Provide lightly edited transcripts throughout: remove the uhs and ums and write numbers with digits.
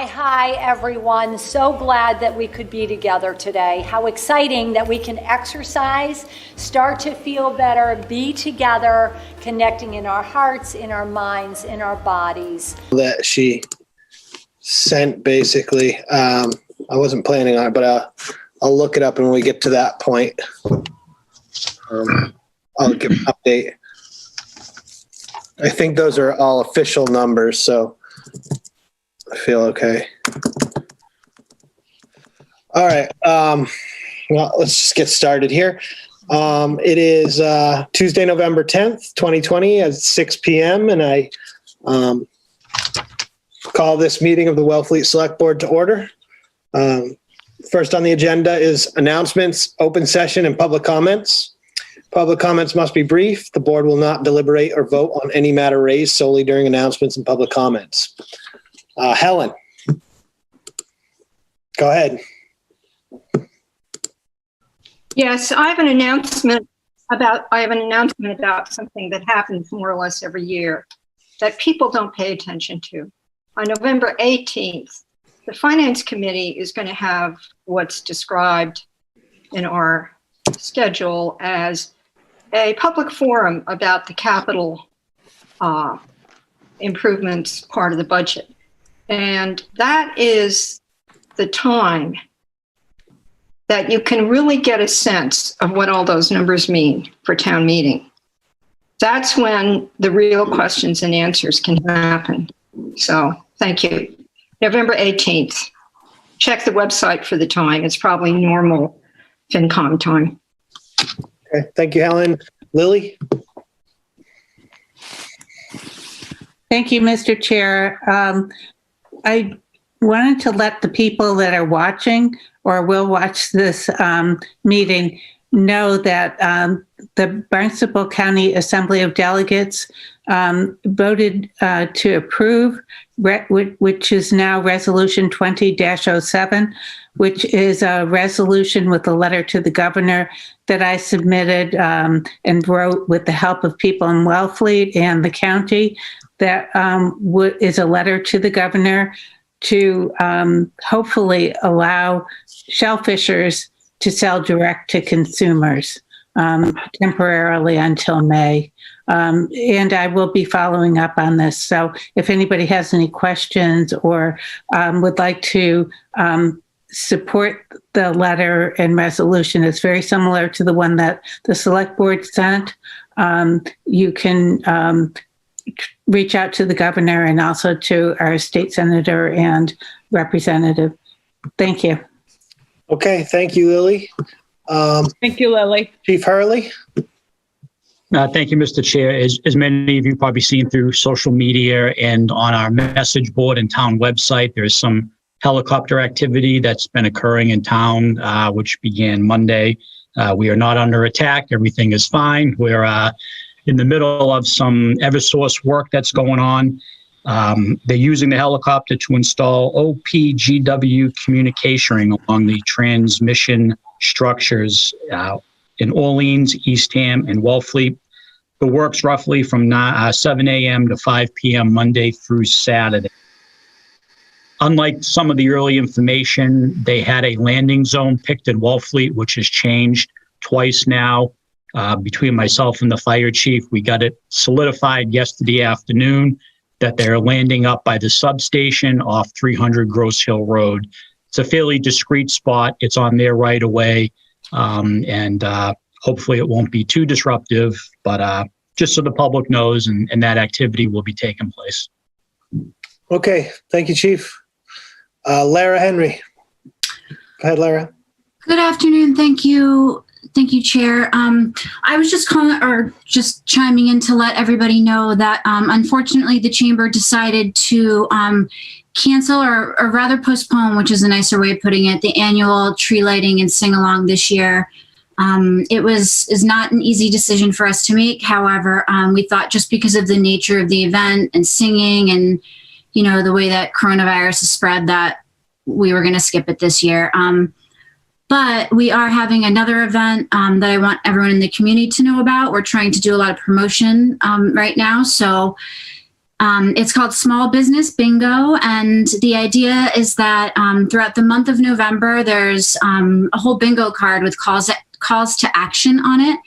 Hi, everyone. So glad that we could be together today. How exciting that we can exercise, start to feel better, be together, connecting in our hearts, in our minds, in our bodies. That she sent basically, I wasn't planning on it, but I'll look it up and when we get to that point, I'll give an update. I think those are all official numbers, so I feel okay. All right. Well, let's just get started here. It is Tuesday, November 10th, 2020 at 6 p.m. And I call this meeting of the Wellfleet Select Board to order. First on the agenda is announcements, open session, and public comments. Public comments must be brief. The board will not deliberate or vote on any matter raised solely during announcements and public comments. Helen, go ahead. Yes, I have an announcement about something that happens more or less every year that people don't pay attention to. On November 18th, the Finance Committee is going to have what's described in our schedule as a public forum about the capital improvements part of the budget. And that is the time that you can really get a sense of what all those numbers mean for town meeting. That's when the real questions and answers can happen. So thank you. November 18th. Check the website for the time. It's probably normal FinCom time. Okay, thank you, Helen. Lily? Thank you, Mr. Chair. I wanted to let the people that are watching or will watch this meeting know that the Barnstable County Assembly of Delegates voted to approve, which is now Resolution 20-07, which is a resolution with a letter to the governor that I submitted and wrote with the help of people in Wellfleet and the county. That is a letter to the governor to hopefully allow shellfishers to sell direct to consumers temporarily until May. And I will be following up on this. So if anybody has any questions or would like to support the letter and resolution, it's very similar to the one that the Select Board sent. You can reach out to the governor and also to our state senator and representative. Thank you. Okay, thank you, Lily. Thank you, Lily. Chief Hurley? Thank you, Mr. Chair. As many of you probably seen through social media and on our message board and town website, there's some helicopter activity that's been occurring in town, which began Monday. We are not under attack. Everything is fine. We're in the middle of some Eversource work that's going on. They're using the helicopter to install OPGW communication along the transmission structures in Orleans, Eastham, and Wellfleet. The work's roughly from 7 a.m. to 5 p.m. Monday through Saturday. Unlike some of the early information, they had a landing zone picked in Wellfleet, which has changed twice now. Between myself and the fire chief, we got it solidified yesterday afternoon that they're landing up by the substation off 300 Gross Hill Road. It's a fairly discreet spot. It's on their right of way, and hopefully it won't be too disruptive, but just so the public knows, and that activity will be taking place. Okay, thank you, Chief. Lara Henry. Go ahead, Lara. Good afternoon. Thank you. Thank you, Chair. I was just chiming in to let everybody know that unfortunately the Chamber decided to cancel or rather postpone, which is a nicer way of putting it, the annual tree lighting and sing-along this year. It is not an easy decision for us to make. However, we thought just because of the nature of the event and singing and, you know, the way that coronavirus is spread that we were going to skip it this year. But we are having another event that I want everyone in the community to know about. We're trying to do a lot of promotion right now. So It's called Small Business Bingo, and the idea is that throughout the month of November, there's a whole bingo card with calls to action on it.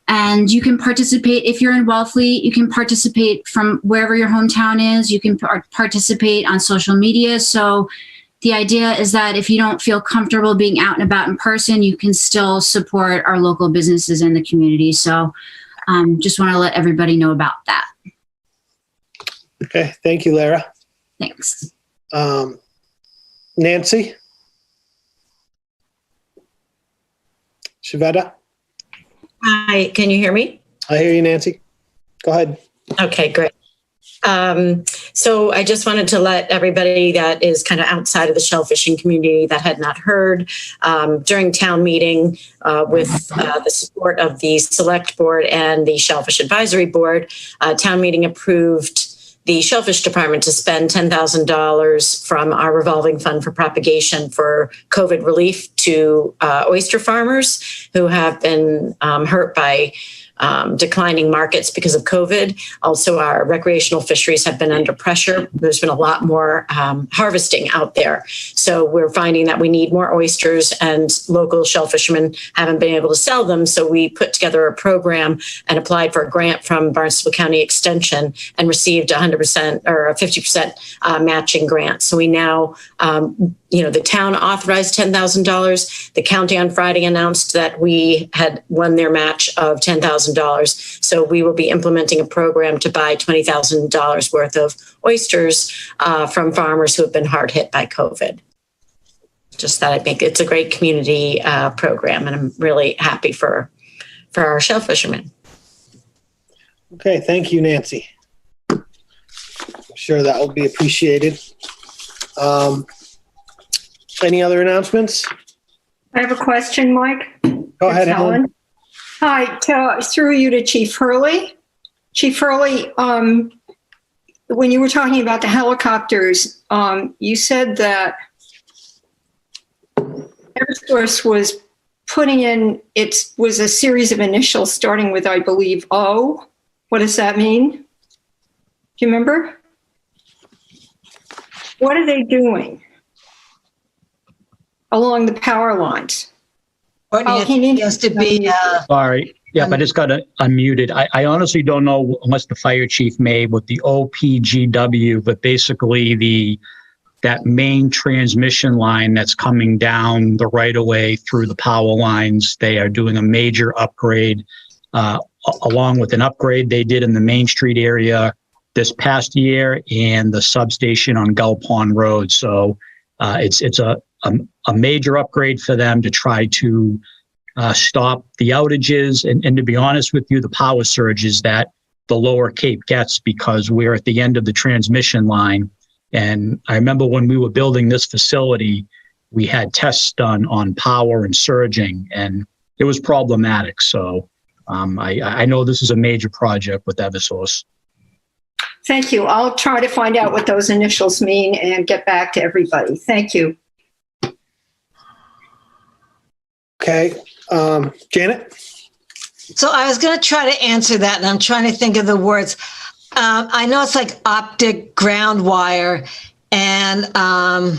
And you can participate if you're in Wellfleet. You can participate from wherever your hometown is. You can participate on social media. So the idea is that if you don't feel comfortable being out and about in person, you can still support our local businesses in the community. So just want to let everybody know about that. Okay, thank you, Lara. Thanks. Nancy? Shavetta? Hi, can you hear me? I hear you, Nancy. Go ahead. Okay, great. So I just wanted to let everybody that is kind of outside of the shellfishing community that had not heard, during town meeting with the support of the Select Board and the Shellfish Advisory Board, town meeting approved the Shellfish Department to spend $10,000 from our revolving fund for propagation for COVID relief to oyster farmers who have been hurt by declining markets because of COVID. Also, our recreational fisheries have been under pressure. There's been a lot more harvesting out there. So we're finding that we need more oysters, and local shell fishermen haven't been able to sell them. So we put together a program and applied for a grant from Barnstable County Extension and received 100% or a 50% matching grant. So we now, the town authorized $10,000. The county on Friday announced that we had won their match of $10,000. So we will be implementing a program to buy $20,000 worth of oysters from farmers who have been hard hit by COVID. Just that I think it's a great community program, and I'm really happy for our shell fishermen. Okay, thank you, Nancy. I'm sure that will be appreciated. Any other announcements? I have a question, Mike. Go ahead, Helen. Hi, through you to Chief Hurley. Chief Hurley, when you were talking about the helicopters, you said that Eversource was putting in, it was a series of initials starting with, I believe, O. What does that mean? Do you remember? What are they doing along the power lines? He has to be. Sorry. Yeah, I just got unmuted. I honestly don't know unless the fire chief made with the OPGW, but basically that main transmission line that's coming down the right of way through the power lines, they are doing a major upgrade along with an upgrade they did in the Main Street area this past year and the substation on Gull Pond Road. So it's a major upgrade for them to try to stop the outages and to be honest with you, the power surges that the lower Cape gets because we're at the end of the transmission line. And I remember when we were building this facility, we had tests done on power and surging, and it was problematic. So I know this is a major project with Eversource. Thank you. I'll try to find out what those initials mean and get back to everybody. Thank you. Okay, Janet? So I was going to try to answer that, and I'm trying to think of the words. I know it's like optic ground wire, and I'm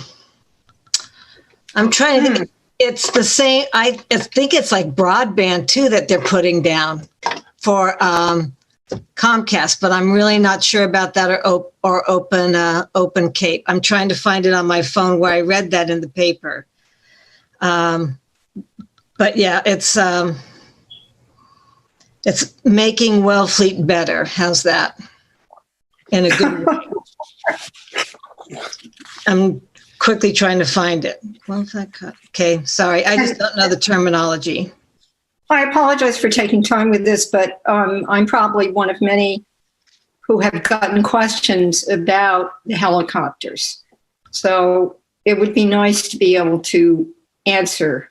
trying to think. It's the same. I think it's like broadband too that they're putting down for Comcast, but I'm really not sure about that or Open Cape. I'm trying to find it on my phone where I read that in the paper. But yeah, it's making Wellfleet better. How's that? In a good way. I'm quickly trying to find it. Okay, sorry. I just don't know the terminology. I apologize for taking time with this, but I'm probably one of many who have gotten questions about the helicopters. So it would be nice to be able to answer.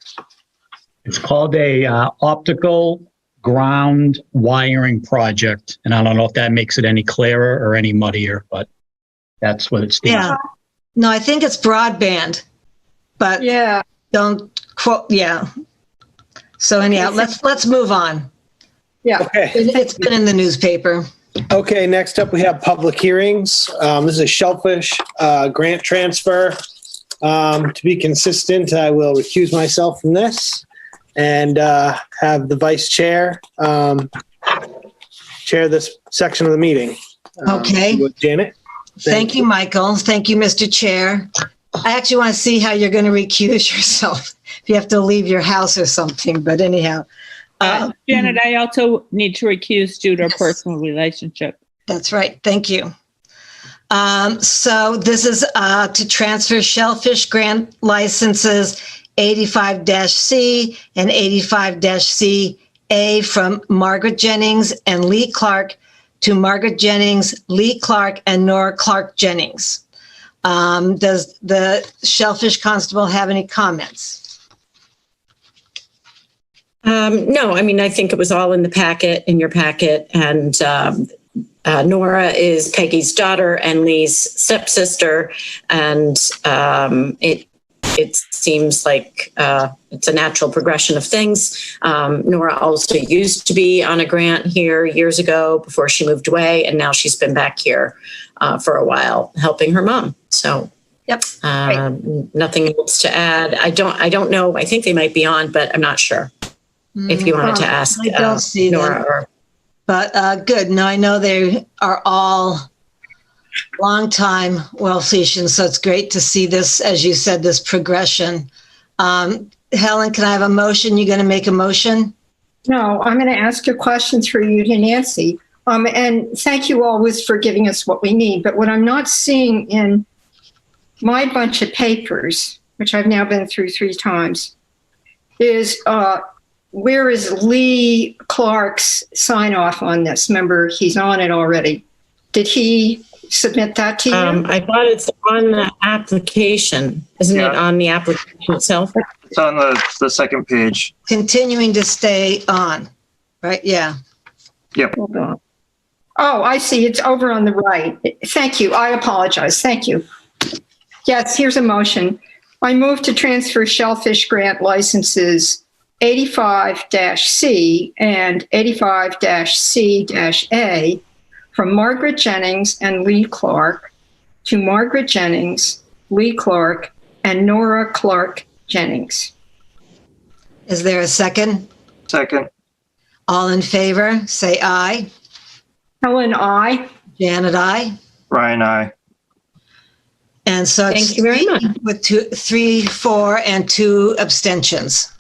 It's called a optical ground wiring project. And I don't know if that makes it any clearer or any muddier, but that's what it stands for. Yeah. No, I think it's broadband, but Yeah. don't quote. Yeah. So anyhow, let's move on. Yeah. Okay. It's been in the newspaper. Okay, next up, we have public hearings. This is a Shellfish grant transfer. To be consistent, I will recuse myself from this and have the vice chair chair this section of the meeting. Okay. Janet? Thank you, Michael. Thank you, Mr. Chair. I actually want to see how you're going to recuse yourself if you have to leave your house or something, but anyhow. Janet, I also need to recuse due to a personal relationship. That's right. Thank you. So this is to transfer Shellfish grant licenses 85-C and 85-C-A from Margaret Jennings and Lee Clark to Margaret Jennings, Lee Clark, and Nora Clark Jennings. Does the Shellfish Constable have any comments? No, I mean, I think it was all in your packet. And Nora is Peggy's daughter and Lee's stepsister. And it seems like it's a natural progression of things. Nora also used to be on a grant here years ago before she moved away. And now she's been back here for a while helping her mom. So Yep. nothing else to add. I don't know. I think they might be on, but I'm not sure. If you wanted to ask I don't see Nora them. or Good. Now I know they are all longtime Wellfletians, so it's great to see this, as you said, this progression. Helen, can I have a motion? You going to make a motion? No, I'm going to ask a question through you to Nancy. And thank you always for giving us what we need. But what I'm not seeing in my bunch of papers, which I've now been through 3 times, is where is Lee Clark's sign off on this? Remember, he's on it already. Did he submit that to you? I thought it's on the application. Isn't it on the application itself? It's on the second page. Continuing to stay on, right? Yeah. Hold on. Oh, I see. It's over on the right. Thank you. I apologize. Thank you. Yes, here's a motion. I move to transfer Shellfish grant licenses 85-C and 85-C-A from Margaret Jennings and Lee Clark to Margaret Jennings, Lee Clark, and Nora Clark Jennings. Is there a second? Second. All in favor, say aye. Helen, I. Janet, aye. Ryan, I. And so it's Thank you very much. with 3, 4, and 2 abstentions.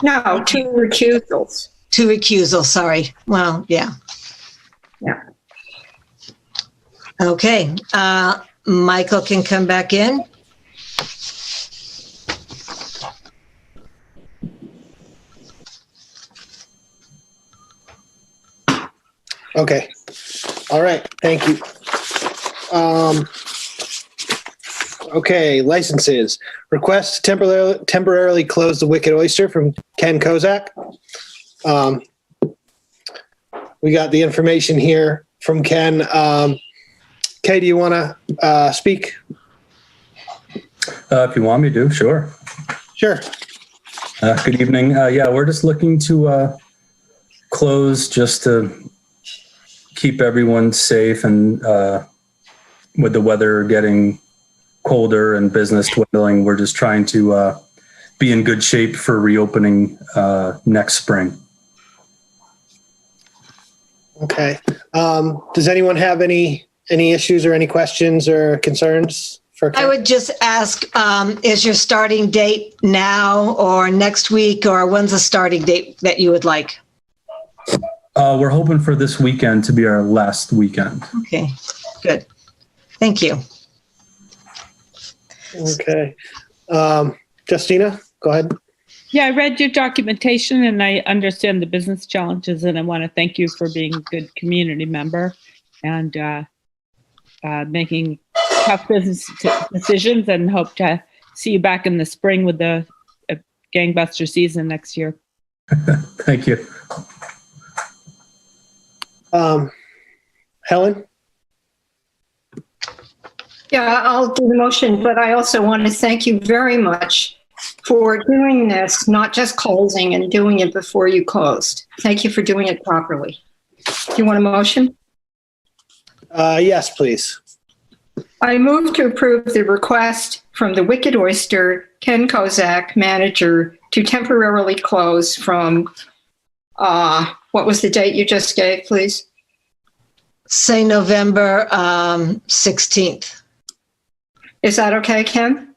No, 2 recusals. 2 recusals, sorry. Well, yeah. Yeah. Okay. Michael can come back in. Okay. All right. Thank you. Okay, licenses. Request to temporarily close the Wicked Oyster from Ken Kozak. We got the information here from Ken. Kay, do you want to speak? If you want me to, sure. Sure. Good evening. Yeah, we're just looking to close just to keep everyone safe and with the weather getting colder and business dwindling, we're just trying to be in good shape for reopening next spring. Okay. Does anyone have any issues or any questions or concerns for Ken? I would just ask, is your starting date now or next week, or when's the starting date that you would like? We're hoping for this weekend to be our last weekend. Okay, good. Thank you. Okay. Justina, go ahead. Yeah, I read your documentation and I understand the business challenges, and I want to thank you for being a good community member and making tough business decisions, and hope to see you back in the spring with the gangbuster season next year. Thank you. Helen? Yeah, I'll do the motion, but I also want to thank you very much for doing this, not just closing and doing it before you closed. Thank you for doing it properly. Do you want a motion? Yes, please. I move to approve the request from the Wicked Oyster, Ken Kozak, manager, to temporarily close from, what was the date you just gave, please? Say November 16th. Is that okay, Ken?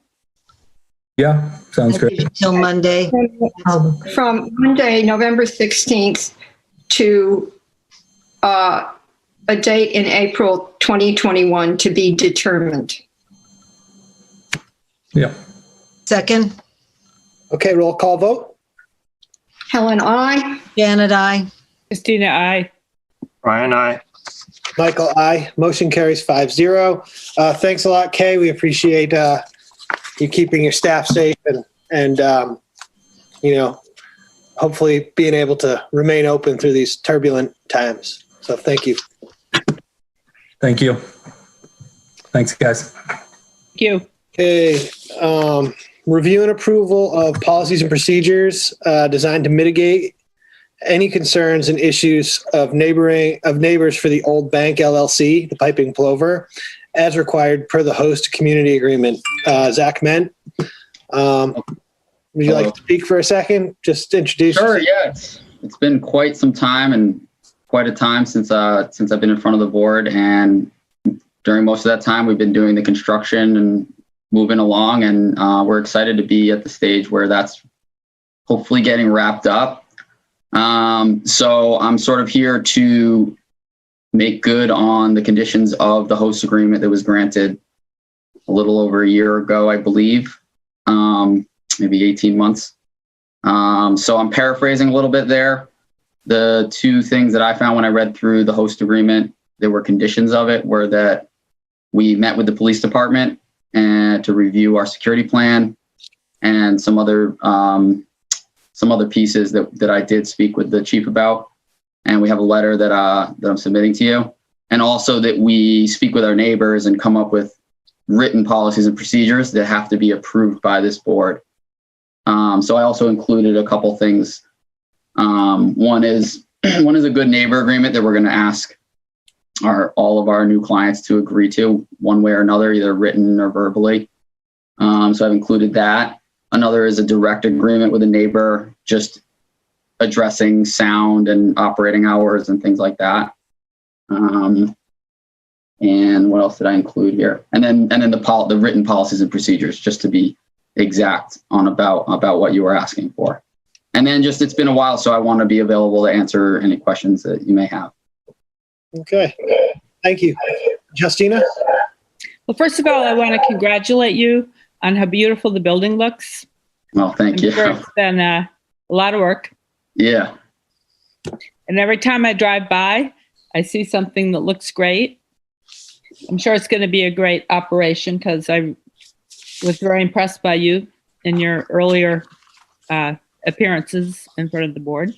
Yeah, sounds great. Till Monday. From Monday, November 16th to a date in April 2021 to be determined. Yeah. Second, Okay, roll call vote. Helen, I. Janet, I. Christina, I. Brian, I. Michael, aye. Motion carries 5-0. Thanks a lot, Kay. We appreciate you keeping your staff safe and hopefully being able to remain open through these turbulent times. So thank you. Thank you. Thanks, guys. Thank you. Okay. Review and approval of policies and procedures designed to mitigate any concerns and issues of neighbors for the Old Bank LLC, the Piping Plover, as required per the host community agreement. Zach Ment, would you like to speak for a second? Just introduce Sure. yourself. Yeah, it's been quite some time and quite a time since I've been in front of the board, and during most of that time we've been doing the construction and moving along, and we're excited to be at the stage where that's hopefully getting wrapped up. So I'm sort of here to make good on the conditions of the host agreement that was granted a little over a year ago, I believe, maybe 18 months. So I'm paraphrasing a little bit there. The two things that I found when I read through the host agreement, there were conditions of it, were that we met with the police department and to review our security plan, and some other pieces that I did speak with the chief about. And we have a letter that I'm submitting to you, and also that we speak with our neighbors and come up with written policies and procedures that have to be approved by this board. So I also included a couple things. One is a good neighbor agreement that we're going to ask all of our new clients to agree to one way or another, either written or verbally. So I've included that. Another is a direct agreement with a neighbor, just addressing sound and operating hours and things like that. And what else did I include here? And then the written policies and procedures, just to be exact on about what you were asking for. And then just, it's been a while, so I want to be available to answer any questions that you may have. Okay. Thank you. Justina? Well, first of all, I want to congratulate you on how beautiful the building looks. Well, thank you. Sure it's been a lot of work. Yeah. And every time I drive by, I see something that looks great. I'm sure it's going to be a great operation, because I was very impressed by you in your earlier appearances in front of the board.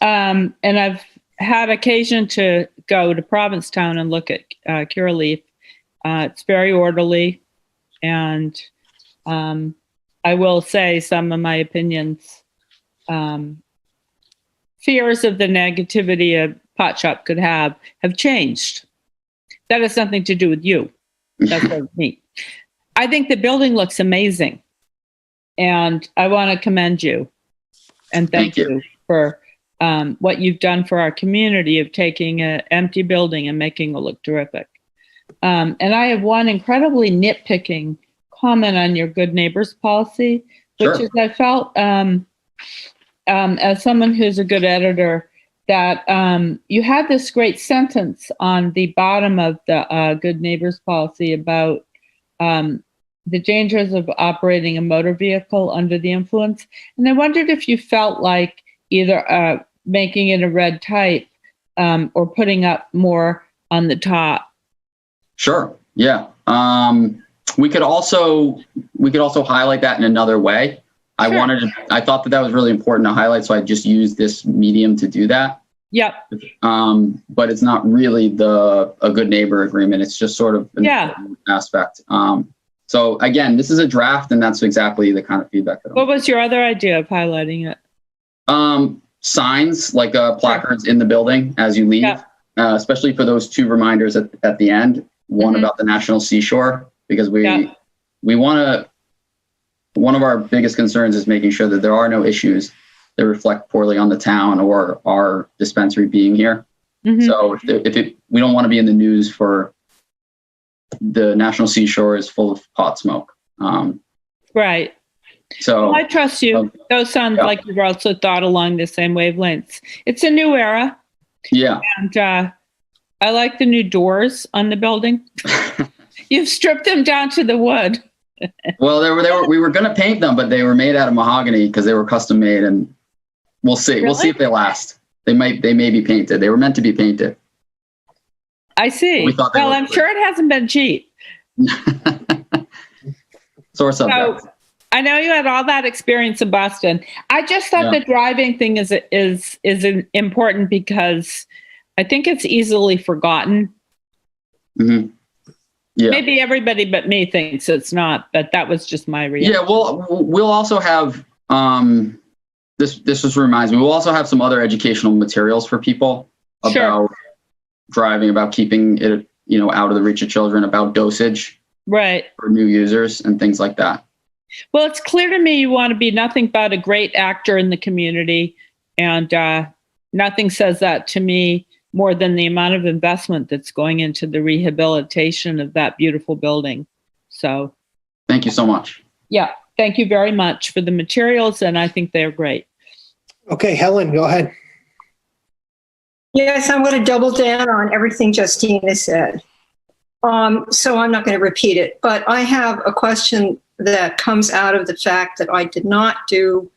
And I've had occasion to go to Provincetown and look at Curaleaf. It's very orderly, and I will say some of my opinions, fears of the negativity a pot shop could have changed. That has something to do with you. That's what me. I think the building looks amazing, and I want to commend you and thank you for what you've done for our community of taking an empty building and making it look terrific. And I have one incredibly nitpicking comment on your good neighbors policy, which is I felt as someone who's a good editor that you had this great sentence on the bottom of the good neighbors policy about the dangers of operating a motor vehicle under the influence. And I wondered if you felt like either making it a red type or putting up more on the top. Sure. Yeah. We could also highlight that in another way. Sure. I thought that was really important to highlight, so I just used this medium to do that. Yep. But it's not really a good neighbor agreement. It's just sort of an important aspect. So again, this is a draft, and that's exactly the kind of feedback that What was your other idea of highlighting it? signs like placards in the building as you leave, Yeah. Especially for those 2 reminders at the end. One Mhm. about the National Seashore, because we want to. One of our biggest concerns is making sure that there are no issues that reflect poorly on the town or our dispensary being here. Mhm. So we don't want to be in the news for the National Seashore is full of pot smoke. Right. So Well, I trust you. Those sound Yeah. like you've also thought along the same wavelengths. It's a new era, yeah, and I like the new doors on the building. You've stripped them down to the wood. well, we were going to paint them, but they were made out of mahogany because they were custom made, and we'll see. We'll see Really? if they last. They may be painted. They were meant to be painted. I see. We thought they Well, looked I'm good. sure it hasn't been cheap. Sore subject. So I know you had all that experience in Boston. I just thought Yeah. the driving thing is important because I think it's easily forgotten. Mhm. Yeah. Maybe everybody but me thinks it's not, but that was just my reaction. Yeah, we'll also have this just reminds me, we'll also have some other educational materials for people about Sure. driving, about keeping it, out of the reach of children, about dosage Right. for new users and things like that. Well, it's clear to me you want to be nothing but a great actor in the community, and nothing says that to me more than the amount of investment that's going into the rehabilitation of that beautiful building. So, Thank you so much. yeah, thank you very much for the materials, and I think they're great. Okay, Helen, go ahead. Yes, I'm going to double down on everything Justina said. So I'm not going to repeat it, but I have a question that comes out of the fact that I did not do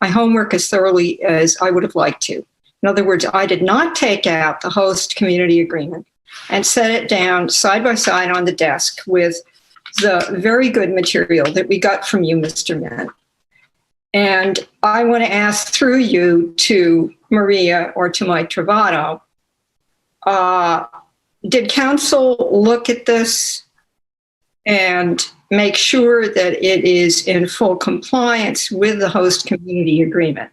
my homework as thoroughly as I would have liked to. In other words, I did not take out the host community agreement and set it down side by side on the desk with the very good material that we got from you, Mr. Mann. And I want to ask through you to Maria or to Mike Travato, did council look at this and make sure that it is in full compliance with the host community agreement?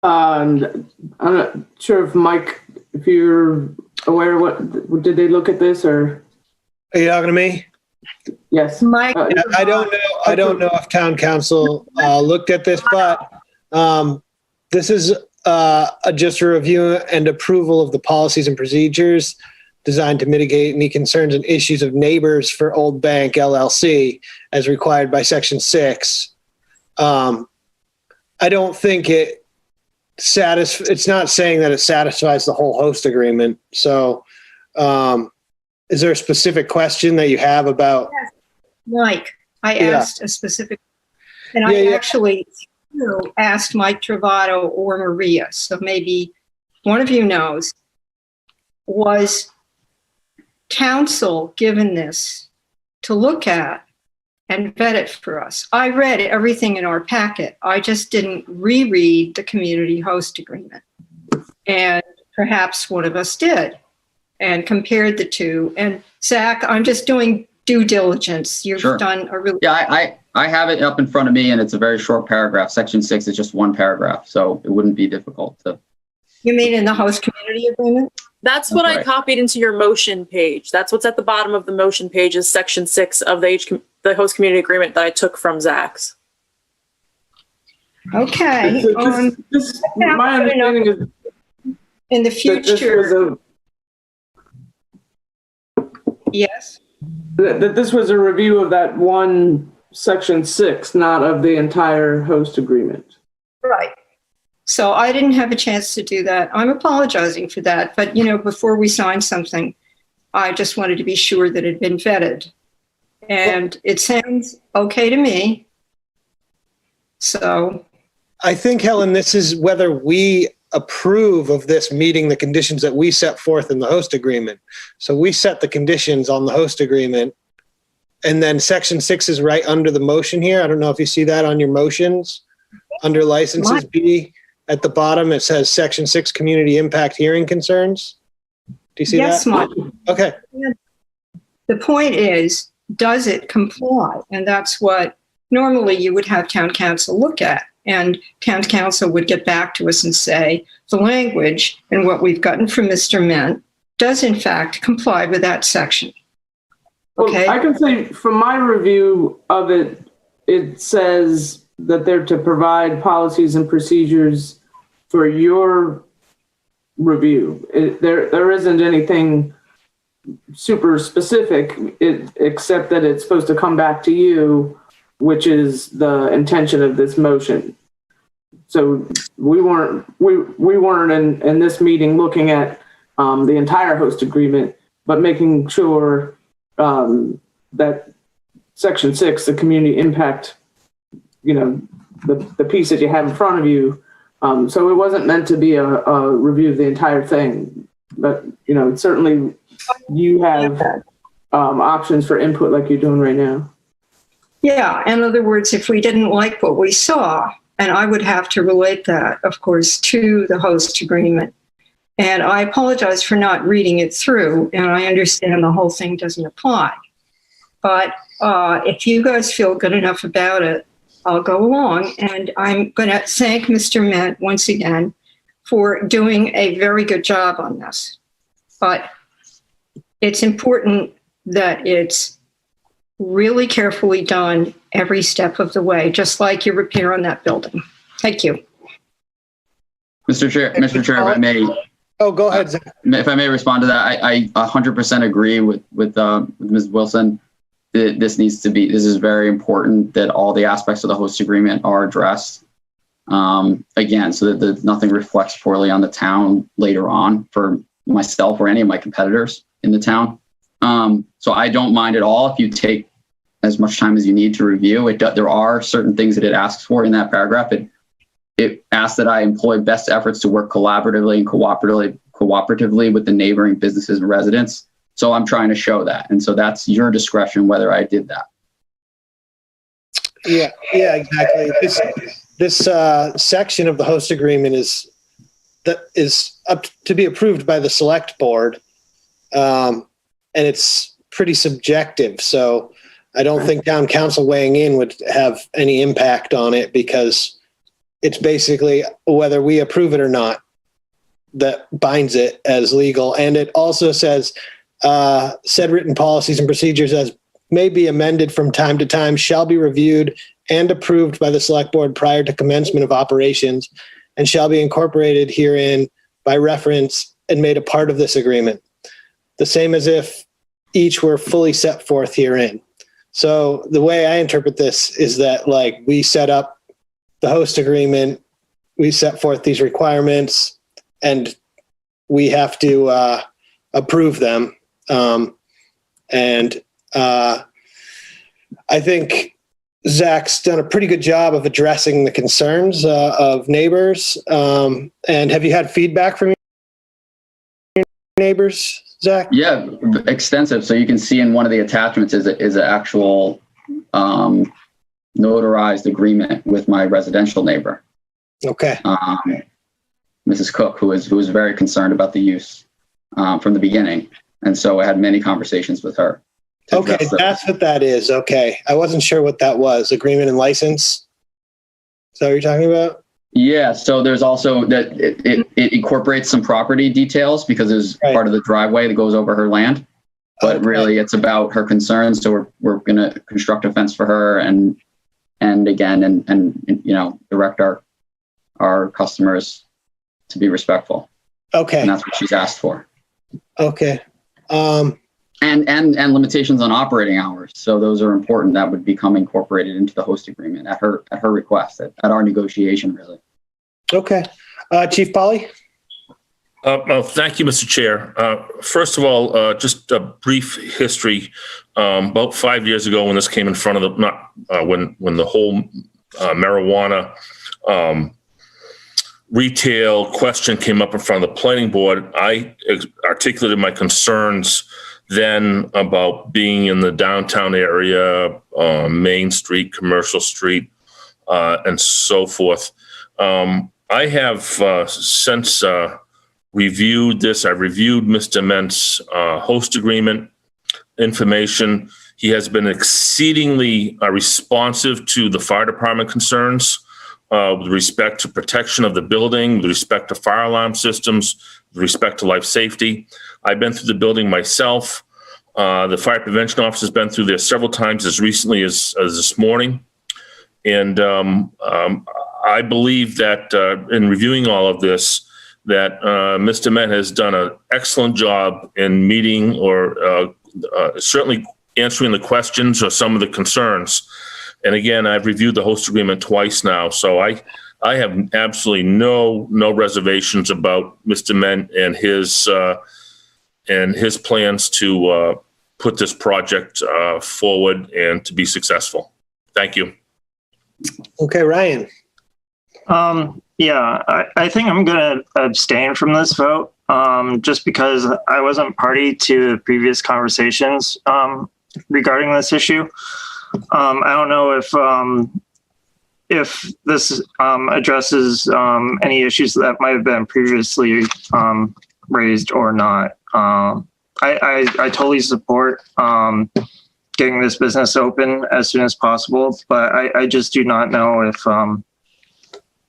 I'm not sure if Mike, if you're aware, did they look at this or? Are you talking to me? Yes. Mike, Yeah, I don't know if town council looked at this, but this is just a review and approval of the policies and procedures designed to mitigate any concerns and issues of neighbors for Old Bank LLC as required by Section 6. I don't think it's not saying that it satisfies the whole host agreement. So is there a specific question that you have about? Mike, I Yeah. asked a specific, and I actually asked Mike Travato or Maria, so maybe one of you knows, was council given this to look at and vet it for us? I read everything in our packet. I just didn't reread the community host agreement. And perhaps one of us did and compared the two. And Zach, I'm just doing due diligence. You've Sure. done a really Yeah, I have it up in front of me, and it's a very short paragraph. Section 6 is just one paragraph, so it wouldn't be difficult to. You mean in the host community agreement? That's what I Right. copied into your motion page. That's what's at the bottom of the motion page is section 6 of the host community agreement that I took from Zach's. Okay. My understanding is In the that this was future, yes. that this was a review of that one section 6, not of the entire host agreement. Right. So I didn't have a chance to do that. I'm apologizing for that. But, before we sign something, I just wanted to be sure that it had been vetted. And it sounds okay to me. So, I think, Helen, this is whether we approve of this meeting the conditions that we set forth in the host agreement. So we set the conditions on the host agreement. And then Section 6 is right under the motion here. I don't know if you see that on your motions. Under licenses B, at the bottom, it says Section 6 Community Impact Hearing Concerns. Do you see yes, that? Mike. Okay. The point is, does it comply? And that's what normally you would have town council look at, and town council would get back to us and say, the language and what we've gotten from Mr. Ment does in fact comply with that section. Okay. Well, I can say from my review of it, it says that they're to provide policies and procedures for your review. There isn't anything super specific, except that it's supposed to come back to you, which is the intention of this motion. So we weren't in this meeting looking at the entire host agreement, but making sure that section 6, the community impact, the piece that you have in front of you. So it wasn't meant to be a review of the entire thing, but certainly you have options for input like you're doing right now. Yeah, in other words, if we didn't like what we saw, and I would have to relate that, of course, to the host agreement. And I apologize for not reading it through, and I understand the whole thing doesn't apply. But if you guys feel good enough about it, I'll go along. And I'm going to thank Mr. Ment once again for doing a very good job on this. But it's important that it's really carefully done every step of the way, just like your repair on that building. Thank you. Mr. Chair, if I may. Oh, go ahead, Zach. If I may respond to that, I 100% agree with Ms. Wilson. This is very important that all the aspects of the host agreement are addressed. Again, so that nothing reflects poorly on the town later on for myself or any of my competitors in the town. So I don't mind at all if you take as much time as you need to review it. There are certain things that it asks for in that paragraph. It asks that I employ best efforts to work collaboratively and cooperatively with the neighboring businesses and residents. So I'm trying to show that. And so that's your discretion whether I did that. Yeah, exactly. This section of the host agreement is up to be approved by the select board. And it's pretty subjective. So I don't think town council weighing in would have any impact on it, because it's basically whether we approve it or not that binds it as legal. And it also says, said written policies and procedures as may be amended from time to time shall be reviewed and approved by the select board prior to commencement of operations and shall be incorporated herein by reference and made a part of this agreement. The same as if each were fully set forth herein. So the way I interpret this is that, like, we set up the host agreement, we set forth these requirements, and we have to approve them. I think Zach's done a pretty good job of addressing the concerns of neighbors. And have you had feedback from your neighbors, Zach? Yeah, extensive. So you can see in one of the attachments is an actual notarized agreement with my residential neighbor. Okay. Mrs. Cook, who was very concerned about the use from the beginning. And so I had many conversations with her. Okay, that's what that is. Okay. I wasn't sure what that was. Agreement and license? Is that what you're talking about? Yeah, so there's also that it incorporates some property details because there's part of the driveway that goes over her land. But really it's about her concerns. So we're going to construct a fence for her and direct our customers to be respectful. Okay. And that's what she's asked for. Okay. And limitations on operating hours. So those are important. That would become incorporated into the host agreement at her request, at our negotiation, really. Okay. Chief Polly? Thank you, Mr. Chair. First of all, just a brief history. About 5 years ago, when this came in front of when the whole marijuana retail question came up in front of the planning board, I articulated my concerns then about being in the downtown area, Main Street, Commercial Street, and so forth. I have since reviewed this. I reviewed Mr. Ment's host agreement information. He has been exceedingly responsive to the fire department concerns with respect to protection of the building, with respect to fire alarm systems, with respect to life safety. I've been through the building myself. The fire prevention office has been through there several times as recently as this morning. And I believe that in reviewing all of this, that Mr. Met has done an excellent job in meeting or certainly answering the questions or some of the concerns. And again, I've reviewed the host agreement twice now, so I have absolutely no reservations about Mr. Met and his plans to put this project forward and to be successful. Thank you. Okay, Ryan. Yeah, I think I'm going to abstain from this vote, just because I wasn't party to previous conversations regarding this issue. I don't know if this addresses any issues that might have been previously raised or not. I totally support getting this business open as soon as possible, but I just do not know if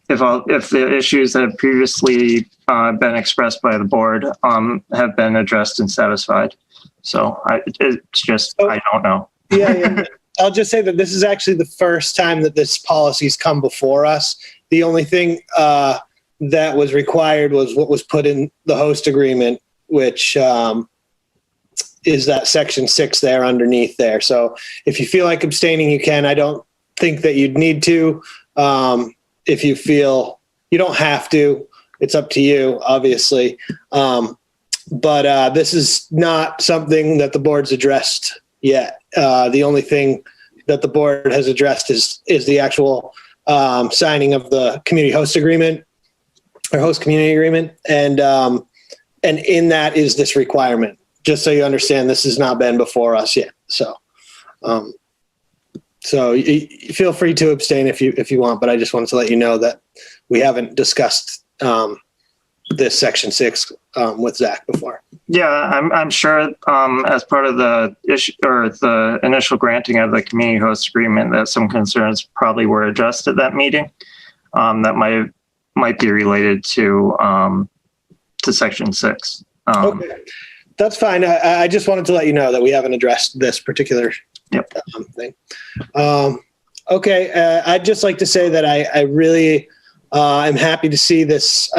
the issues that have previously been expressed by the board have been addressed and satisfied. So it's just, I don't know. Yeah. I'll just say that this is actually the first time that this policy's come before us. The only thing that was required was what was put in the host agreement, which is that section 6 there underneath there. So if you feel like abstaining, you can. I don't think that you'd need to. If you feel you don't have to, it's up to you, obviously. But this is not something that the board's addressed yet. The only thing that the board has addressed is the actual signing of the community host agreement or host community agreement. And in that is this requirement, just so you understand, this has not been before us yet. So, you feel free to abstain if you want, but I just wanted to let you know that we haven't discussed this section 6 with Zach before. Yeah, I'm sure as part of the issue or the initial granting of the community host agreement that some concerns probably were addressed at that meeting that might be related to section 6. Okay, that's fine. I just wanted to let you know that we haven't addressed this particular thing. Okay, I'd just like to say that I really am happy to see this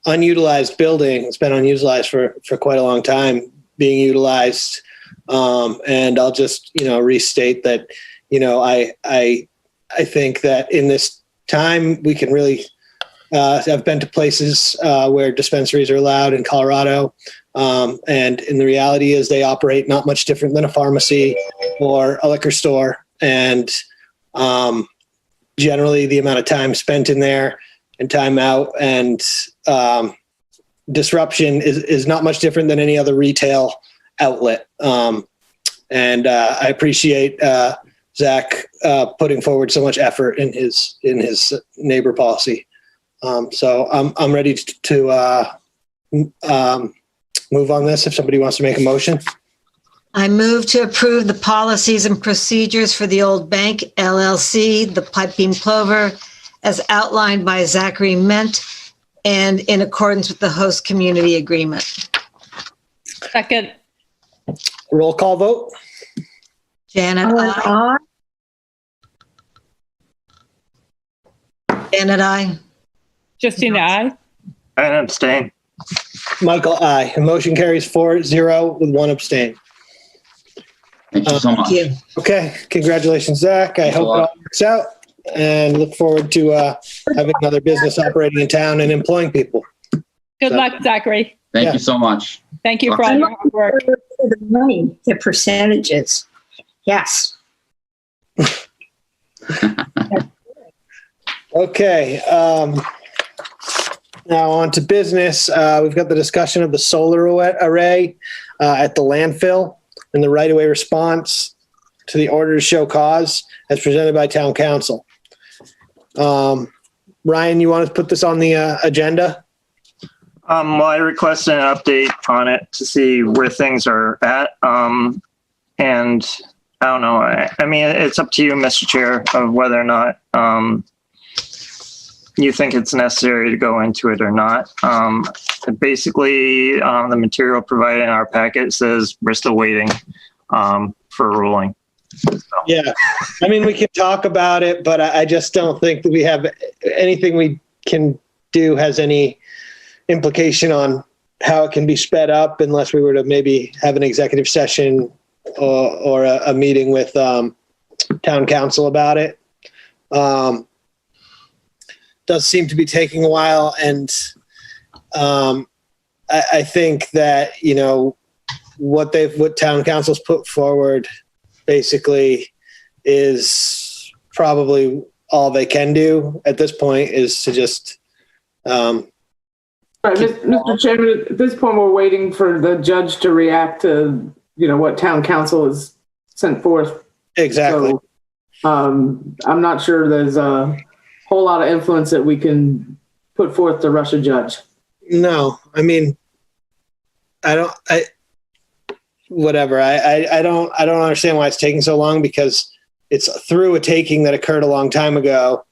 unutilized building. It's been unutilized for quite a long time, being utilized. And I'll just, restate that, I think that in this time we can really, I've been to places where dispensaries are allowed in Colorado. And in the reality is they operate not much different than a pharmacy or a liquor store. And generally the amount of time spent in there and time out and disruption is not much different than any other retail outlet. And I appreciate Zach putting forward so much effort in his neighbor policy. So I'm ready to move on this if somebody wants to make a motion. I move to approve the policies and procedures for the Old Bank LLC, the Piping Plover, as outlined by Zachary Ment and in accordance with the host community agreement. Second. Roll call vote. Janet, aye. Janet, aye. Justina, aye. And abstain. Michael, aye. The motion carries 4-0 with 1 abstain. Thank you so much. Thank you. Okay, congratulations, Zach. I hope it all works out and look forward to having another business operating in town and employing people. Good luck, Zachary. Thank you so much. Thank you for all your hard work. The money, the percentages. Yes. Okay. Now on to business. We've got the discussion of the solar array at the landfill and the right-of-way response to the order to show cause as presented by town council. Ryan, you want to put this on the agenda? Well, I requested an update on it to see where things are at. And I don't know. I mean, it's up to you, Mr. Chair, of whether or not you think it's necessary to go into it or not. Basically, the material provided in our packet says we're still waiting for a ruling. So. Yeah, I mean, we can talk about it, but I just don't think that we have anything we can do has any implication on how it can be sped up unless we were to maybe have an executive session or a meeting with town council about it. Does seem to be taking a while, and I think that, you know, what town council's put forward basically is probably all they can do at this point, is to just Right, Mr. Chairman, at this point, we're waiting for the judge to react to, you know, what town council has sent forth. Exactly. So, I'm not sure there's a whole lot of influence that we can put forth to rush a judge. No, I mean, I don't understand why it's taking so long, because it's through a taking that occurred a long time ago.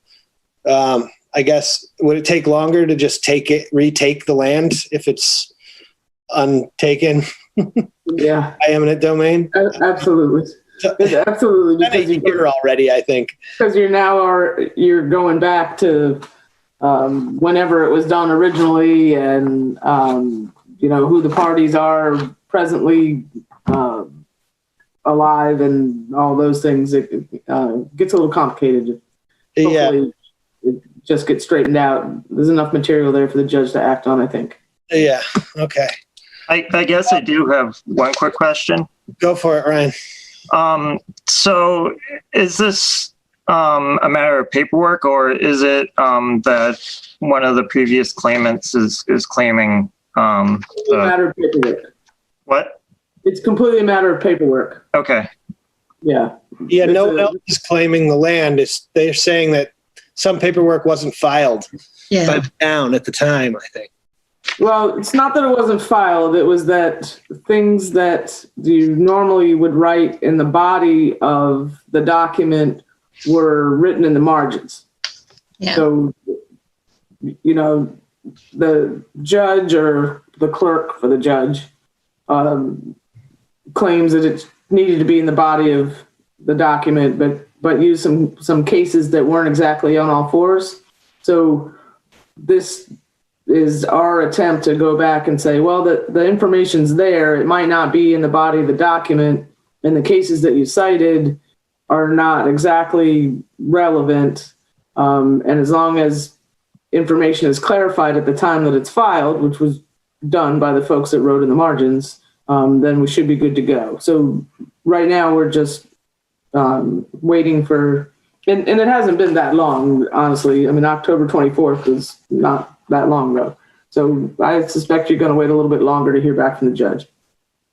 I guess, would it take longer to just retake the land if it's untaken? Yeah. By eminent domain? Absolutely. Absolutely. Because you're already, I think. Because you're going back to whenever it was done originally, and you know, who the parties are presently alive and all those things. It gets a little complicated. Hopefully it just gets straightened out. There's enough material there for the judge to act on, I think. Yeah. Okay. I guess I do have one quick question. Go for it, Ryan. So is this a matter of paperwork, or is it that one of the previous claimants is claiming a matter of paperwork? What? It's completely a matter of paperwork. Okay. Yeah. Yeah, no one else is claiming the land. They're saying that some paperwork wasn't filed by the town at the time, I think. Well, it's not that it wasn't filed. It was that things that you normally would write in the body of the document were written in the margins. Yeah. So, you know, the judge or the clerk for the judge claims that it needed to be in the body of the document, but used some cases that weren't exactly on all fours. So this is our attempt to go back and say, well, the information's there. It might not be in the body of the document, and the cases that you cited are not exactly relevant. And as long as information is clarified at the time that it's filed, which was done by the folks that wrote in the margins, then we should be good to go. So right now we're just waiting for, and it hasn't been that long, honestly. I mean, October 24th was not that long ago. So I suspect you're going to wait a little bit longer to hear back from the judge.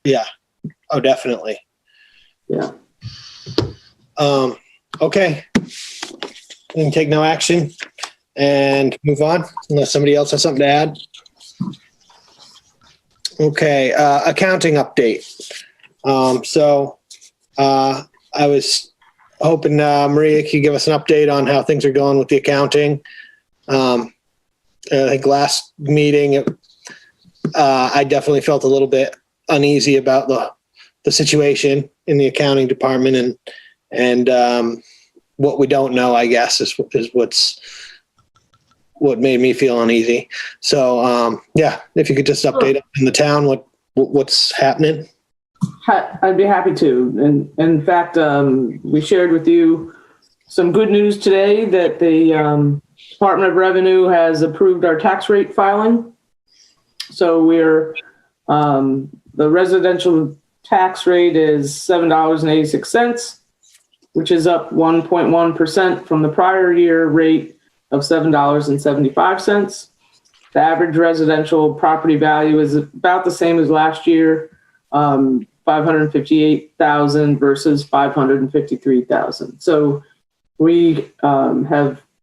Yeah. Oh, definitely. Yeah. Okay. We can take no action and move on unless somebody else has something to add. Okay. Accounting update. I was hoping Maria could give us an update on how things are going with the accounting. I think last meeting, I definitely felt a little bit uneasy about the situation in the accounting department, and what we don't know, I guess, is what made me feel uneasy. So yeah, if you could just update us in the town what's happening. I'd be happy to. And in fact, we shared with you some good news today that the Department of Revenue has approved our tax rate filing. So we're, the residential tax rate is $7.86, which is up 1.1% from the prior year rate of $7.75. The average residential property value is about the same as last year, $558,000 versus $553,000. So we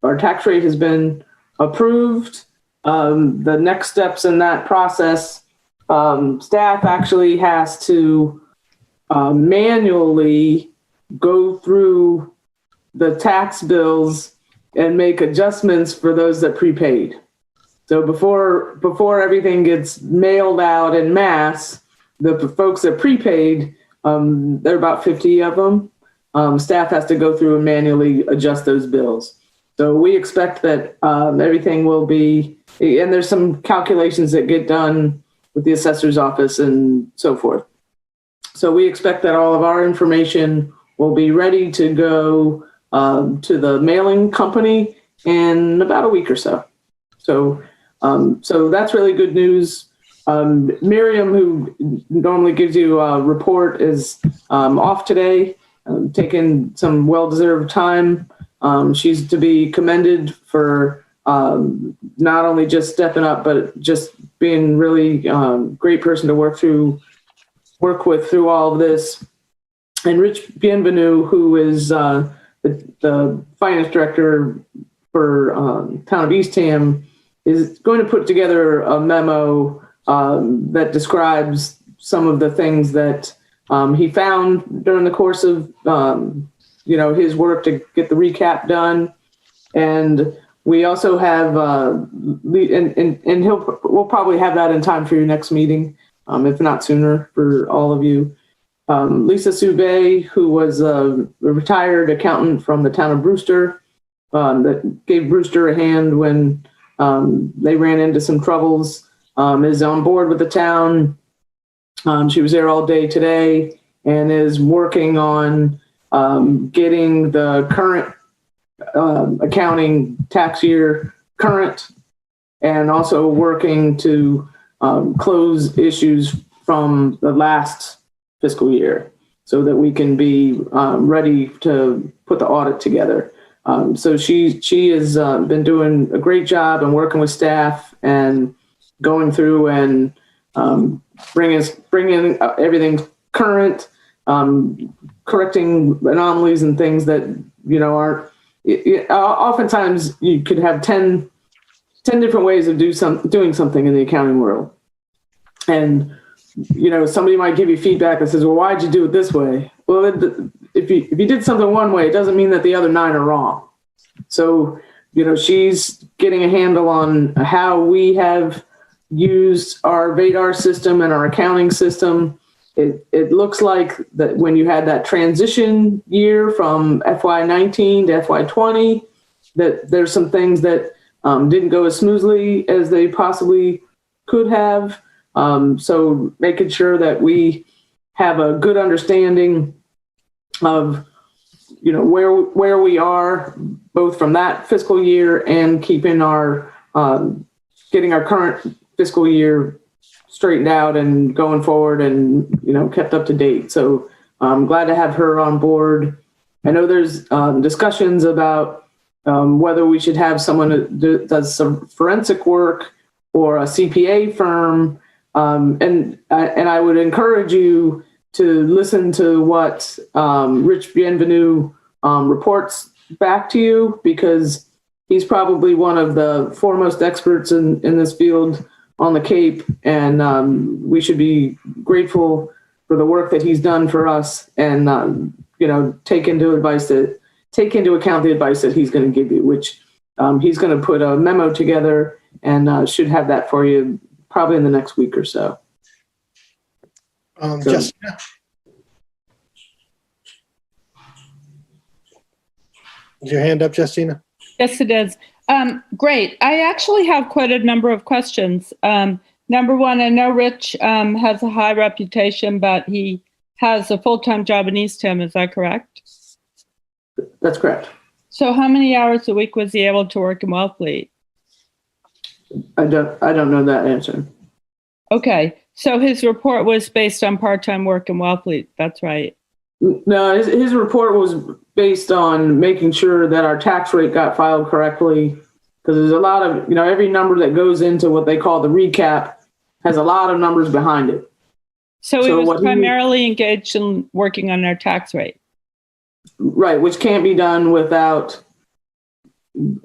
our tax rate has been approved. The next steps in that process, staff actually has to manually go through the tax bills and make adjustments for those that prepaid. So before everything gets mailed out en masse, the folks that prepaid, there are about 50 of them. Staff has to go through and manually adjust those bills. So we expect that everything will be, and there's some calculations that get done with the assessor's office and so forth. So we expect that all of our information will be ready to go to the mailing company in about a week or so. So that's really good news. Miriam, who normally gives you a report, is off today, taking some well-deserved time. She's to be commended for not only just stepping up, but just being really great person to work with through all of this. And Rich Bienvenu, who is the finance director for Town of Eastham, is going to put together a memo that describes some of the things that he found during the course of his work to get the recap done. And we also have we'll probably have that in time for your next meeting, if not sooner, for all of you. Lisa Soubey, who was a retired accountant from the town of Brewster, that gave Brewster a hand when they ran into some troubles, is on board with the town. She was there all day today and is working on getting the current accounting tax year current, and also working to close issues from the last fiscal year so that we can be ready to put the audit together. So she has been doing a great job and working with staff and going through and bringing everything current, correcting anomalies and things that aren't. Oftentimes you could have 10 different ways of doing something in the accounting world, and somebody might give you feedback that says, well, why'd you do it this way? Well, if you did something one way, it doesn't mean that the other 9 are wrong. So, she's getting a handle on how we have used our VADAR system and our accounting system. It looks like that when you had that transition year from FY19 to FY20, that there's some things that didn't go as smoothly as they possibly could have. So making sure that we have a good understanding of where we are, both from that fiscal year and keeping our getting our current fiscal year straightened out and going forward and kept up to date. So I'm glad to have her on board. I know there's discussions about whether we should have someone that does some forensic work or a CPA firm. And I would encourage you to listen to what Rich Bienvenu reports back to you, because he's probably one of the foremost experts in this field on the Cape, and we should be grateful for the work that he's done for us, and take into account the advice that he's going to give you, which he's going to put a memo together and should have that for you probably in the next week or so. Justina? Is your hand up, Justina? Yes, it is. Great. I actually have quite a number of questions. Number one, I know Rich has a high reputation, but he has a full-time job in Eastham. Is that correct? That's correct. So how many hours a week was he able to work in Wellfleet? I don't know that answer. Okay. So his report was based on part-time work in Wellfleet. That's right. No, his report was based on making sure that our tax rate got filed correctly, because there's a lot of, every number that goes into what they call the recap has a lot of numbers behind it. So he was primarily engaged in working on our tax rate. Right, which can't be done without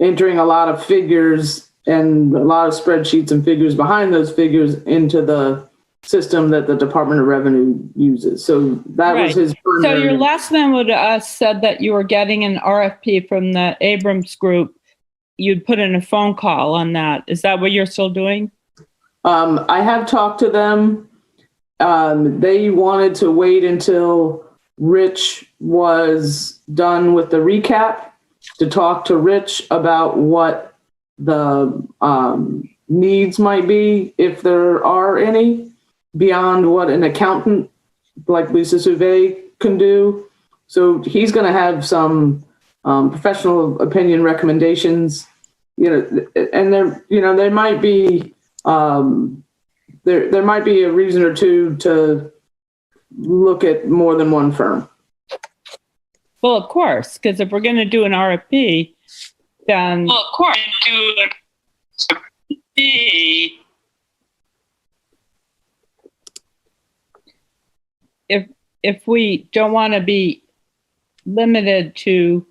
entering a lot of figures and a lot of spreadsheets and figures behind those figures into the system that the Department of Revenue uses. So that was Right. his So primary. your last memo to us said that you were getting an RFP from the Abrams Group. You'd put in a phone call on that. Is that what you're still doing? I have talked to them. They wanted to wait until Rich was done with the recap to talk to Rich about what the needs might be, if there are any, beyond what an accountant like Lisa Souvet can do. So he's going to have some professional opinion recommendations, and there might be there might be a reason or two to look at more than one firm. Well, of course, because if we're going to do an RFP, then if we don't want to be limited to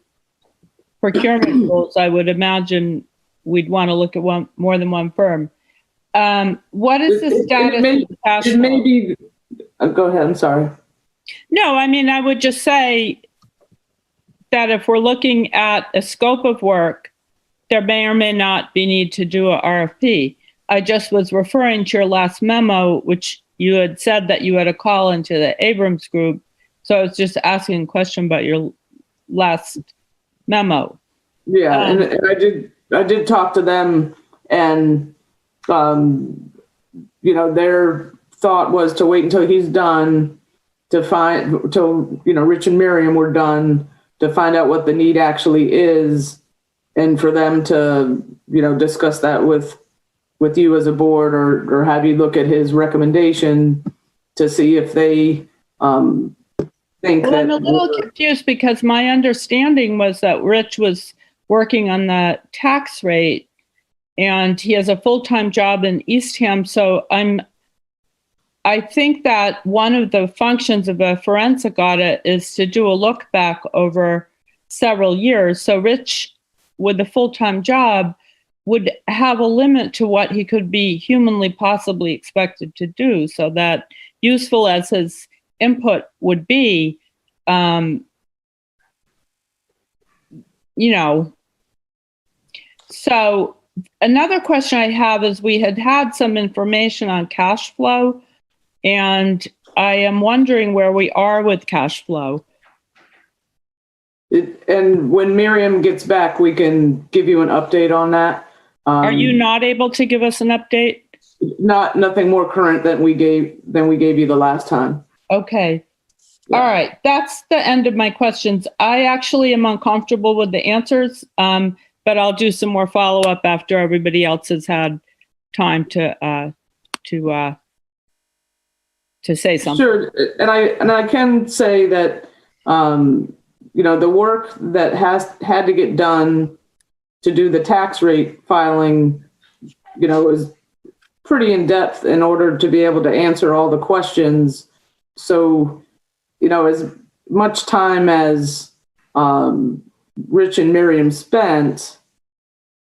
procurement rules, I would imagine we'd want to look at more than one firm. What is the status of the cash flow? It may be. Go ahead. I'm sorry. No, I mean, I would just say that if we're looking at a scope of work, there may or may not be need to do a RFP. I just was referring to your last memo, which you had said that you had a call into the Abrams Group. So I was just asking a question about your last memo. Yeah, and I did talk to them, and their thought was to wait until he's done till Rich and Miriam were done to find out what the need actually is, and for them to discuss that with you as a board, or have you look at his recommendation to see if they think that. I'm a little confused because my understanding was that Rich was working on the tax rate and he has a full-time job in Eastham. So I think that one of the functions of a forensic audit is to do a look back over several years. So Rich, with a full-time job, would have a limit to what he could be humanly possibly expected to do. So that, useful as his input would be, So another question I have is, we had some information on cash flow, and I am wondering where we are with cash flow. And when Miriam gets back, we can give you an update on that. Are you not able to give us an update? Nothing more current than we gave you the last time. Okay. Yeah. All right. That's the end of my questions. I actually am uncomfortable with the answers, but I'll do some more follow-up after everybody else has had time to say something. Sure. And I can say that, the work that had to get done to do the tax rate filing, is pretty in depth in order to be able to answer all the questions. So, as much time as Rich and Miriam spent,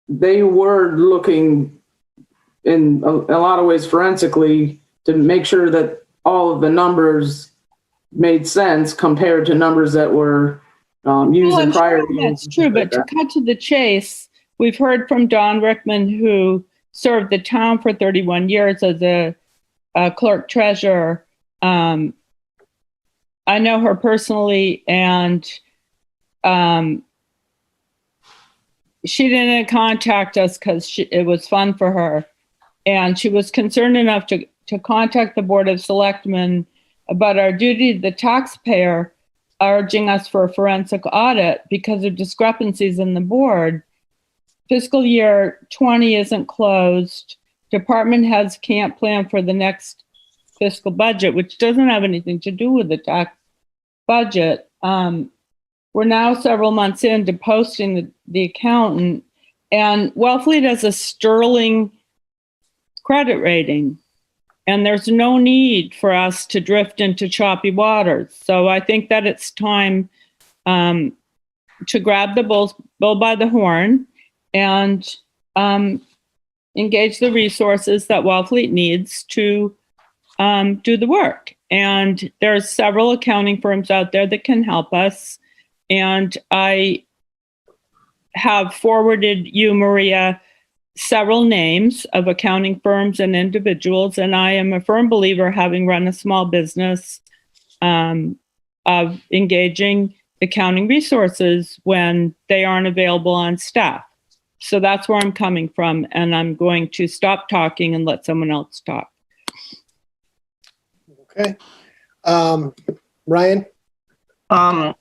they were looking in a lot of ways forensically to make sure that all of the numbers made sense compared to numbers that were used in prior years. That's true, but to cut to the chase, we've heard from Dawn Rickman, who served the town for 31 years as a clerk treasurer. I know her personally, and she didn't contact us because it was fun for her. And she was concerned enough to contact the Board of Selectmen about our duty to the taxpayer, urging us for a forensic audit because of discrepancies in the board. Fiscal year 20 isn't closed. Department heads can't plan for the next fiscal budget, which doesn't have anything to do with the tax budget. We're now several months into posting the accountant, and Wellfleet has a sterling credit rating, and there's no need for us to drift into choppy waters. So I think that it's time to grab the bull by the horn and engage the resources that Wellfleet needs to do the work. And there are several accounting firms out there that can help us. And I have forwarded you, Maria, several names of accounting firms and individuals. And I am a firm believer, having run a small business, of engaging accounting resources when they aren't available on staff. So that's where I'm coming from. And I'm going to stop talking and let someone else talk. Okay. Ryan? I'm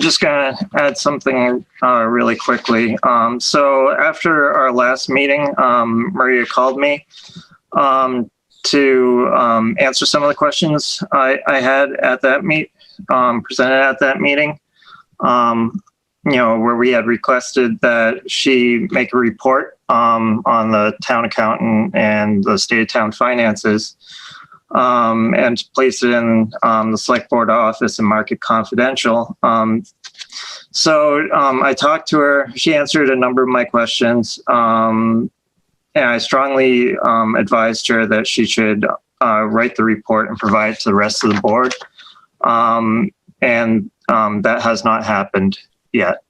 just going to add something really quickly. So after our last meeting, Maria called me to answer some of the questions I had at that presented at that meeting, where we had requested that she make a report on the town accountant and the state of town finances, and to place it in the select board office and mark it confidential. So I talked to her. She answered a number of my questions. And I strongly advised her that she should write the report and provide it to the rest of the board. And that has not happened yet.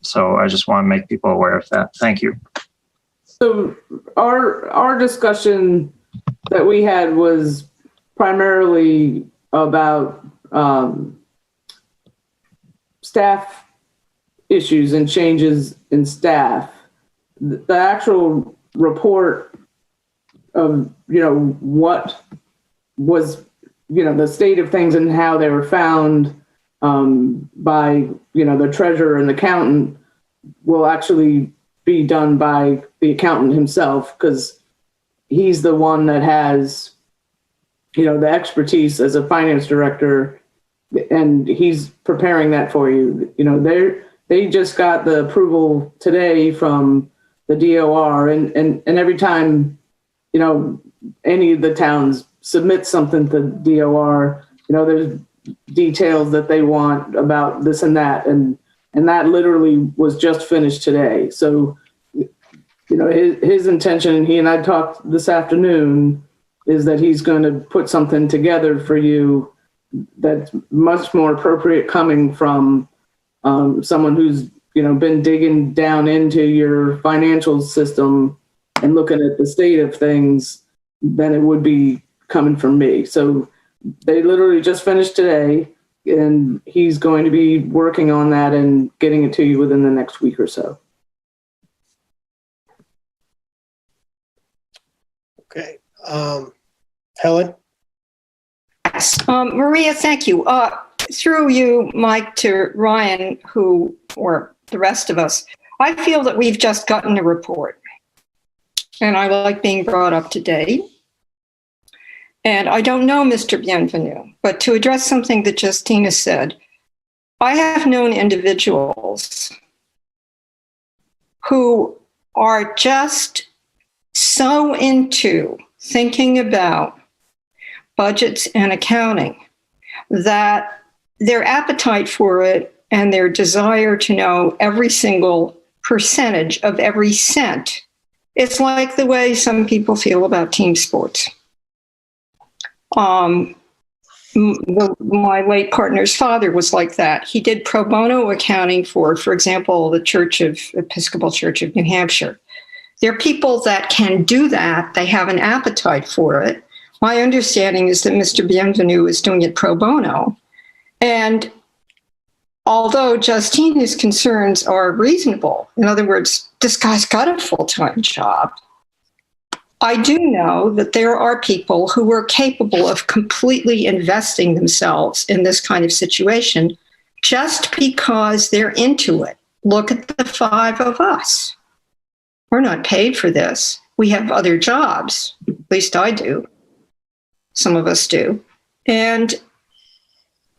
So I just want to make people aware of that. Thank you. So our discussion that we had was primarily about staff issues and changes in staff. The actual report of, what was, the state of things and how they were found by, the treasurer and the accountant will actually be done by the accountant himself, because he's the one that has, the expertise as a finance director, and he's preparing that for you. They just got the approval today from the DOR, and every time, any of the towns submit something to DOR, there's details that they want about this and that, and that literally was just finished today. So, his intention, and he and I talked this afternoon, is that he's going to put something together for you that's much more appropriate, coming from someone who's been digging down into your financial system and looking at the state of things than it would be coming from me. So they literally just finished today, and he's going to be working on that and getting it to you within the next week or so. Okay. Helen? Yes. Maria, thank you. Through you, Mike, to Ryan, or the rest of us, I feel that we've just gotten a report, and I like being brought up to date. And I don't know Mr. Bienvenu, but to address something that Justina said, I have known individuals who are just so into thinking about budgets and accounting that their appetite for it and their desire to know every single percentage of every cent, it's like the way some people feel about team sports. My late partner's father was like that. He did pro bono accounting for example, the Episcopal Church of New Hampshire. There are people that can do that. They have an appetite for it. My understanding is that Mr. Bienvenu is doing it pro bono. And although Justina's concerns are reasonable, in other words, this guy's got a full-time job, I do know that there are people who are capable of completely investing themselves in this kind of situation just because they're into it. Look at the five of us. We're not paid for this. We have other jobs. At least I do. Some of us do. And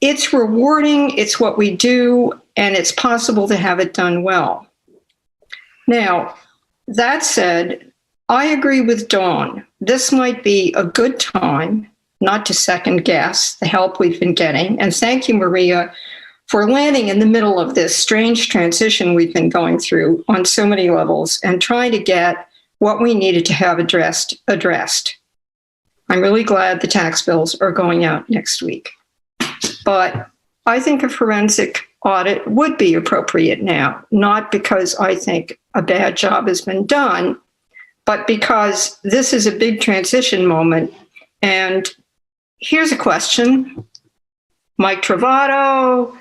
it's rewarding. It's what we do. And it's possible to have it done well. Now, that said, I agree with Dawn. This might be a good time not to second guess the help we've been getting. And thank you, Maria, for landing in the middle of this strange transition we've been going through on so many levels and trying to get what we needed to have addressed. I'm really glad the tax bills are going out next week. But I think a forensic audit would be appropriate now, not because I think a bad job has been done, but because this is a big transition moment. And here's a question. Mike Travato,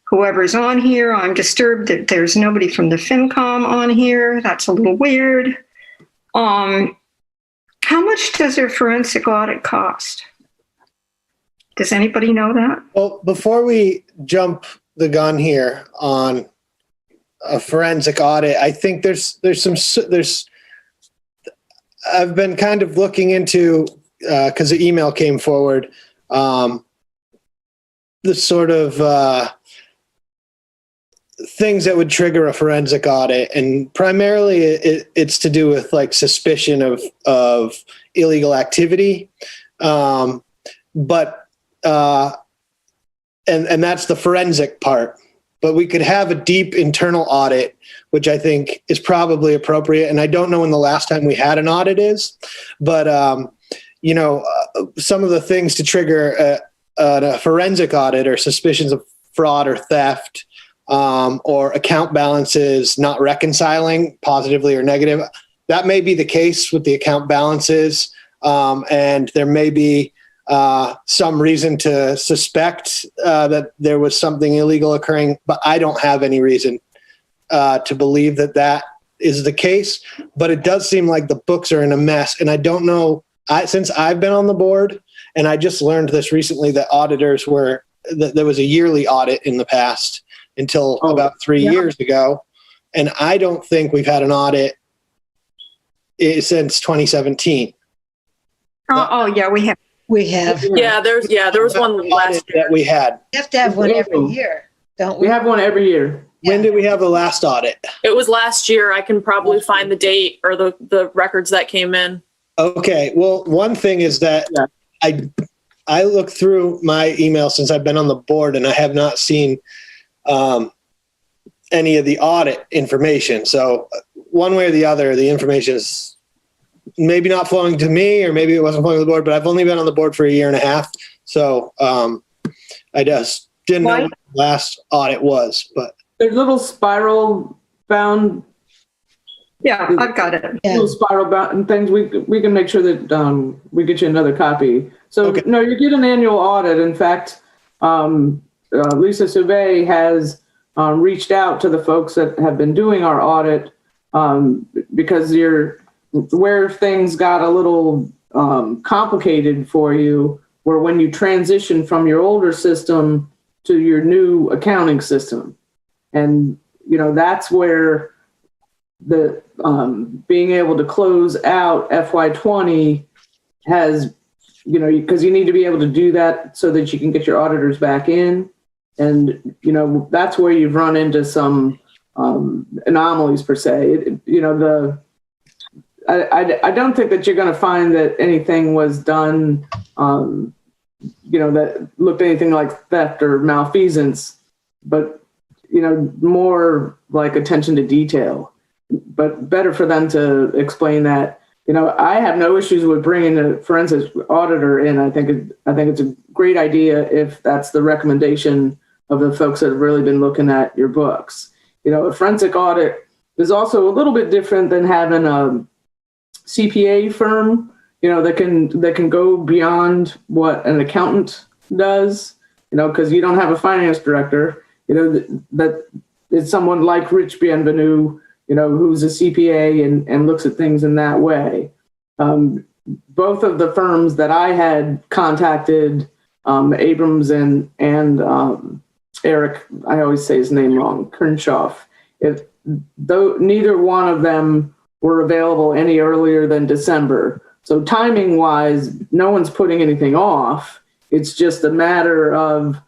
whoever's on here, I'm disturbed that there's nobody from the FinCom on here. That's a little weird. How much does a forensic audit cost? Does anybody know that? Well, before we jump the gun here on a forensic audit, I think there's I've been kind of looking into, because the email came forward, the sort of things that would trigger a forensic audit, and primarily it's to do with like suspicion of illegal activity, but and that's the forensic part. But we could have a deep internal audit, which I think is probably appropriate. And I don't know when the last time we had an audit is, but some of the things to trigger a forensic audit are suspicions of fraud or theft, or account balances not reconciling positively or negative. That may be the case with the account balances, and there may be some reason to suspect that there was something illegal occurring, but I don't have any reason to believe that is the case. But it does seem like the books are in a mess, and I don't know. Since I've been on the board, and I just learned this recently, that auditors there was a yearly audit in the past until about 3 years ago, and I don't think we've had an audit since 2017. Yeah, we have. We have. Yeah, there was one last year that we had. We have to have one every year, don't we? We have one every year. When did we have the last audit? It was last year. I can probably find the date or the records that came in. Okay. Well, one thing is that I looked through my email since I've been on the board, and I have not seen any of the audit information. So one way or the other, the information is maybe not flowing to me, or maybe it wasn't flowing to the board, but I've only been on the board for a year and a half. So I just didn't know what the last audit was, but. There's little spiral bound. Yeah, I've got it. Little spiral bound things. We can make sure that we get you another copy. So okay. No, you get an annual audit. In fact, Lisa Sauvé has reached out to the folks that have been doing our audit, because where things got a little complicated for you were when you transition from your older system to your new accounting system. And, that's where the being able to close out FY20 has, because you need to be able to do that so that you can get your auditors back in. And, that's where you've run into some anomalies per se. I don't think that you're going to find that anything was done, that looked anything like theft or malfeasance, but, more like attention to detail. But better for them to explain that. I have no issues with bringing a forensic auditor in. I think it's a great idea if that's the recommendation of the folks that have really been looking at your books. A forensic audit is also a little bit different than having a CPA firm, that can go beyond what an accountant does, because you don't have a finance director, that is someone like Rich Bienvenu, who's a CPA and looks at things in that way. Both of the firms that I had contacted, Abrams and Eric, I always say his name wrong, Kernshoff, though neither one of them were available any earlier than December. So timing wise, no one's putting anything off. It's just a matter of,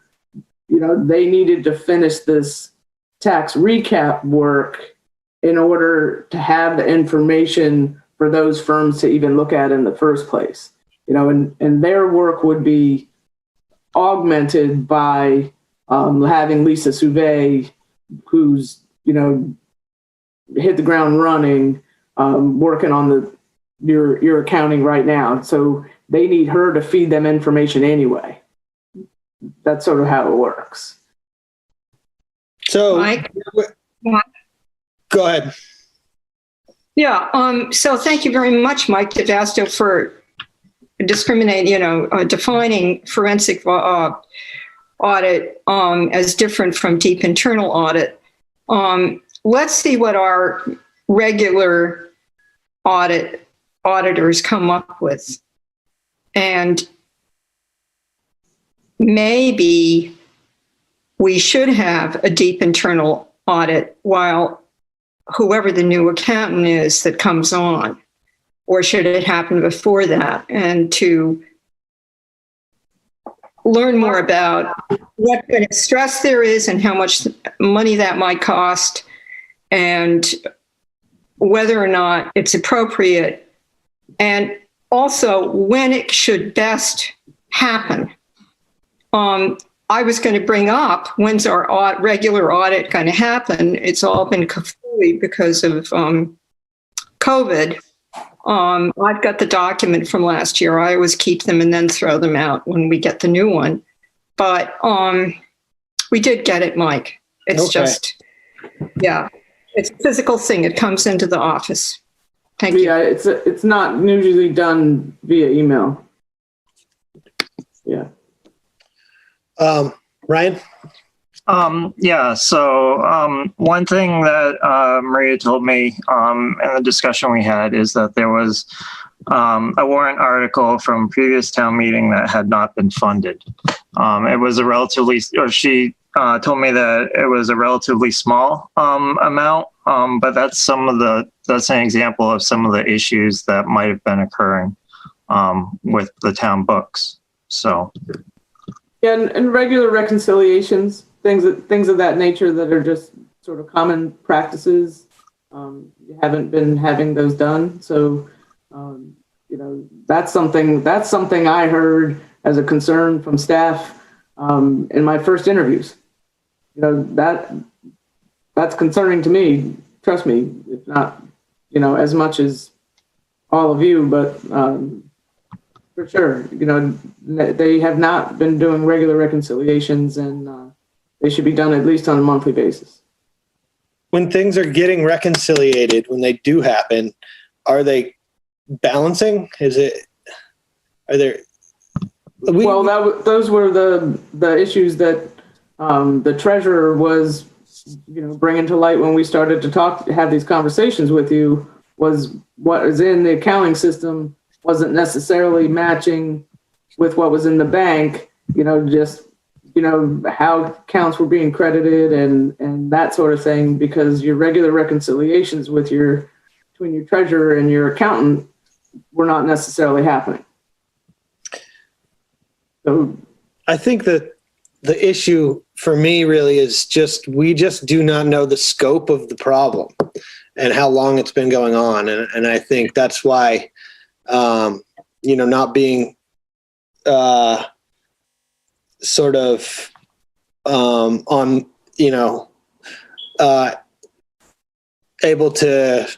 they needed to finish this tax recap work in order to have the information for those firms to even look at in the first place. And their work would be augmented by having Lisa Sauvé, who's, hit the ground running, working on your accounting right now. So they need her to feed them information anyway. That's sort of how it works. So, Mike? go ahead. Yeah, so thank you very much, Mike DeVasto, for defining forensic audit as different from deep internal audit. Let's see what our regular auditors come up with. And maybe we should have a deep internal audit while whoever the new accountant is that comes on, or should it happen before that? And to learn more about what kind of stress there is and how much money that might cost, and whether or not it's appropriate, and also when it should best happen. I was going to bring up, when's our regular audit going to happen? It's all been kafooey because of COVID. I've got the document from last year. I always keep them and then throw them out when we get the new one. But we did get it, Mike. It's just, yeah, it's a physical thing. It comes into the office. Thank you. Yeah, it's not usually done via email. Yeah. Ryan? Yeah, so one thing that Maria told me in the discussion we had is that there was a warrant article from previous town meeting that had not been funded. It was a relatively, or she told me that it was a relatively small amount, but that's an example of some of the issues that might have been occurring with the town books. So. Yeah, and regular reconciliations, things of that nature that are just sort of common practices. You haven't been having those done, so that's something I heard as a concern from staff in my first interviews. That's concerning to me. Trust me, if not as much as all of you, but. For sure. They have not been doing regular reconciliations, and they should be done at least on a monthly basis. When things are getting reconciliated, when they do happen, are they balancing? Those were the issues that the treasurer was, bringing to light when we started to have these conversations with you, was what is in the accounting system wasn't necessarily matching with what was in the bank, how accounts were being credited and that sort of thing, because your regular reconciliations between your treasurer and your accountant were not necessarily happening. So I think that the issue for me really is we just do not know the scope of the problem and how long it's been going on. And I think that's why, not being sort of on, able to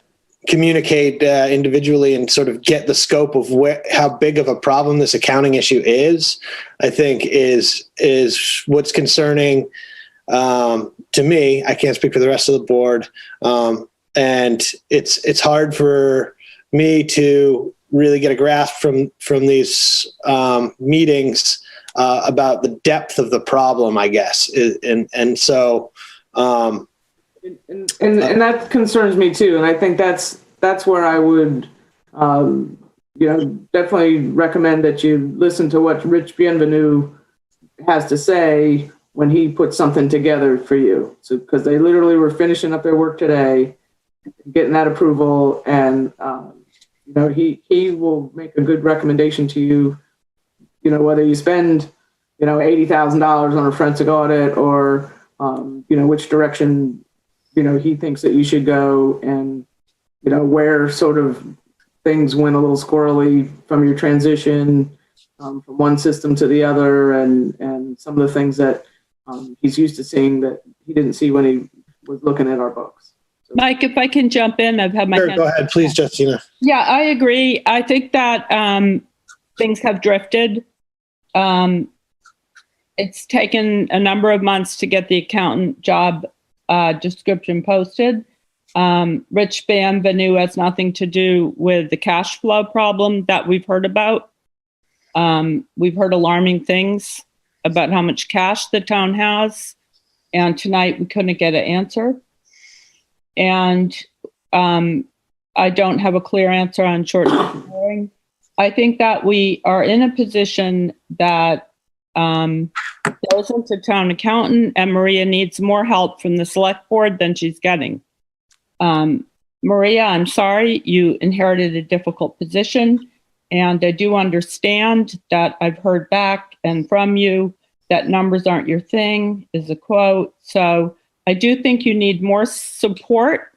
communicate individually and sort of get the scope of how big of a problem this accounting issue is, I think is what's concerning to me. I can't speak for the rest of the board. And it's hard for me to really get a grasp from these meetings about the depth of the problem, I guess. And so, and that concerns me too. And I think that's where I would, definitely recommend that you listen to what Rich Bienvenu has to say when he puts something together for you. So, because they literally were finishing up their work today, getting that approval, and he will make a good recommendation to you. Whether you spend $80,000 on a forensic audit or which direction he thinks that you should go, and where sort of things went a little squirrely from your transition from one system to the other, and some of the things that he's used to seeing that he didn't see when he was looking at our books. Mike, if I can jump in, I've had my Sure, hand. go ahead, please, Justina. Yeah, I agree. I think that things have drifted. It's taken a number of months to get the accountant job description posted. Rich Bienvenu has nothing to do with the cash flow problem that we've heard about. We've heard alarming things about how much cash the town has, and tonight we couldn't get an answer. And I don't have a clear answer on short-term borrowing. I think that we are in a position that goes into town accountant, and Maria needs more help from the select board than she's getting. Maria, I'm sorry, you inherited a difficult position, and I do understand that I've heard back and from you that numbers aren't your thing, is a quote. So I do think you need more support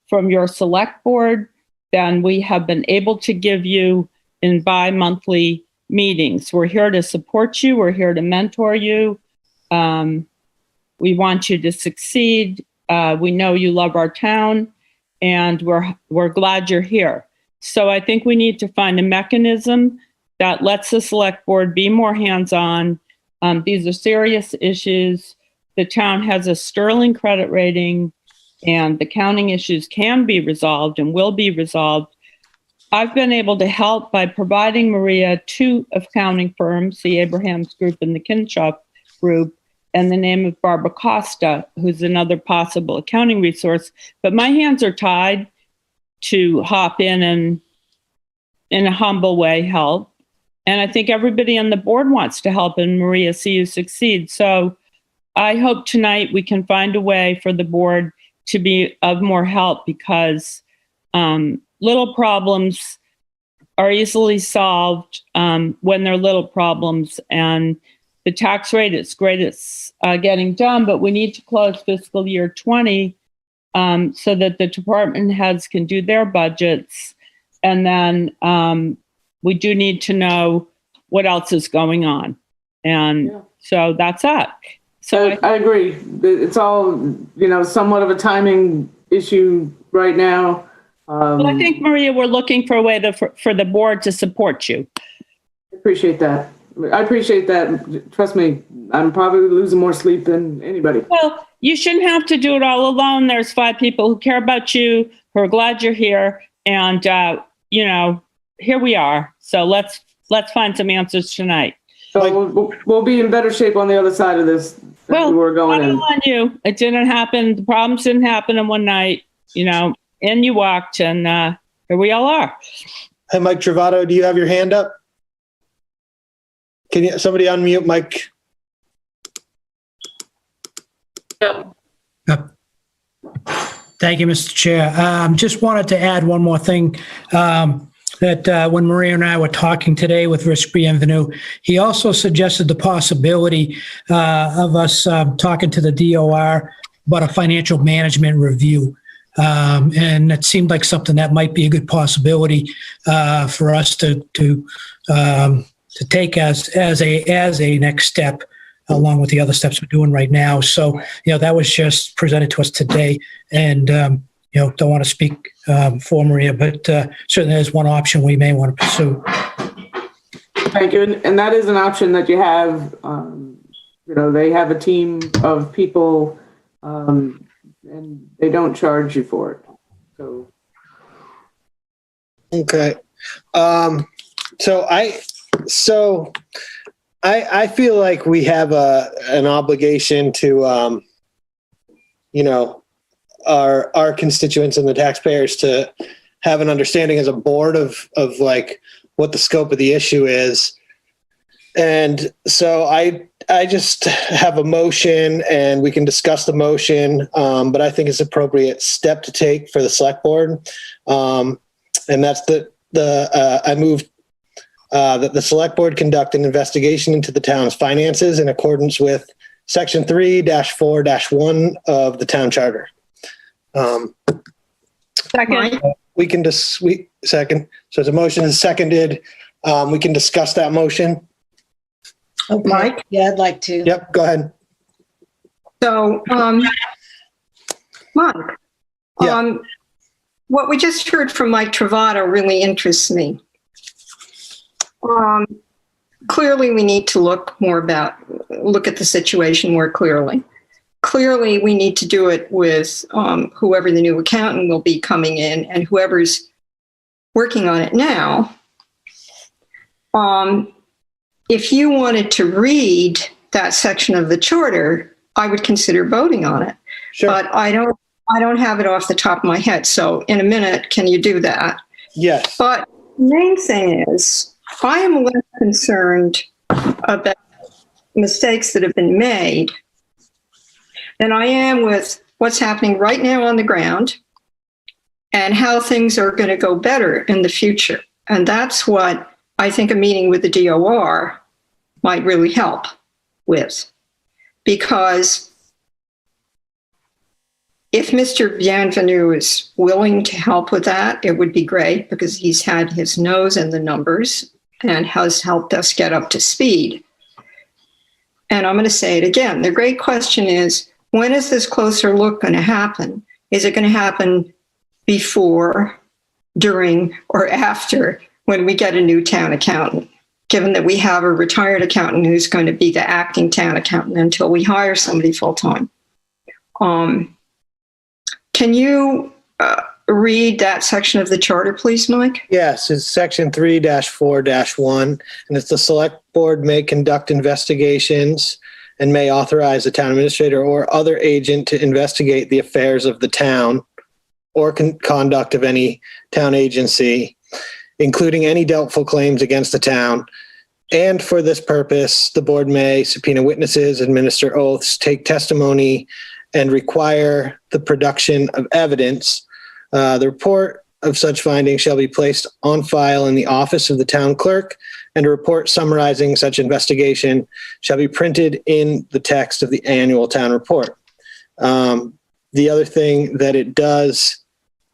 from your select board than we have been able to give you in bi-monthly meetings. We're here to support you. We're here to mentor you. We want you to succeed. We know you love our town, and we're glad you're here. So I think we need to find a mechanism that lets the select board be more hands-on. These are serious issues. The town has a sterling credit rating, and the accounting issues can be resolved and will be resolved. I've been able to help by providing Maria 2 accounting firms, the Abrahams Group and the Kinshoff Group, and the name of Barbara Costa, who's another possible accounting resource. But my hands are tied to hop in and, in a humble way, help. And I think everybody on the board wants to help, and Maria, see you succeed. So I hope tonight we can find a way for the board to be of more help, because little problems are easily solved when they're little problems. And the tax rate is great, it's getting done, but we need to close fiscal year 20 so that the department heads can do their budgets. And then we do need to know what else is going on. And so that's that. So I agree. It's all, somewhat of a timing issue right now. Well, I think, Maria, we're looking for a way for the board to support you. Appreciate that. I appreciate that. Trust me, I'm probably losing more sleep than anybody. Well, you shouldn't have to do it all alone. There's 5 people who care about you, who are glad you're here. And, here we are. So let's find some answers tonight. So we'll be in better shape on the other side of this than we were going in. On you. It didn't happen. The problems didn't happen in one night, and you walked, and here we all are. Hey, Mike Travato, do you have your hand up? Can somebody unmute Mike? Yep. Thank you, Mr. Chair. Just wanted to add one more thing. That when Maria and I were talking today with Rich Bienvenu, he also suggested the possibility of us talking to the DOR about a financial management review. And it seemed like something that might be a good possibility for us to take as a next step, along with the other steps we're doing right now. So, that was just presented to us today, and don't want to speak for Maria, but certainly there's one option we may want to pursue. Thank you. And that is an option that you have. They have a team of people, and they don't charge you for it. So. Okay. So I feel like we have an obligation to, our constituents and the taxpayers to have an understanding as a board of like what the scope of the issue is. And so I just have a motion, and we can discuss the motion, but I think it's an appropriate step to take for the select board. And that's I move that the select board conduct an investigation into the town's finances in accordance with section 3-4-1 of the town charter. Second. We can second. So the motion is seconded. We can discuss that motion. Okay. Mike? Yeah, I'd like to. Yep, go ahead. So, Mike, Yeah. What we just heard from Mike Travato really interests me. Clearly, we need to look at the situation more clearly. Clearly, we need to do it with whoever the new accountant will be coming in and whoever's working on it now. If you wanted to read that section of the charter, I would consider voting on it. Sure. But I don't have it off the top of my head. So in a minute, can you do that? Yes. But the main thing is, I am less concerned about mistakes that have been made than I am with what's happening right now on the ground and how things are going to go better in the future. And that's what I think a meeting with the DOR might really help with. Because if Mr. Bienvenu is willing to help with that, it would be great, because he's had his nose in the numbers and has helped us get up to speed. And I'm going to say it again. The great question is, when is this closer look going to happen? Is it going to happen before, during, or after when we get a new town accountant? Given that we have a retired accountant who's going to be the acting town accountant until we hire somebody full-time. Can you read that section of the charter, please, Mike? Yes, it's section 3-4-1, and it's the select board may conduct investigations and may authorize the town administrator or other agent to investigate the affairs of the town or conduct of any town agency, including any doubtful claims against the town. And for this purpose, the board may subpoena witnesses, administer oaths, take testimony, and require the production of evidence. The report of such findings shall be placed on file in the office of the town clerk, and a report summarizing such investigation shall be printed in the text of the annual town report. The other thing that it does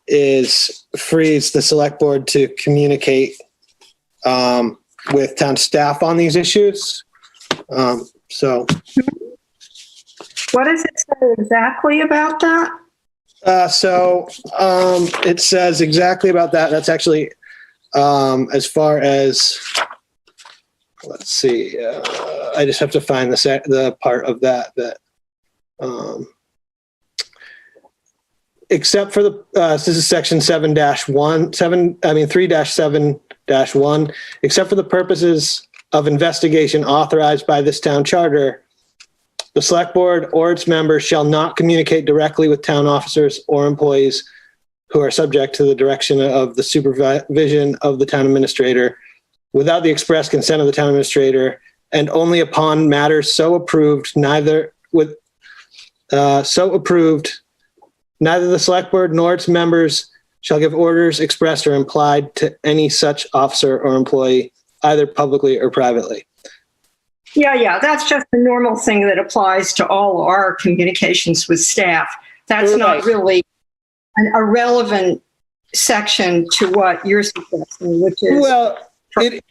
is frees the select board to communicate with town staff on these issues. So. What does it say exactly about that? It says exactly about that. That's actually as far as, let's see, I just have to find the part of that except for the, this is section 3-7-1, except for the purposes of investigation authorized by this town charter, the select board or its members shall not communicate directly with town officers or employees who are subject to the direction of the supervision of the town administrator without the express consent of the town administrator, and only upon matters so approved, neither the select board nor its members shall give orders expressed or implied to any such officer or employee, either publicly or privately. Yeah, that's just the normal thing that applies to all our communications with staff. That's Right. not really a relevant section to what you're suggesting, which is Well, it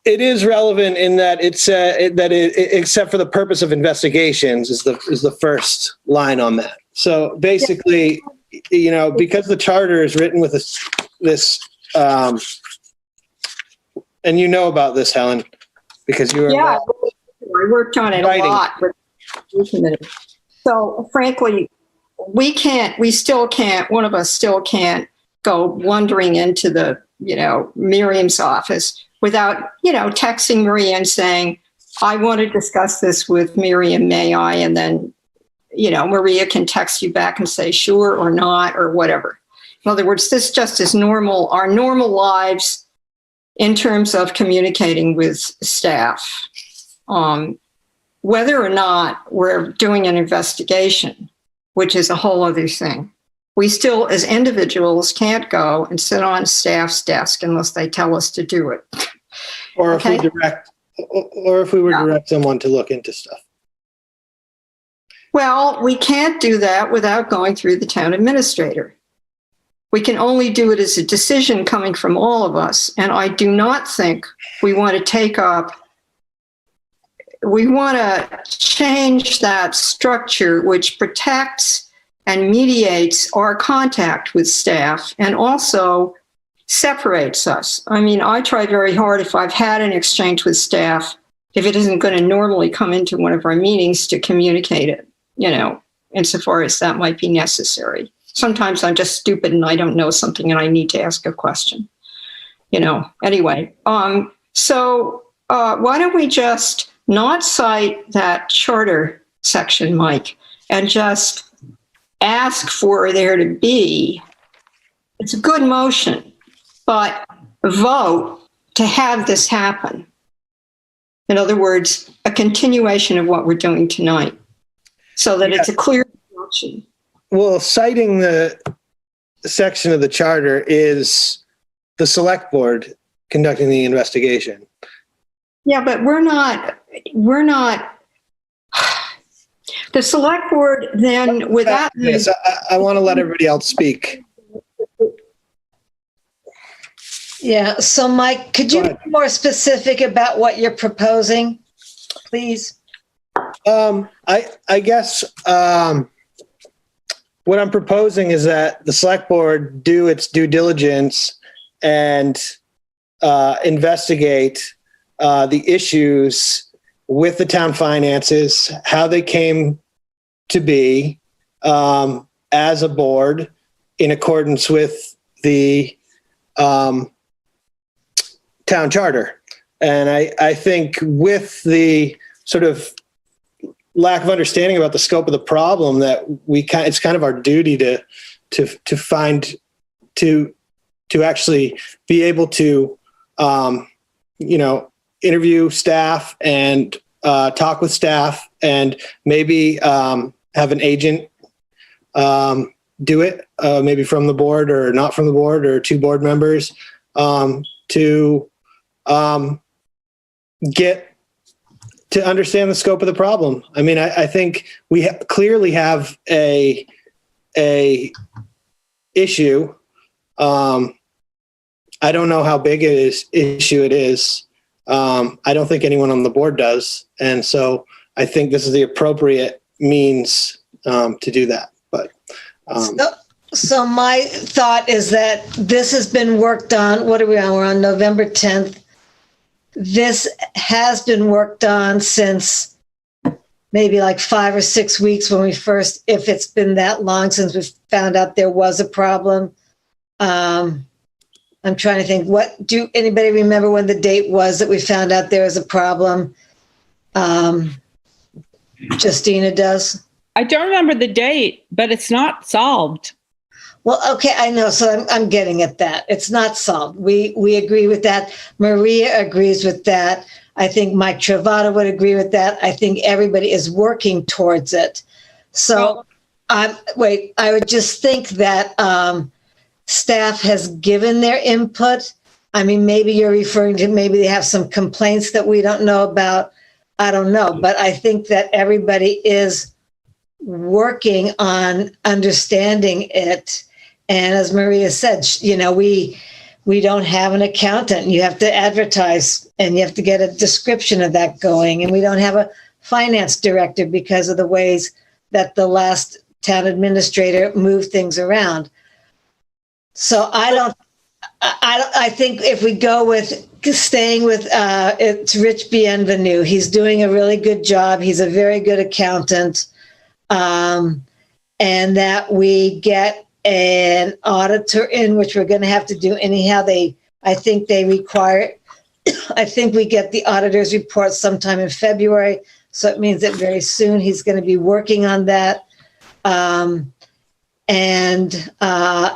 is relevant in that it's except for the purpose of investigations is the first line on that. So basically, because the charter is written with this and you know about this, Helen, because you were I worked on it writing. a lot. So frankly, one of us still can't go wandering into the, Miriam's office without, texting Maria and saying, I want to discuss this with Miriam, may I? And then, Maria can text you back and say, sure or not, or whatever. In other words, this just is normal, our normal lives in terms of communicating with staff. Whether or not we're doing an investigation, which is a whole other thing, we still, as individuals, can't go and sit on staff's desk unless they tell us to do it. Or Okay. if we were direct someone to look into stuff. Well, we can't do that without going through the town administrator. We can only do it as a decision coming from all of us. And I do not think we want to change that structure which protects and mediates our contact with staff and also separates us. I mean, I try very hard if I've had an exchange with staff, if it isn't going to normally come into one of our meetings, to communicate it, insofar as that might be necessary. Sometimes I'm just stupid and I don't know something and I need to ask a question, anyway. So why don't we just not cite that charter section, Mike, and just ask for there to be, it's a good motion, but vote to have this happen. In other words, a continuation of what we're doing tonight, so that it's a clear option. Well, citing the section of the charter is the select board conducting the investigation. Yeah, but we're not, the select board then without. Yes, I want to let everybody else speak. Yeah, so Mike, could you be more specific about what you're proposing, please? I guess what I'm proposing is that the select board do its due diligence and investigate the issues with the town finances, how they came to be as a board in accordance with the town charter. And I think with the sort of lack of understanding about the scope of the problem, that it's kind of our duty to find, to actually be able to, interview staff and talk with staff and maybe have an agent do it, maybe from the board or not from the board, or two board members, to get to understand the scope of the problem. I mean, I think we clearly have a issue. I don't know how big issue it is. I don't think anyone on the board does. And so I think this is the appropriate means to do that. But so my thought is that this has been worked on. What are we on? We're on November 10th. This has been worked on since maybe like 5 or 6 weeks when we first, if it's been that long since we found out there was a problem. I'm trying to think, anybody remember when the date was that we found out there was a problem? Justina does. I don't remember the date, but it's not solved. Well, okay, I know. So I'm getting at that. It's not solved. We agree with that. Maria agrees with that. I think Mike Travato would agree with that. I think everybody is working towards it. So I would just think that staff has given their input. I mean, maybe you're referring to, maybe they have some complaints that we don't know about. I don't know. But I think that everybody is working on understanding it. And as Maria said, we don't have an accountant. You have to advertise and you have to get a description of that going. And we don't have a finance director because of the ways that the last town administrator moved things around. So I think if we go with staying with, it's Rich Bienvenu. He's doing a really good job. He's a very good accountant. And that we get an auditor in, which we're going to have to do anyhow. I think they require, I think we get the auditor's report sometime in February. So it means that very soon he's going to be working on that. And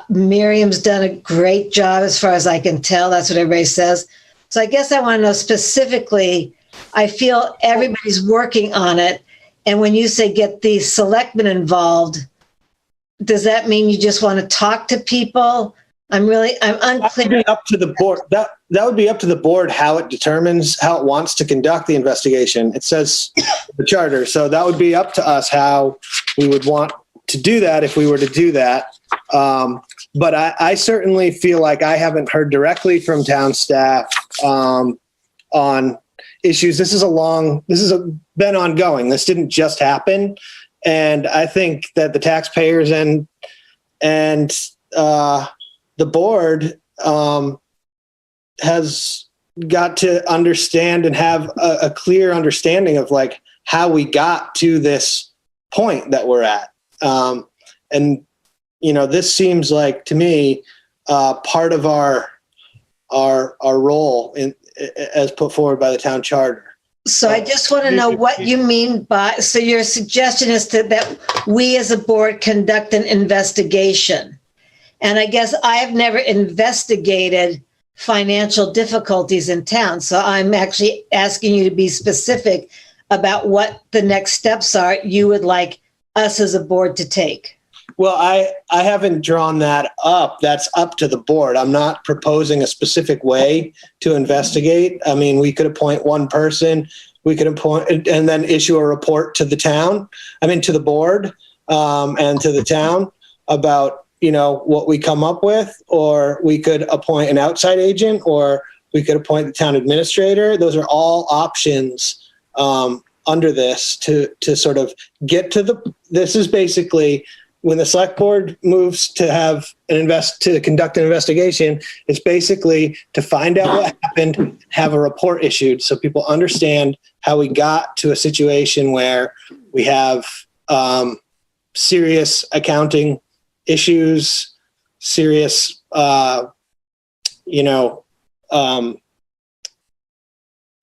Miriam's done a great job as far as I can tell. That's what everybody says. So I guess I want to know specifically, I feel everybody's working on it. And when you say get the selectmen involved, does that mean you just want to talk to people? I'm unclear. That would be up to the board. That would be up to the board how it determines how it wants to conduct the investigation. It says the charter. So that would be up to us how we would want to do that if we were to do that. But I certainly feel like I haven't heard directly from town staff on issues. This has been ongoing. This didn't just happen. And I think that the taxpayers and the board has got to understand and have a clear understanding of like how we got to this point that we're at. And, you know, this seems like to me part of our role as put forward by the town charter. So I just want to know what you mean by, so your suggestion is that we as a board conduct an investigation. And I guess I have never investigated financial difficulties in town. So I'm actually asking you to be specific about what the next steps are you would like us as a board to take. Well, I haven't drawn that up. That's up to the board. I'm not proposing a specific way to investigate. I mean, we could appoint one person, we could appoint and then issue a report to the town, to the board and to the town about, you know, what we come up with, or we could appoint an outside agent, or we could appoint the town administrator. Those are all options under this to sort of get to this is basically when the select board moves to have to conduct an investigation, it's basically to find out what happened, have a report issued so people understand how we got to a situation where we have serious accounting issues, serious, issues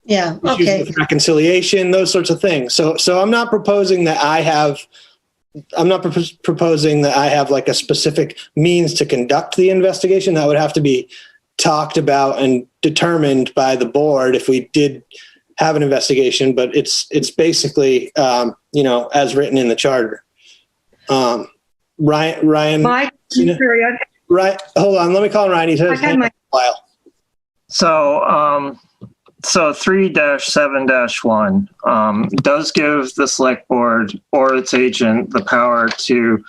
with reconciliation, those sorts of things. So I'm not proposing that I have like a specific means to conduct the investigation. That would have to be talked about and determined by the board if we did have an investigation, but it's basically, as written in the charter. Ryan, Mike, right. Hold on. Let me call Ryan. He's had his hand up a while. So 3-7-1 does give the select board or its agent the power to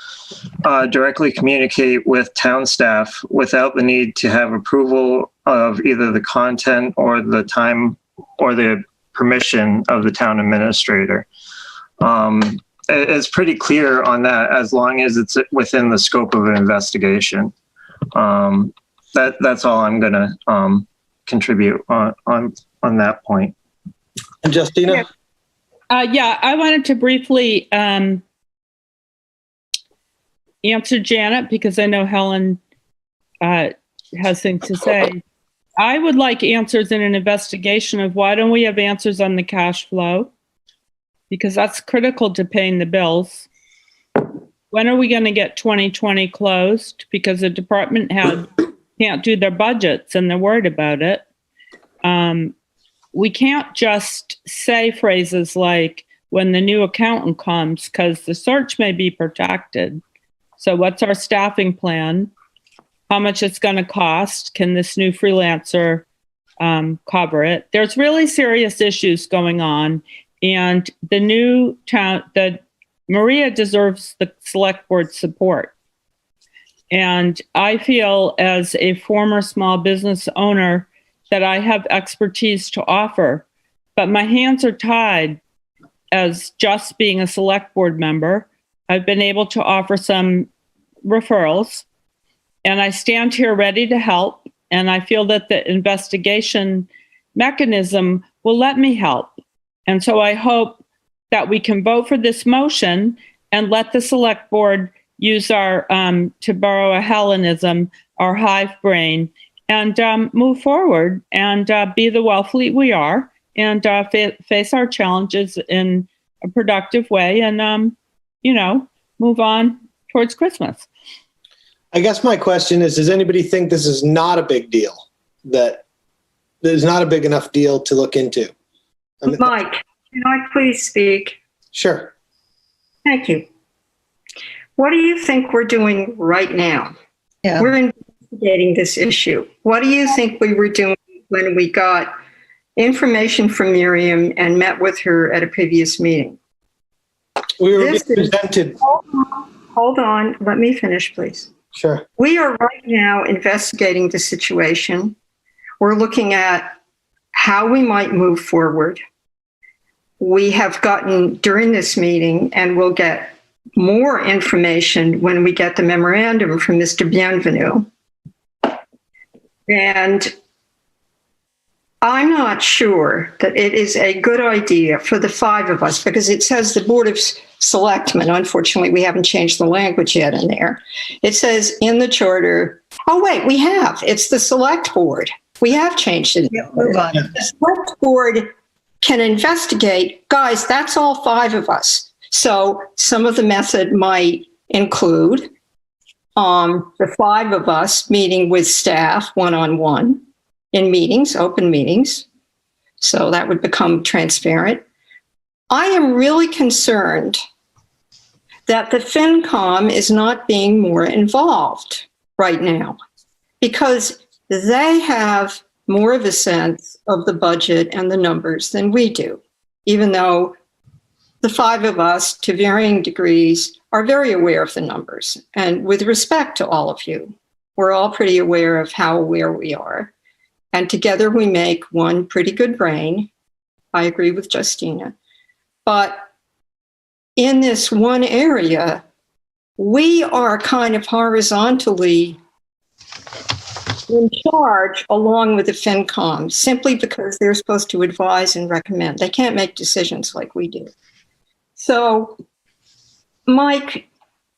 directly communicate with town staff without the need to have approval of either the content or the time or the permission of the town administrator. It's pretty clear on that as long as it's within the scope of an investigation. That's all I'm going to contribute on that point. And Justina? I wanted to briefly answer Janet because I know Helen has things to say. I would like answers in an investigation of why don't we have answers on the cash flow? Because that's critical to paying the bills. When are we going to get 2020 closed? Because the department can't do their budgets and they're worried about it. We can't just say phrases like when the new accountant comes, because the search may be protected. So what's our staffing plan? How much it's going to cost? Can this new freelancer cover it? There's really serious issues going on. And the new town, Maria deserves the select board support. And I feel as a former small business owner that I have expertise to offer, but my hands are tied as just being a select board member. I've been able to offer some referrals and I stand here ready to help. And I feel that the investigation mechanism will let me help. And so I hope that we can vote for this motion and let the select board use our, to borrow a Hellenism, our hive brain, and move forward and be the Wellfleet we are and face our challenges in a productive way and, move on towards Christmas. I guess my question is, does anybody think this is not a big deal? That there's not a big enough deal to look into? Mike, can I please speak? Sure. Thank you. What do you think we're doing right now? Yeah. We're investigating this issue. What do you think we were doing when we got information from Miriam and met with her at a previous meeting? We were presented. Hold on. Let me finish, please. Sure. We are right now investigating the situation. We're looking at how we might move forward. We have gotten during this meeting, and we'll get more information when we get the memorandum from Mr. Bienvenu. And I'm not sure that it is a good idea for the 5 of us, because it says the Board of Selectmen. Unfortunately, we haven't changed the language yet in there. It says in the charter, oh, wait, we have. It's the Select Board. We have changed it. Move on. The Select Board can investigate. Guys, that's all 5 of us. So some of the method might include the 5 of us meeting with staff one-on-one in meetings, open meetings. So that would become transparent. I am really concerned that the FinCom is not being more involved right now, because they have more of a sense of the budget and the numbers than we do, even though the 5 of us, to varying degrees, are very aware of the numbers. And with respect to all of you, we're all pretty aware of how aware we are. And together we make one pretty good brain. I agree with Justina. But in this one area, we are kind of horizontally in charge along with the FinCom, simply because they're supposed to advise and recommend. They can't make decisions like we do. So, Mike,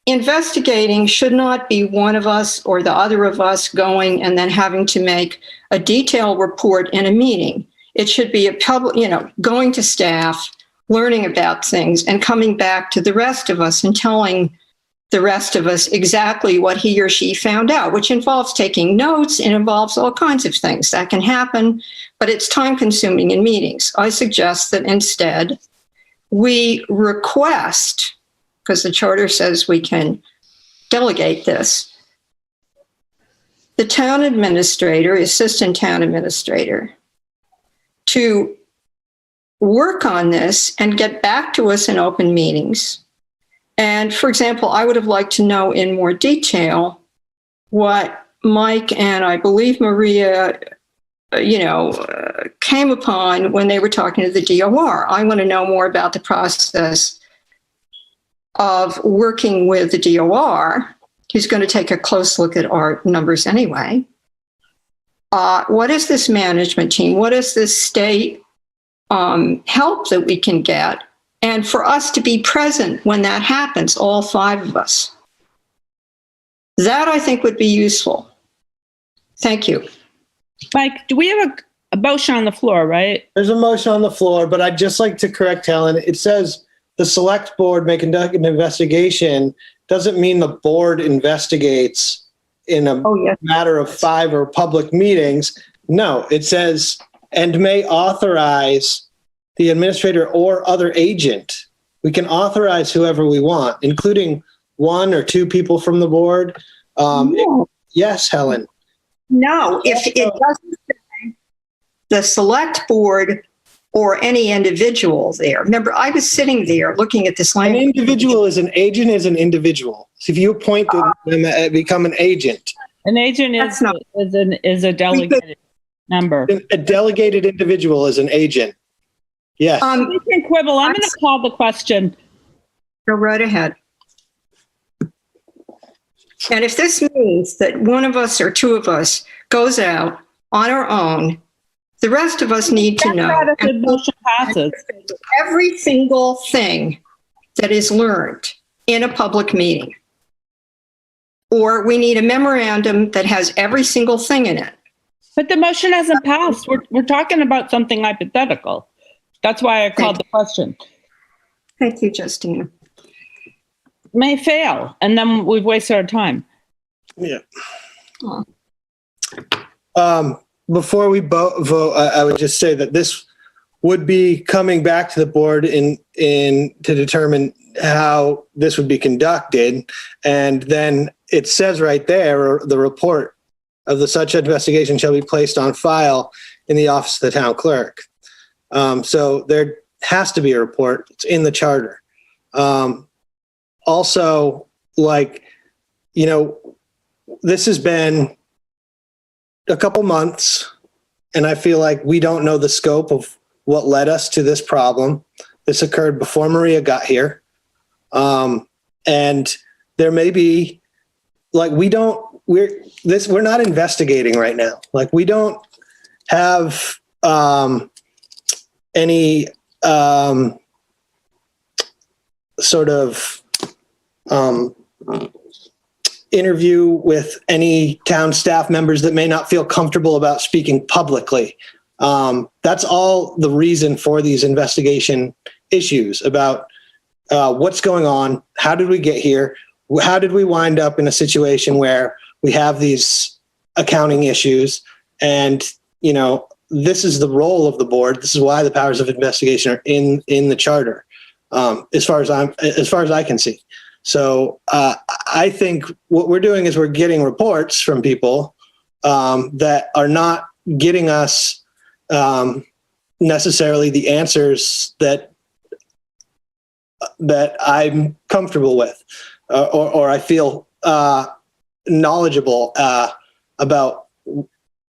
investigating should not be one of us or the other of us going and then having to make a detailed report in a meeting. It should be a public, going to staff, learning about things, and coming back to the rest of us and telling the rest of us exactly what he or she found out, which involves taking notes and involves all kinds of things. That can happen, but it's time consuming in meetings. I suggest that instead we request, because the charter says we can delegate this, the town administrator, assistant town administrator, to work on this and get back to us in open meetings. And for example, I would have liked to know in more detail what Mike and I believe Maria, came upon when they were talking to the DOR. I want to know more about the process of working with the DOR, who's going to take a close look at our numbers anyway. What is this management team? What is this state help that we can get? And for us to be present when that happens, all 5 of us. That I think would be useful. Thank you. Mike, do we have a motion on the floor, right? There's a motion on the floor, but I'd just like to correct Helen. It says the Select Board may conduct an investigation. Doesn't mean the board investigates in a matter of 5 or public meetings. No, it says, and may authorize the administrator or other agent. We can authorize whoever we want, including 1 or 2 people from the board. Yes, Helen. No, if it doesn't say the Select Board or any individual there. Remember, I was sitting there looking at this language. An individual is an agent is an individual. So if you appoint them, become an agent. An agent is a delegated member. A delegated individual is an agent. Yes. You can quibble. I'm going to call the question. Go right ahead. And if this means that one of us or 2 of us goes out on our own, the rest of us need to know every single thing that is learned in a public meeting. Or we need a memorandum that has every single thing in it. But the motion hasn't passed. We're talking about something hypothetical. That's why I called the question. Thank you, Justina. May fail, and then we've wasted our time. Yeah. Before we vote, I would just say that this would be coming back to the board in to determine how this would be conducted, and then it says right there, the report of the such investigation shall be placed on file in the office of the town clerk. So there has to be a report. It's in the charter. Also, this has been a couple months, and I feel like we don't know the scope of what led us to this problem. This occurred before Maria got here. And there may be, like, we're not investigating right now. Like, we don't have any sort of interview with any town staff members that may not feel comfortable about speaking publicly. That's all the reason for these investigation issues about what's going on, how did we get here, how did we wind up in a situation where we have these accounting issues, and this is the role of the board. This is why the powers of investigation are in the charter, as far as I can see. So I think what we're doing is we're getting reports from people that are not getting us necessarily the answers that I'm comfortable with, or I feel knowledgeable about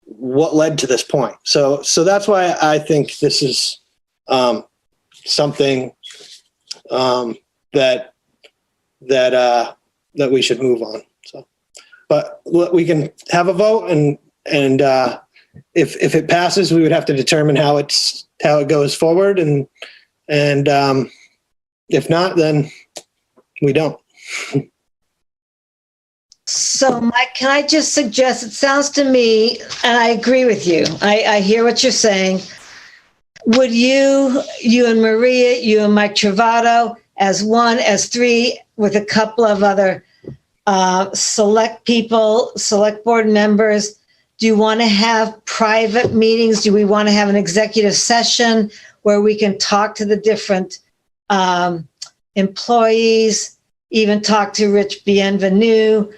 what led to this point. So that's why I think this is something that we should move on. So, but we can have a vote, and if it passes, we would have to determine how it goes forward, and if not, then we don't. So, Mike, can I just suggest, it sounds to me, and I agree with you, I hear what you're saying. Would you and Maria, you and Mike Travato, as one, as three, with a couple of other select board members, do you want to have private meetings? Do we want to have an executive session where we can talk to the different employees, even talk to Rich Bienvenu?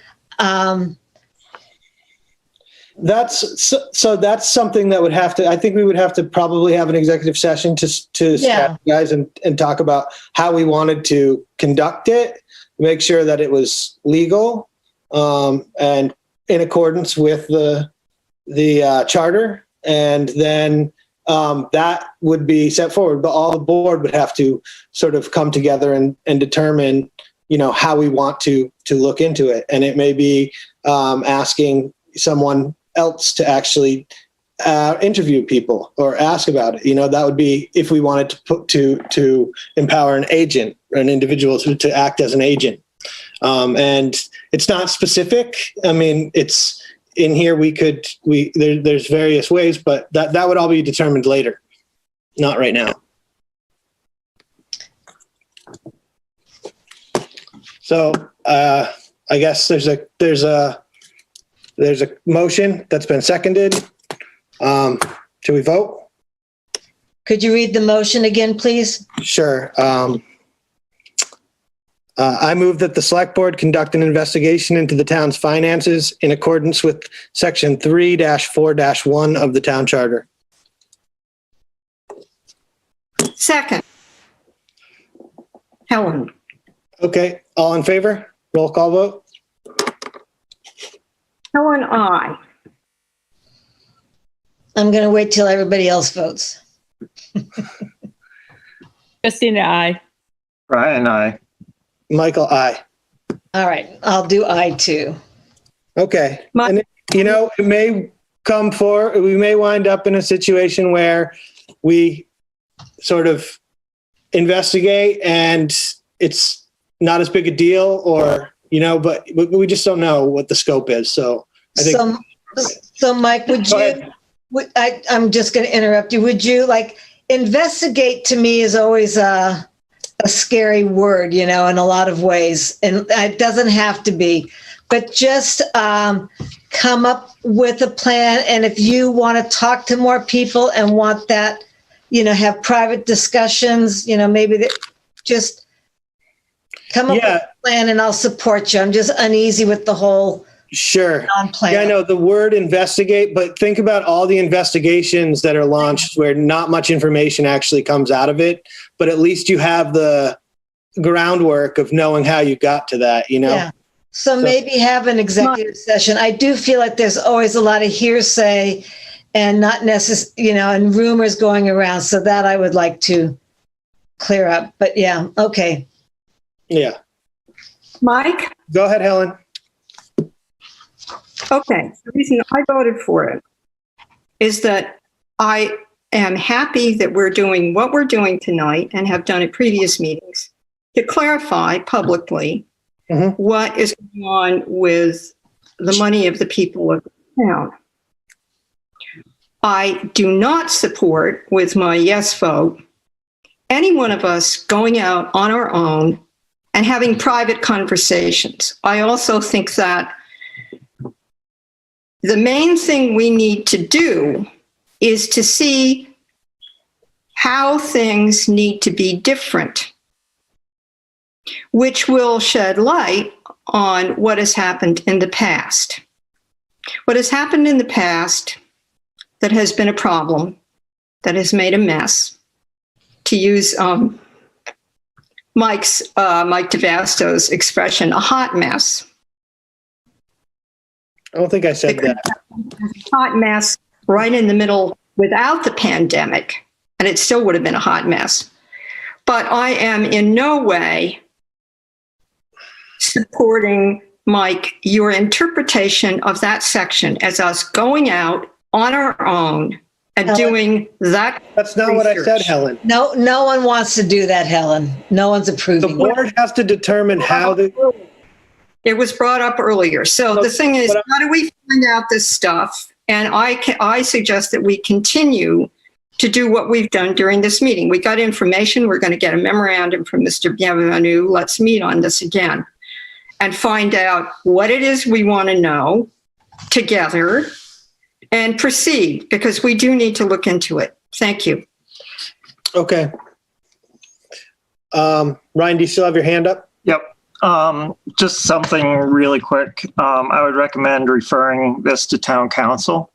That's something that I think we would have to probably have an executive session to Yeah. guys and talk about how we wanted to conduct it, make sure that it was legal, and in accordance with the charter. And then that would be set forward, but all the board would have to sort of come together and determine, how we want to look into it. And it may be asking someone else to actually interview people or ask about it. That would be if we wanted to empower an agent or an individual to act as an agent. And it's not specific. I mean, it's in here. There's various ways, but that would all be determined later, not right now. So I guess there's a motion that's been seconded. Should we vote? Could you read the motion again, please? Sure. I move that the select board conduct an investigation into the town's finances in accordance with section 3-4-1 of the town charter. Second. Helen. Okay, all in favor? Roll call vote. Helen, aye. I'm going to wait till everybody else votes. Christina, aye. Brian, aye. Michael, aye. All right, I'll do aye too. Okay. And it may we may wind up in a situation where we sort of investigate and it's not as big a deal, or, but we just don't know what the scope is. So I think. So Mike, I'm just going to interrupt you. Would you investigate? To me is always a scary word, in a lot of ways, and it doesn't have to be, but just come up with a plan. And if you want to talk to more people and want that, have private discussions, maybe just come up with a plan and I'll support you. I'm just uneasy with the whole non-plan. Yeah, I know the word investigate, but think about all the investigations that are launched where not much information actually comes out of it, but at least you have the groundwork of knowing how you got to that, Yeah. So maybe have an executive session. I do feel like there's always a lot of hearsay and not necessarily, and rumors going around. So that I would like to clear up. But yeah, okay. Yeah. Mike? Go ahead, Helen. Okay, the reason I voted for it is that I am happy that we're doing what we're doing tonight and have done at previous meetings to clarify publicly what is going on with the money of the people of the town. I do not support, with my yes vote, any one of us going out on our own and having private conversations. I also think that the main thing we need to do is to see how things need to be different, which will shed light on what has happened in the past. What has happened in the past that has been a problem, that has made a mess, to use Mike DeVasto's expression, a hot mess. I don't think I said that. Hot mess right in the middle without the pandemic, and it still would have been a hot mess. But I am in no way supporting, Mike, your interpretation of that section as us going out on our own and Helen, doing that. That's not what I said, Helen. No, no one wants to do that, Helen. No one's The approving. board has to determine how the, It was brought up earlier. So the thing is, how do we find out this stuff? And I suggest that we continue to do what we've done during this meeting. We got information. We're going to get a memorandum from Mr. Bienvenu. Let's meet on this again and find out what it is we want to know together and proceed, because we do need to look into it. Thank you. Okay. Ryan, do you still have your hand up? Yep. Just something really quick. I would recommend referring this to town council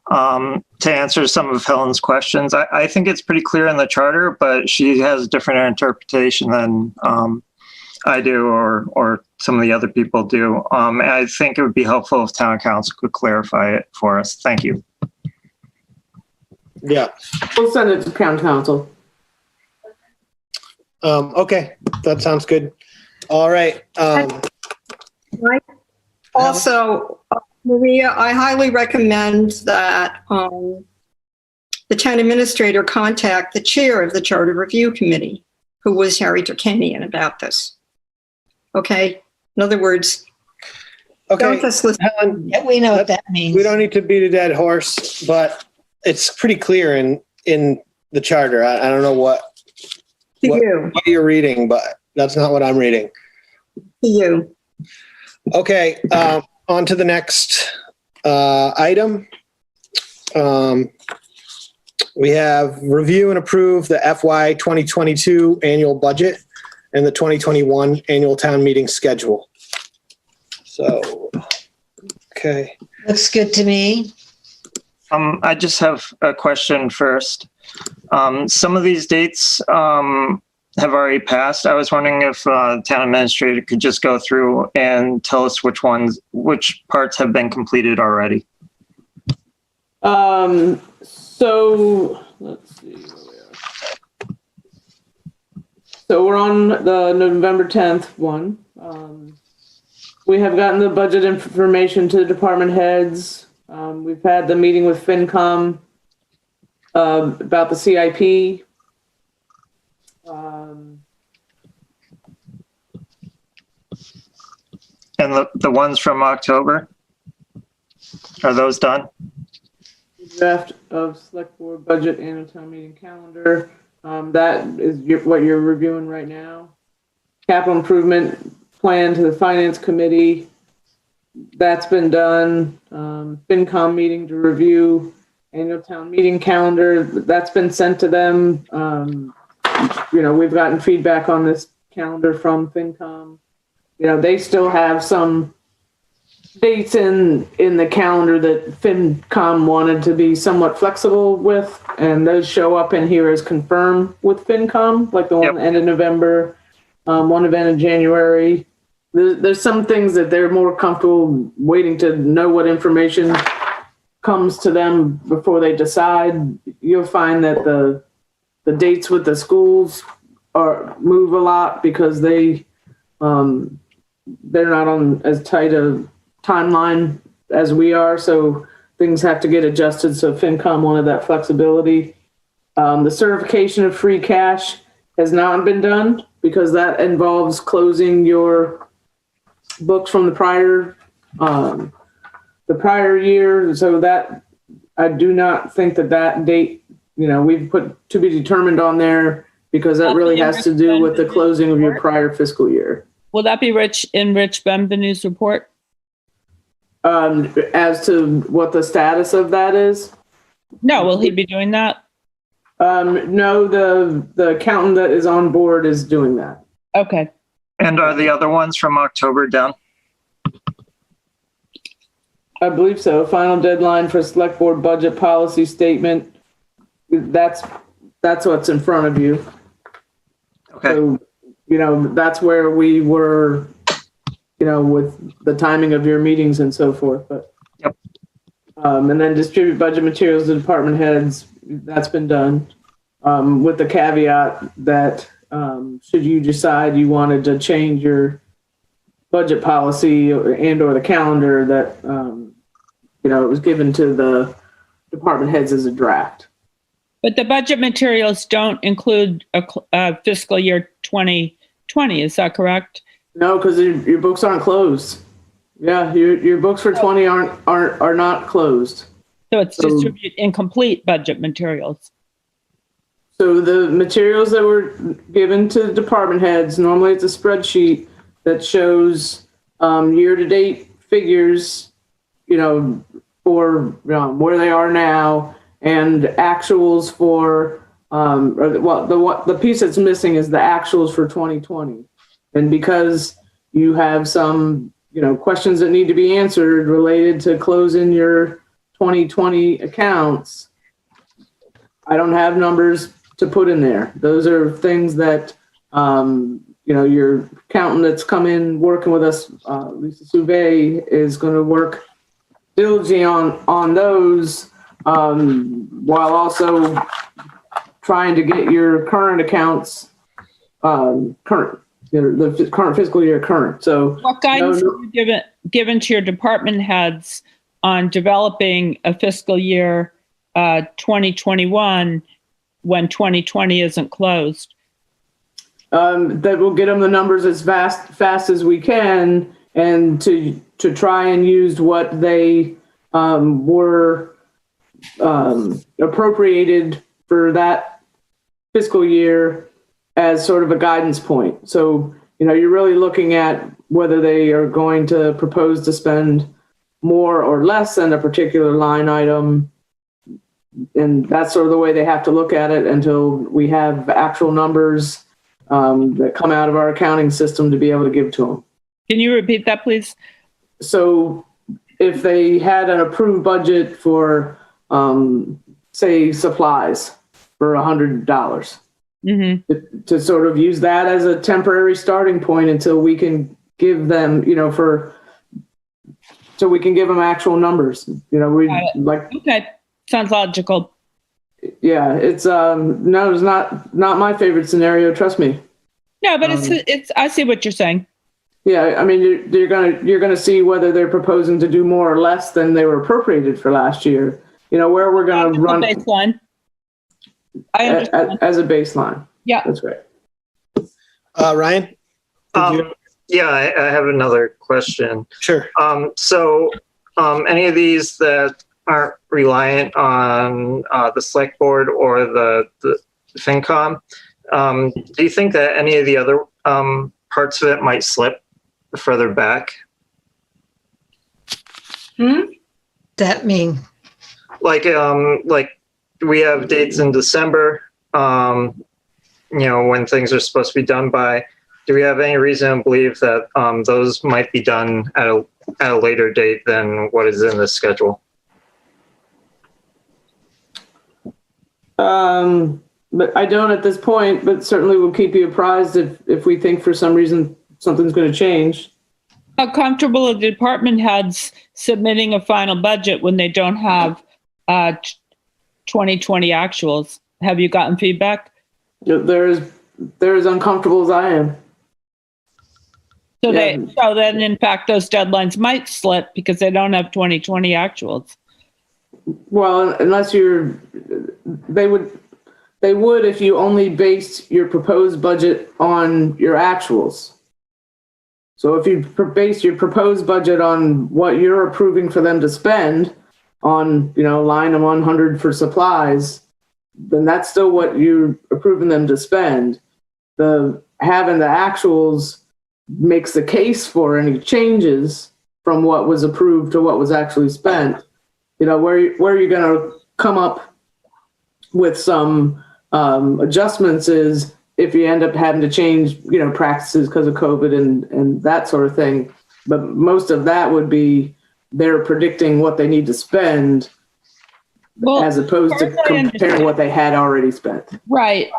to answer some of Helen's questions. I think it's pretty clear in the charter, but she has a different interpretation than I do or some of the other people do. And I think it would be helpful if town council could clarify it for us. Thank you. Yeah. We'll send it to town council. Okay, that sounds good. All right. Also, Maria, I highly recommend that the town administrator contact the chair of the Charter Review Committee, who was Harry Turkanian, about this. Okay? In other words, Okay, don't just listen. Helen, Yeah, we know what that means. we don't need to beat a dead horse, but it's pretty clear in the charter. I don't know what you're reading, but that's not what I'm reading. To you. Okay, on to the next item. We have review and approve the FY 2022 annual budget and the 2021 annual town meeting schedule. So, okay. Looks good to me. I just have a question first. Some of these dates have already passed. I was wondering if the town administrator could just go through and tell us which parts have been completed already. So let's see where we are. So we're on the November 10th one. We have gotten the budget information to the department heads. We've had the meeting with FinCom about the CIP. And the ones from October, are those done? Draft of select board budget and a town meeting calendar. That is what you're reviewing right now. Capital improvement plan to the finance committee. That's been done. FinCom meeting to review annual town meeting calendar. That's been sent to them. We've gotten feedback on this calendar from FinCom. They still have some dates in the calendar that FinCom wanted to be somewhat flexible with, and those show up in here as confirmed with FinCom, like the one end of November, one event in January. There's some things that they're more comfortable waiting to know what information comes to them before they decide. You'll find that the dates with the schools move a lot because they they're not on as tight a timeline as we are, so things have to get adjusted. So FinCom wanted that flexibility. The certification of free cash has not been done because that involves closing your books from the prior year. So that, I do not think that date, we've put to be determined on there because that really has to do with the closing of your prior fiscal year. Will that be Rich Benvenue's report? As to what the status of that is? No, will he be doing that? No, the accountant that is on board is doing that. Okay. And are the other ones from October done? I believe so. Final deadline for select board budget policy statement. That's what's in front of you. Okay. So, that's where we were, with the timing of your meetings and so forth, but. Yep. And then distribute budget materials to department heads. That's been done. With the caveat that, should you decide you wanted to change your budget policy or the calendar, that, it was given to the department heads as a draft. But the budget materials don't include a fiscal year 2020, is that correct? No, because your books aren't closed. Yeah, your books for 20 are not closed. So it's distribute incomplete budget materials. So the materials that were given to department heads, normally it's a spreadsheet that shows year-to-date figures, for where they are now, and actuals for the piece that's missing is the actuals for 2020. And because you have some questions that need to be answered related to closing your 2020 accounts, I don't have numbers to put in there. Those are things that your accountant that's come in working with us, Lisa Souvet, is going to work diligently on those, while also trying to get your current accounts current, the current fiscal year current. So what guidance have you given to your department heads on developing a fiscal year 2021 when 2020 isn't closed? That will get them the numbers as fast as we can, and to try and use what they were appropriated for that fiscal year as sort of a guidance point. So, you're really looking at whether they are going to propose to spend more or less than a particular line item. And that's sort of the way they have to look at it until we have actual numbers that come out of our accounting system to be able to give to them. Can you repeat that, please? So if they had an approved budget for, say, supplies for $100, to sort of use that as a temporary starting point until we can give them, so we can give them actual numbers. Okay, sounds logical. Yeah, it's no, it's not my favorite scenario. Trust me. No, but it's. I see what you're saying. Yeah, I mean, you're gonna see whether they're proposing to do more or less than they were appropriated for last year. Where we're gonna run baseline. I understand. As a baseline. Yeah, that's right. Ryan? Yeah, I have another question. Sure. So any of these that aren't reliant on the select board or the FinCom, do you think that any of the other parts of it might slip further back? That mean? Like we have dates in December, when things are supposed to be done by. Do we have any reason to believe that those might be done at a later date than what is in the schedule? But I don't at this point, but certainly we'll keep you apprised if we think for some reason something's going to change. How comfortable are the department heads submitting a final budget when they don't have 2020 actuals? Have you gotten feedback? They're as uncomfortable as I am. So Yeah. so then in fact, those deadlines might slip because they don't have 2020 actuals. Well, unless they would if you only based your proposed budget on your actuals. So if you base your proposed budget on what you're approving for them to spend on, line 100 for supplies, then that's still what you're approving them to spend. Having the actuals makes the case for any changes from what was approved to what was actually spent. Where you're going to come up with some adjustments is if you end up having to change, practices because of COVID and that sort of thing. But most of that would be they're predicting what they need to spend as opposed to comparing what they had already spent. Right.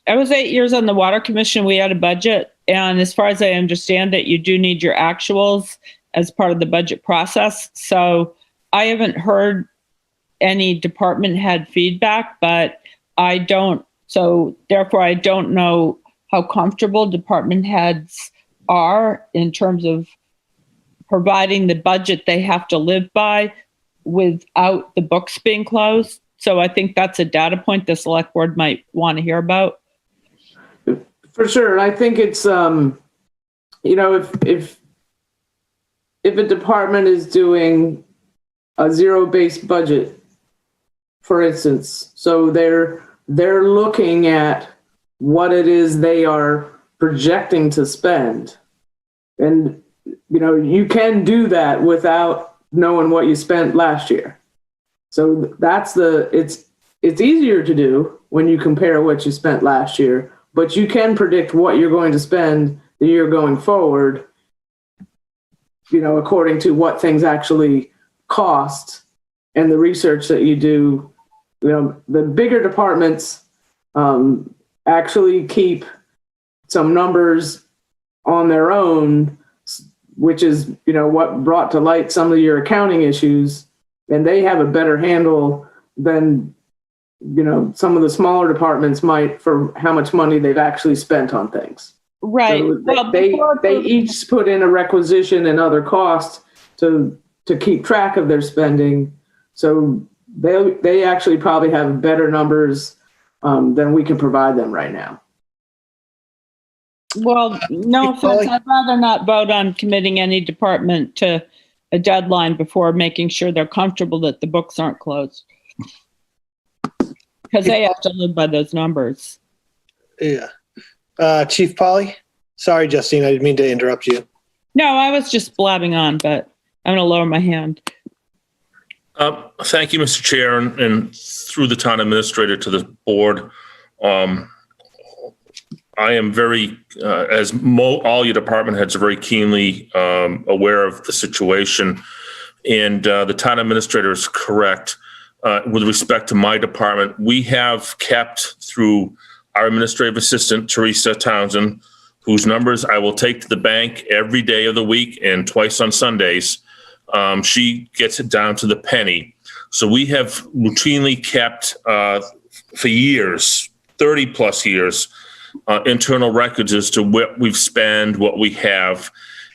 I was 8 years on the Water Commission. We had a budget. And as far as I understand it, you do need your actuals as part of the budget process. So I haven't heard any department head feedback, but so therefore I don't know how comfortable department heads are in terms of providing the budget they have to live by without the books being closed. So I think that's a data point the select board might want to hear about. For sure. And I think it's, if a department is doing a zero-based budget, for instance, so they're looking at what it is they are projecting to spend. And, you can do that without knowing what you spent last year. So it's easier to do when you compare what you spent last year, but you can predict what you're going to spend the year going forward, according to what things actually cost and the research that you do. The bigger departments actually keep some numbers on their own, which is, what brought to light some of your accounting issues. And they have a better handle than, some of the smaller departments might for how much money they've actually spent on things. Right. So Well, they each put in a requisition and other costs to keep track of their spending. So they actually probably have better numbers than we can provide them right now. Well, no offense, I'd rather not vote on committing any department to a deadline before making sure they're comfortable that the books aren't closed. Because they have to live by those numbers. Yeah. Chief Polly? Sorry, Justine, I didn't mean to interrupt you. No, I was just blabbing on, but I'm going to lower my hand. Thank you, Mr. Chair, and through the town administrator to the board. I am very, all your department heads are very keenly aware of the situation, and the town administrator is correct. With respect to my department, we have kept through our administrative assistant, Teresa Townsend, whose numbers I will take to the bank every day of the week and twice on Sundays. She gets it down to the penny. So we have routinely kept for years, 30 plus years, internal records as to what we've spent, what we have.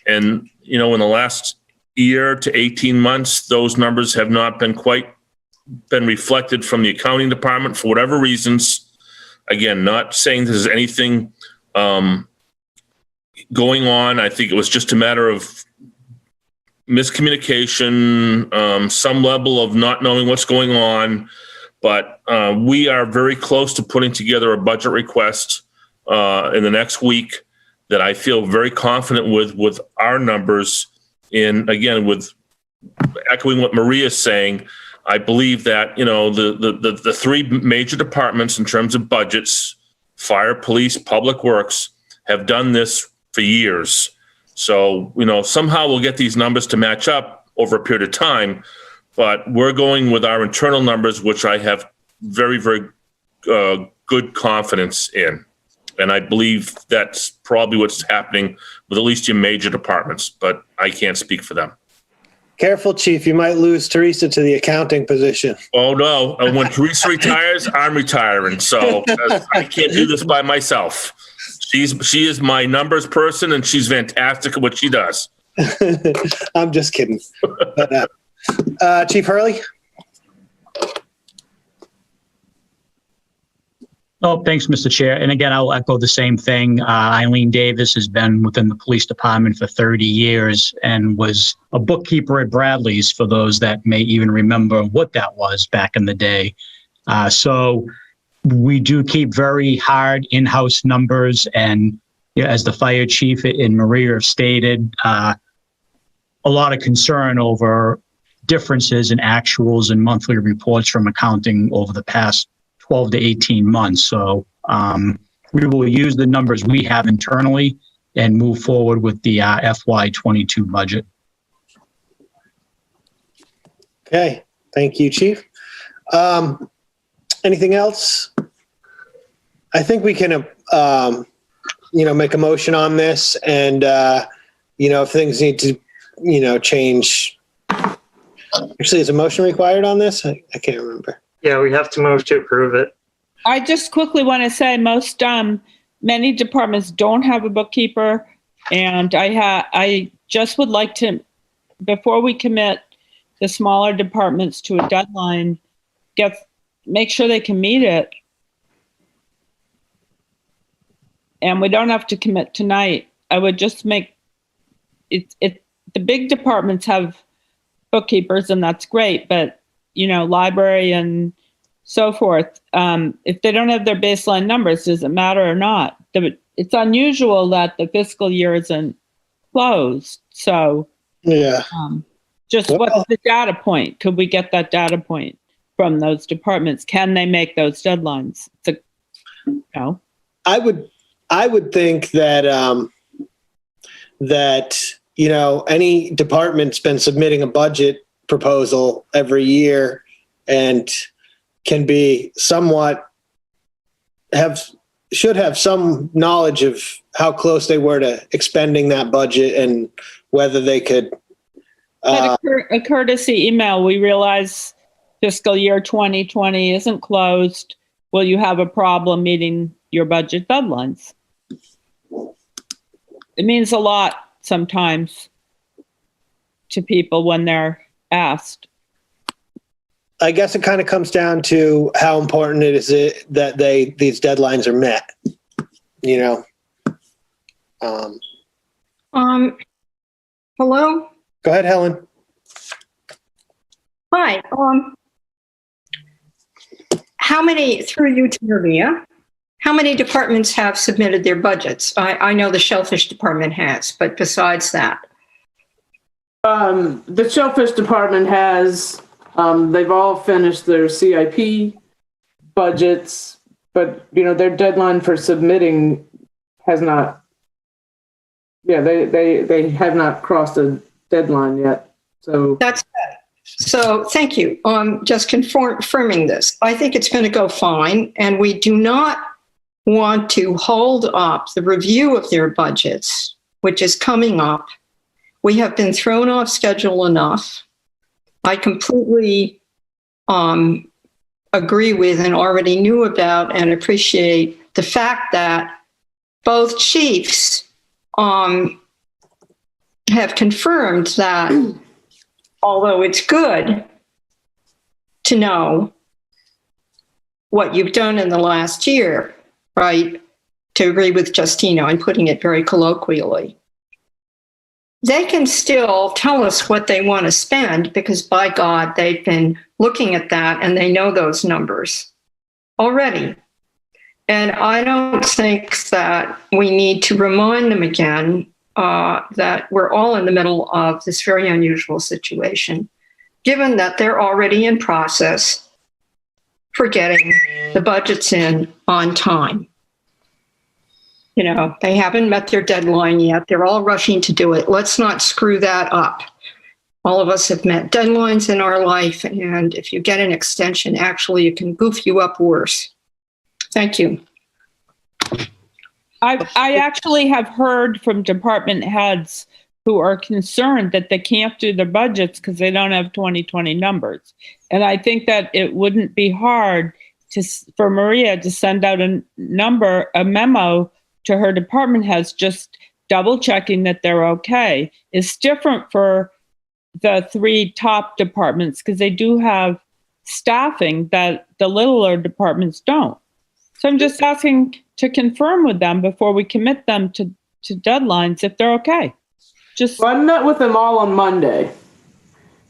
And, in the last year to 18 months, those numbers have not been reflected from the accounting department for whatever reasons. Again, not saying there's anything going on. I think it was just a matter of miscommunication, some level of not knowing what's going on. But we are very close to putting together a budget request in the next week that I feel very confident with our numbers. And again, with echoing what Maria's saying, I believe that, the three major departments in terms of budgets, fire, police, public works, have done this for years. So, somehow we'll get these numbers to match up over a period of time, but we're going with our internal numbers, which I have very, very good confidence in. And I believe that's probably what's happening with at least your major departments, but I can't speak for them. Careful, Chief. You might lose Teresa to the accounting position. Oh, no. When Teresa retires, I'm retiring. So I can't do this by myself. She is my numbers person, and she's fantastic at what she does. I'm just kidding. But, Chief Hurley? Oh, thanks, Mr. Chair. And again, I'll echo the same thing. Eileen Davis has been within the police department for 30 years and was a bookkeeper at Bradley's, for those that may even remember what that was back in the day. So we do keep very hard in-house numbers. And as the fire chief and Maria have stated, a lot of concern over differences in actuals and monthly reports from accounting over the past 12 to 18 months. So we will use the numbers we have internally and move forward with the FY22 budget. Okay, thank you, Chief. Anything else? I think we can, make a motion on this, and if things need to, change. Actually, is a motion required on this? I can't remember. Yeah, we have to move to approve it. I just quickly want to say many departments don't have a bookkeeper, and I just would like to, before we commit the smaller departments to a deadline, make sure they can meet it. And we don't have to commit tonight. I would just make it, the big departments have bookkeepers, and that's great, but library and so forth, if they don't have their baseline numbers, does it matter or not? It's unusual that the fiscal year isn't closed. So yeah, what's the data point? Could we get that data point from those departments? Can they make those deadlines? I would think that any department's been submitting a budget proposal every year and can be should have some knowledge of how close they were to expending that budget and whether they could. But a courtesy email, we realize fiscal year 2020 isn't closed. Will you have a problem meeting your budget deadlines? It means a lot sometimes to people when they're asked. I guess it kind of comes down to how important it is that these deadlines are met. Hello? Go ahead, Helen. Hi. How many, through you to Maria, how many departments have submitted their budgets? I know the Shellfish Department has, but besides that. The Shellfish Department has, they've all finished their CIP budgets, but their deadline for submitting has not. Yeah, they have not crossed a deadline yet. So that's good. So thank you. Just confirming this. I think it's going to go fine, and we do not want to hold up the review of their budgets, which is coming up. We have been thrown off schedule enough. I completely agree with and already knew about and appreciate the fact that both chiefs have confirmed that although it's good to know what you've done in the last year, right, to agree with Justino and putting it very colloquially, they can still tell us what they want to spend because, by God, they've been looking at that and they know those numbers already. And I don't think that we need to remind them again that we're all in the middle of this very unusual situation, given that they're already in process for getting the budgets in on time. They haven't met their deadline yet. They're all rushing to do it. Let's not screw that up. All of us have met deadlines in our life, and if you get an extension, actually, it can goof you up worse. Thank you. I actually have heard from department heads who are concerned that they can't do their budgets because they don't have 2020 numbers. And I think that it wouldn't be hard for Maria to send out a memo to her department heads, just double checking that they're okay. It's different for the 3 top departments because they do have staffing that the littler departments don't. So I'm just asking to confirm with them before we commit them to deadlines if they're okay. Just Well, I met with them all on Monday,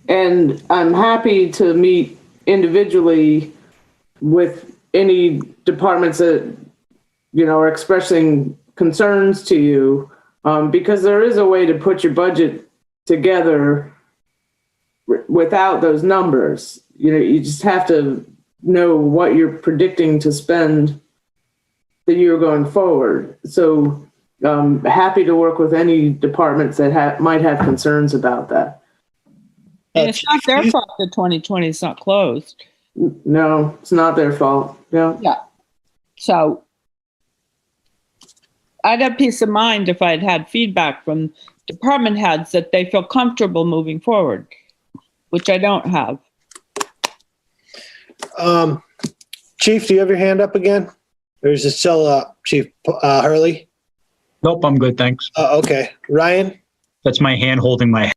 and I'm happy to meet individually with any departments that, you know, are expressing concerns to you, because there is a way to put your budget together without those numbers. You know, you just have to know what you're predicting to spend the year going forward. So happy to work with any departments that might have concerns about that. and it's not their fault that 2020 is not closed. No, it's not their fault. Yeah. Yeah. So I'd have peace of mind if I'd had feedback from department heads that they feel comfortable moving forward, which I don't have. Chief, do you have your hand up again? Or is it still Chief Hurley? Nope, I'm good, thanks. Okay. Ryan? That's my hand holding my.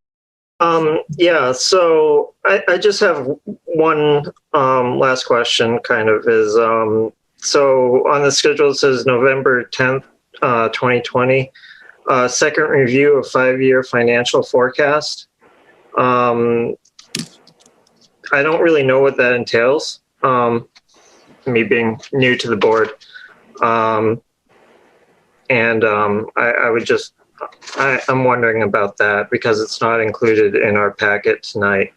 Yeah, so I just have one last question, kind of, is so on the schedule it says November 10th, 2020, second review of 5-year financial forecast. I don't really know what that entails, me being new to the board. I would just, I'm wondering about that because it's not included in our packet tonight,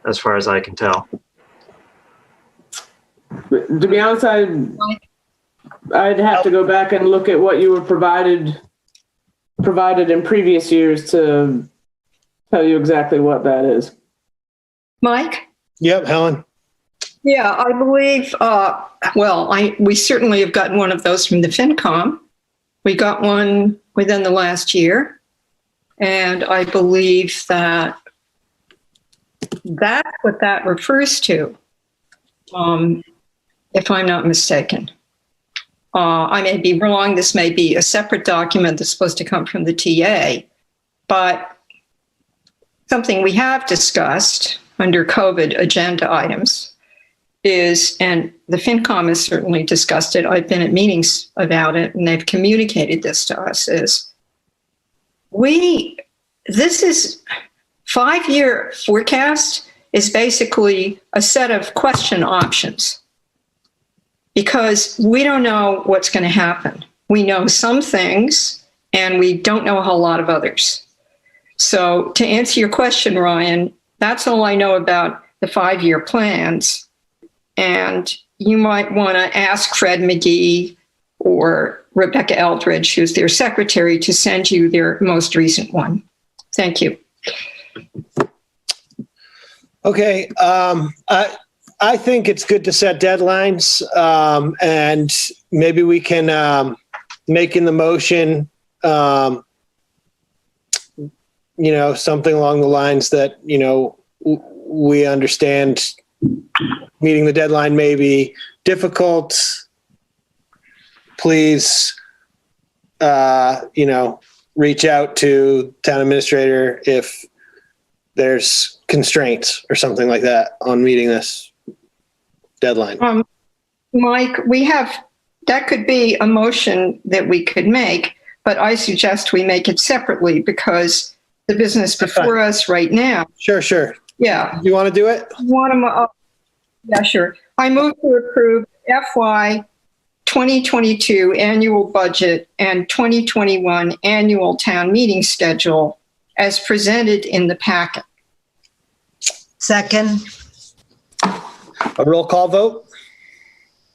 as far as I can tell. To be honest, I'd have to go back and look at what you were provided in previous years to tell you exactly what that is. Mike? Yep, Helen. Yeah, I believe, we certainly have gotten one of those from the FinCom. We got one within the last year. And I believe that that's what that refers to, if I'm not mistaken. I may be wrong. This may be a separate document that's supposed to come from the TA. But something we have discussed under COVID agenda items is, and the FinCom has certainly discussed it, I've been at meetings about it, and they've communicated this to us, is this is 5-year forecast is basically a set of question options because we don't know what's going to happen. We know some things and we don't know a whole lot of others. So to answer your question, Ryan, that's all I know about the 5-year plans. And you might want to ask Fred McGee or Rebecca Eldridge, who's their secretary, to send you their most recent one. Thank you. Okay. I think it's good to set deadlines, and maybe we can make in the motion, something along the lines that, we understand meeting the deadline may be difficult. Please, reach out to town administrator if there's constraints or something like that on meeting this deadline. Mike, that could be a motion that we could make, but I suggest we make it separately because the business before us right now. Sure. Yeah. You want to do it? Yeah, sure. I move to approve FY 2022 annual budget and 2021 annual town meeting schedule as presented in the packet. Second. A roll call vote?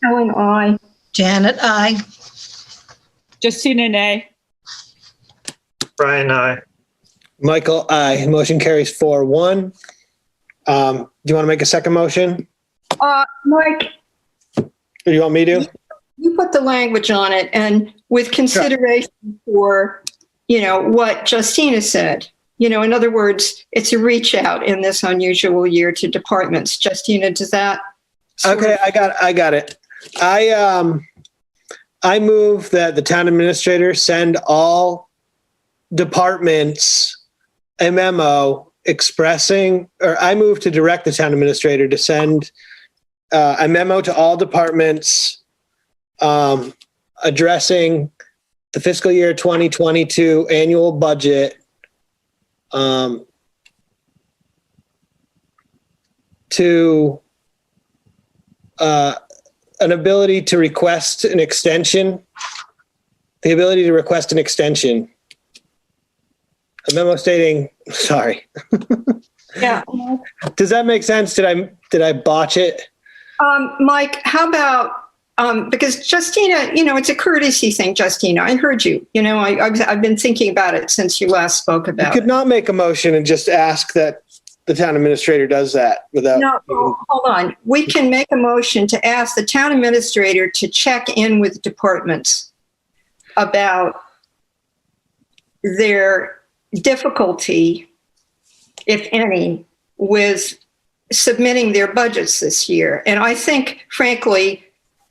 Helen, aye. Janet, aye. Justina, nay. Brian, aye. Michael, aye. Motion carries 4-1. Do you want to make a second motion? Mike. Or do you want me to? You put the language on it, and with consideration for, what Justina said. In other words, it's a reach out in this unusual year to departments. Justina, does that? Okay, I got it. I move that the town administrator send all departments a memo expressing, or I move to direct the town administrator to send a memo to all departments addressing the fiscal year 2022 annual budget to an ability to request an extension, the ability to request an extension. A memo stating, sorry. Yeah. Does that make sense? Did I botch it? Mike, how about, because Justina, it's a courtesy thing, Justina. I heard you. I've been thinking about it since you last spoke You about could it. not make a motion and just ask that the town administrator does that without. No, hold on. We can make a motion to ask the town administrator to check in with departments about their difficulty, if any, with submitting their budgets this year. And I think, frankly,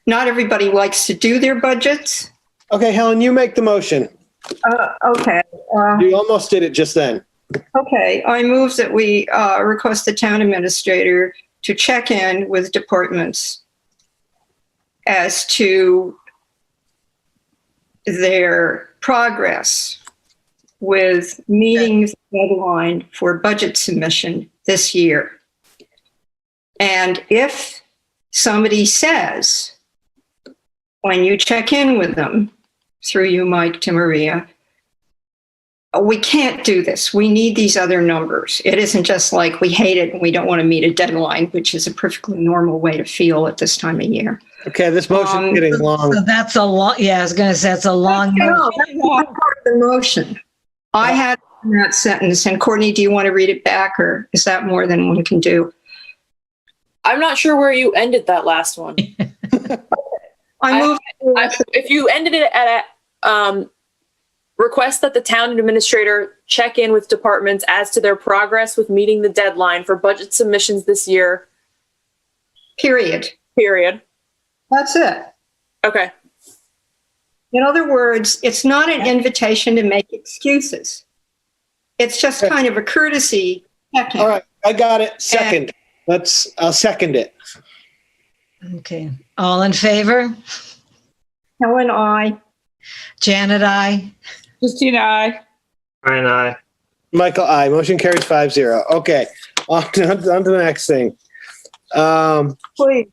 not everybody likes to do their budgets. Okay, Helen, you make the motion. Okay. You almost did it just then. Okay, I move that we request the town administrator to check in with departments as to their progress with meeting the deadline for budget submission this year. And if somebody says, when you check in with them, through you, Mike, to Maria, we can't do this. We need these other numbers. It isn't just like we hate it and we don't want to meet a deadline, which is a perfectly normal way to feel at this time of year. Okay, this motion's getting long. So that's a long, yeah, I was going to say it's a long. No, that's not part of the motion. I had that sentence, and Courtney, do you want to read it back, or is that more than one can do? I'm not sure where you ended that last one. If you ended it at request that the town administrator check in with departments as to their progress with meeting the deadline for budget submissions this year. Period. That's it. Okay. In other words, it's not an invitation to make excuses. It's just kind of a courtesy check-in. All right, I got it. Second. I'll second it. Okay. All in favor? Helen, I. Janet, I. Justina, aye. Brian, aye. Michael, aye. Motion carries 5-0. Okay, on to the next thing. Please.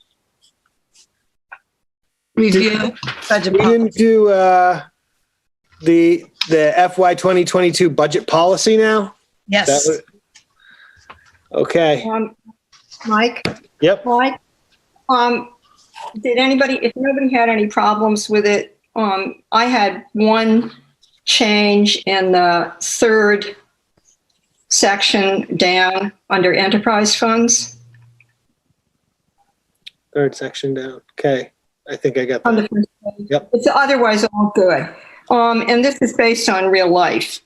Review. We didn't do the FY 2022 budget policy now? Yes. Okay. Mike? Yep. Mike? If nobody had any problems with it, I had one change in the third section down under enterprise funds. Third section down. Okay. I think I got On the that. first page. Yep. It's otherwise all good. And this is based on real life.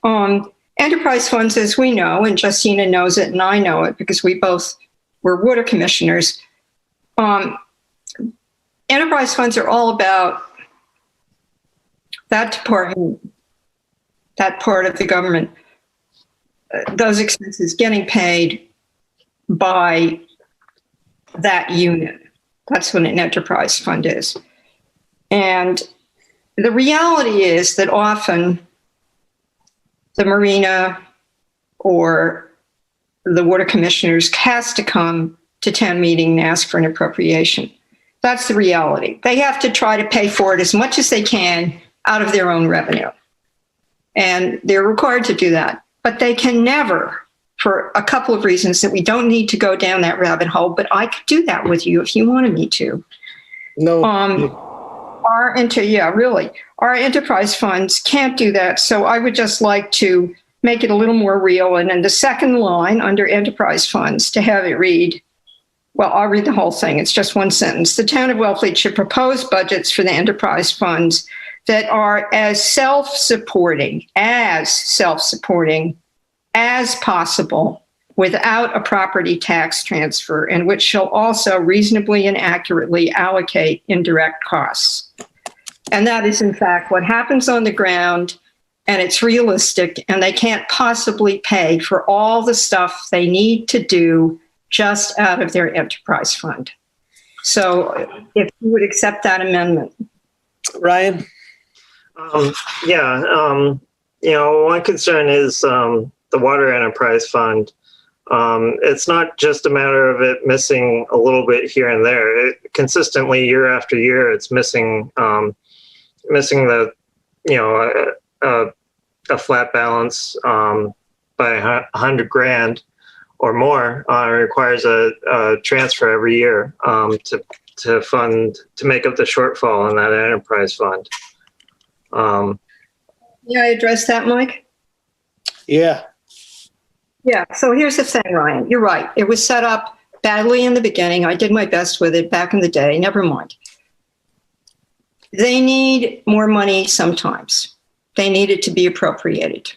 Enterprise funds, as we know, and Justina knows it and I know it because we both were water commissioners. Enterprise funds are all about that department, that part of the government, those expenses getting paid by that unit. That's what an enterprise fund is. And the reality is that often the marina or the water commissioners has to come to town meeting and ask for an appropriation. That's the reality. They have to try to pay for it as much as they can out of their own revenue. And they're required to do that. But they can never, for a couple of reasons that we don't need to go down that rabbit hole, but I could do that with you if you wanted me to. No. Our enterprise funds can't do that. So I would just like to make it a little more real. And in the second line under enterprise funds, to have it read, well, I'll read the whole thing. It's just one sentence. The town of Wellfleet should propose budgets for the enterprise funds that are as self-supporting as possible without a property tax transfer, and which shall also reasonably and accurately allocate indirect costs. And that is in fact what happens on the ground, and it's realistic, and they can't possibly pay for all the stuff they need to do just out of their enterprise fund. So if you would accept that amendment. Ryan? One concern is the water enterprise fund. It's not just a matter of it missing a little bit here and there. Consistently, year after year, it's missing the, a flat balance by $100,000 or more. Requires a transfer every year to make up the shortfall in that enterprise fund. May I address that, Mike? Yeah. Yeah, so here's the thing, Ryan. You're right. It was set up badly in the beginning. I did my best with it back in the day. Never mind. They need more money sometimes. They need it to be appropriated.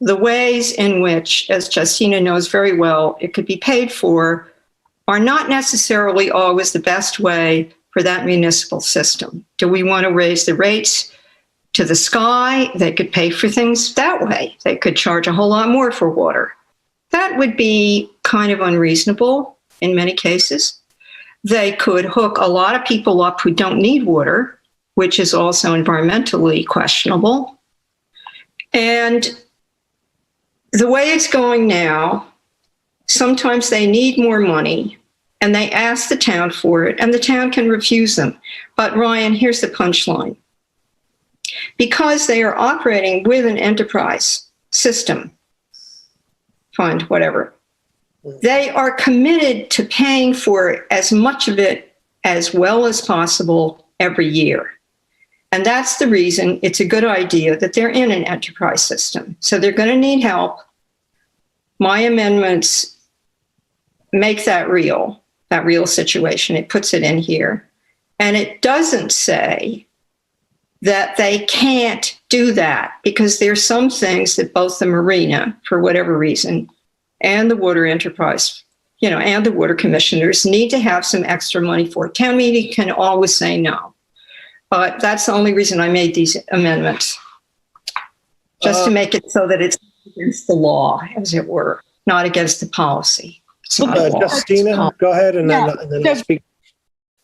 The ways in which, as Justina knows very well, it could be paid for are not necessarily always the best way for that municipal system. Do we want to raise the rates to the sky? They could pay for things that way. They could charge a whole lot more for water. That would be kind of unreasonable in many cases. They could hook a lot of people up who don't need water, which is also environmentally questionable. And the way it's going now, sometimes they need more money and they ask the town for it, and the town can refuse them. But Ryan, here's the punchline. Because they are operating with an enterprise system, fund, whatever, they are committed to paying for as much of it as well as possible every year. And that's the reason it's a good idea that they're in an enterprise system. So they're going to need help. My amendments make that real situation. It puts it in here. And it doesn't say that they can't do that, because there's some things that both the marina, for whatever reason, and the water enterprise, and the water commissioners need to have some extra money for. Town meeting can always say no. But that's the only reason I made these amendments, just to make it so that it's against the law, as it were, not against the policy. It's not a law. Justina, go ahead and then I'll speak.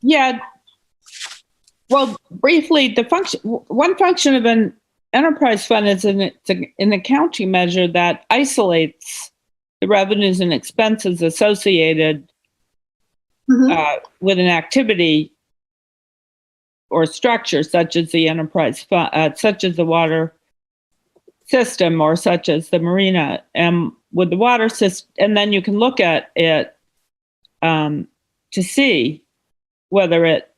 Yeah. Well, briefly, one function of an enterprise fund is an accounting measure that isolates the revenues and expenses associated with an activity or structure, such as the enterprise fund, such as the water system, or such as the marina. And with the water system, and then you can look at it to see whether it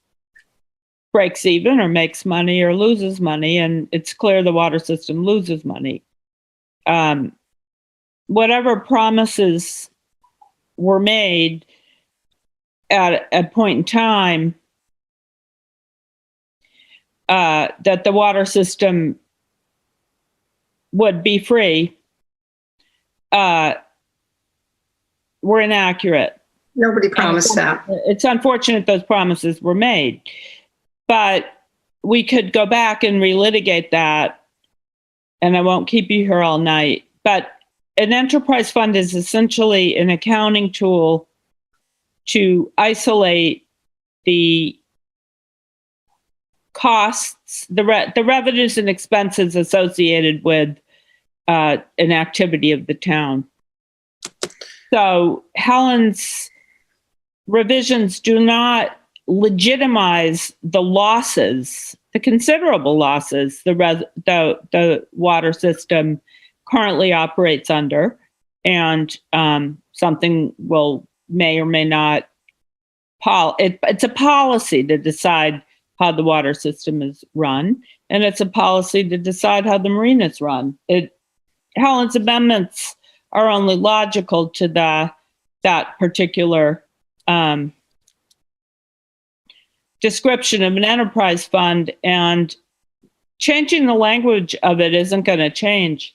breaks even or makes money or loses money, and it's clear the water system loses money. Whatever promises were made at a point in time that the water system would be free were inaccurate. Nobody promised that. It's unfortunate those promises were made. But we could go back and relitigate that, and I won't keep you here all night. But an enterprise fund is essentially an accounting tool to isolate the costs, the revenues and expenses associated with an activity of the town. So Helen's revisions do not legitimize the losses, the considerable losses the water system currently operates under, and something may or may not. It's a policy to decide how the water system is run, and it's a policy to decide how the marina is run. Helen's amendments are only logical to that particular description of an enterprise fund, and changing the language of it isn't going to change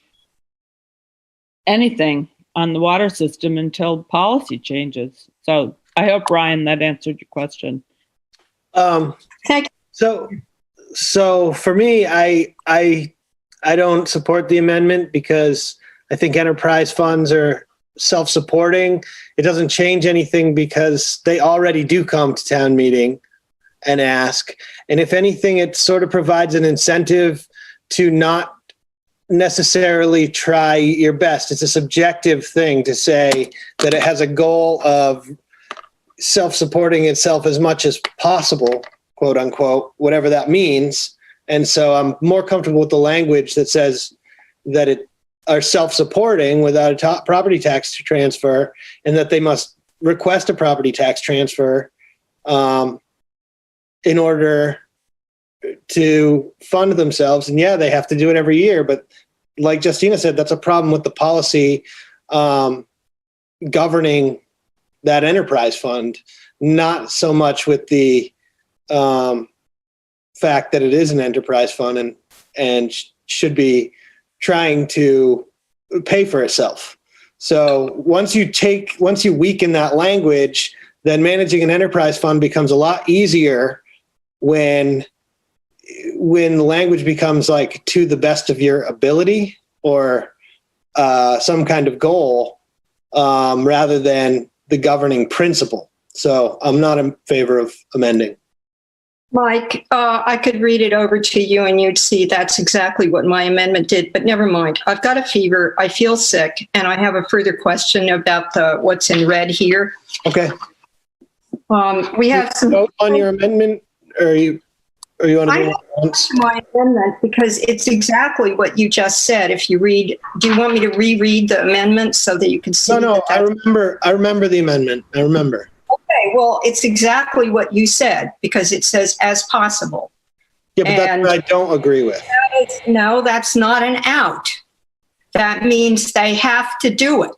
anything on the water system until policy changes. So I hope, Ryan, that answered your question. Thank you. So for me, I don't support the amendment because I think enterprise funds are self-supporting. It doesn't change anything because they already do come to town meeting and ask. And if anything, it sort of provides an incentive to not necessarily try your best. It's a subjective thing to say that it has a goal of self-supporting itself as much as possible, quote unquote, whatever that means. And so I'm more comfortable with the language that says that it are self-supporting without a property tax transfer, and that they must request a property tax transfer in order to fund themselves. And yeah, they have to do it every year. But like Justina said, that's a problem with the policy governing that enterprise fund, not so much with the fact that it is an enterprise fund and should be trying to pay for itself. So once you weaken that language, then managing an enterprise fund becomes a lot easier when the language becomes like to the best of your ability or some kind of goal rather than the governing principle. So I'm not in favor of amending. Mike, I could read it over to you and you'd see that's exactly what my amendment did, but never mind. I've got a fever, I feel sick, and I have a further question about what's in red here. Okay. We have some vote on your amendment, or are you on my amendment because it's exactly what you just said. If you read, do you want me to reread the amendment so that you can see? No, I remember the amendment. I remember. Okay, well, it's exactly what you said because it says as possible. Yeah, but that's what I don't agree with. No, that's not an out. That means they have to do it.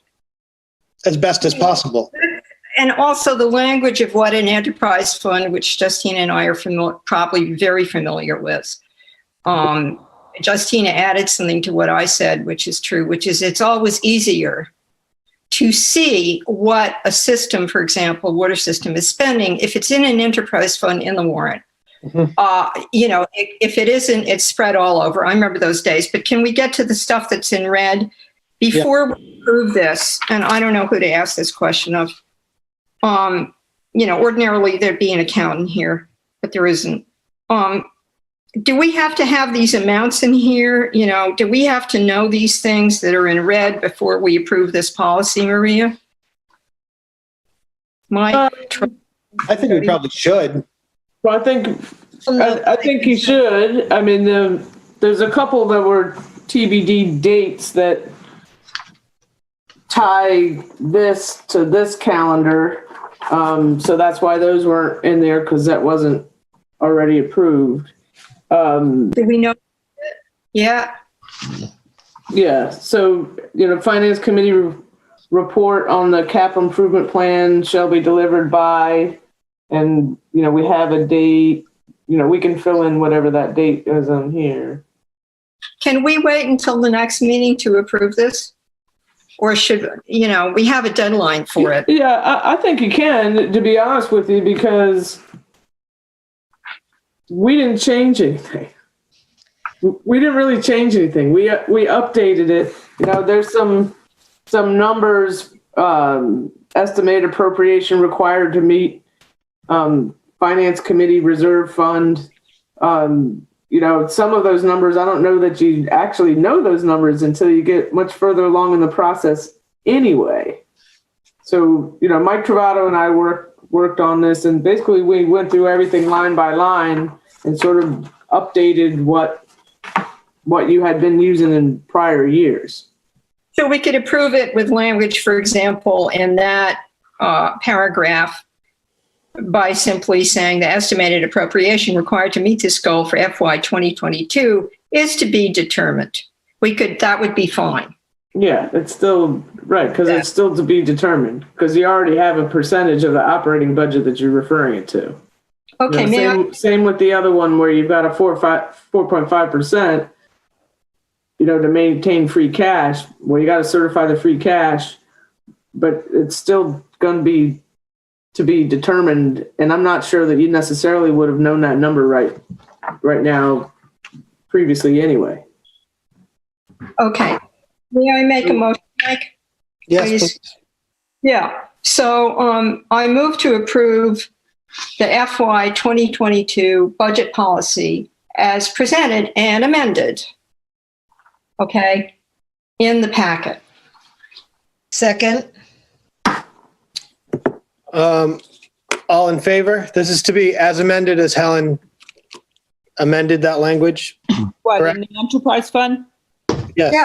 As best as possible. And also the language of what an enterprise fund, which Justina and I are probably very familiar with. Justina added something to what I said, which is true, which is it's always easier to see what a system, for example, water system is spending if it's in an enterprise fund in the warrant. If it isn't, it's spread all over. I remember those days. But can we get to the stuff that's in red before we approve this? And I don't know who to ask this question of. Ordinarily there'd be an accountant here, but there isn't. Do we have to have these amounts in here? Do we have to know these things that are in red before we approve this policy, Maria? I think we probably should. Well, I think you should. I mean, there's a couple that were TBD dates that tie this to this calendar. So that's why those weren't in there, because that wasn't already approved. Do we know? Yeah. Yeah. So, Finance Committee report on the capital improvement plan shall be delivered by, and, we have a date, we can fill in whatever that date is on here. Can we wait until the next meeting to approve this? Or should, we have a deadline for it? Yeah, I think you can, to be honest with you, because we didn't change anything. We didn't really change anything. We updated it. There's some numbers, estimated appropriation required to meet Finance Committee reserve fund. Some of those numbers, I don't know that you actually know those numbers until you get much further along in the process anyway. So, Mike Travato and I worked on this, and basically we went through everything line by line and sort of updated what you had been using in prior years. So we could approve it with language, for example, in that paragraph by simply saying the estimated appropriation required to meet this goal for FY 2022 is to be determined. That would be fine. Yeah, it's still right, because it's still to be determined, because you already have a percentage of the operating budget that you're referring it to. Okay, same with the other one where you've got a 4.5%, to maintain free cash. Well, you got to certify the free cash, but it's still going to be to be determined, and I'm not sure that you necessarily would have known that number right now previously anyway. Okay. May I make a motion, Mike? Yes, Please. please. Yeah. So I move to approve the FY 2022 budget policy as presented and amended. Okay. In the packet. Second. All in favor? This is to be as amended as Helen amended that language? What, Correct. in the enterprise fund? Yes. Yeah.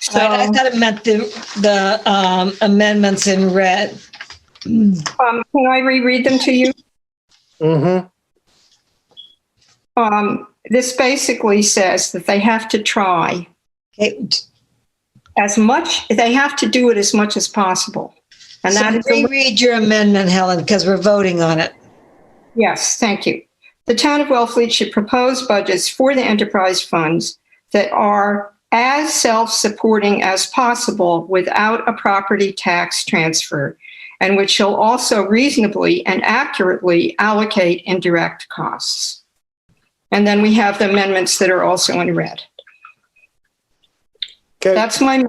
So I thought it meant the amendments in red. Can I reread them to you? Mm-hmm. This basically says that they have to try Okay. as much, they have to do it as much as possible. And that is reread your amendment, Helen, because we're voting on it. Yes, thank you. The town of Wellfleet should propose budgets for the enterprise funds that are as self-supporting as possible without a property tax transfer, and which shall also reasonably and accurately allocate indirect costs. And then we have the amendments that are also in red. Okay. That's my,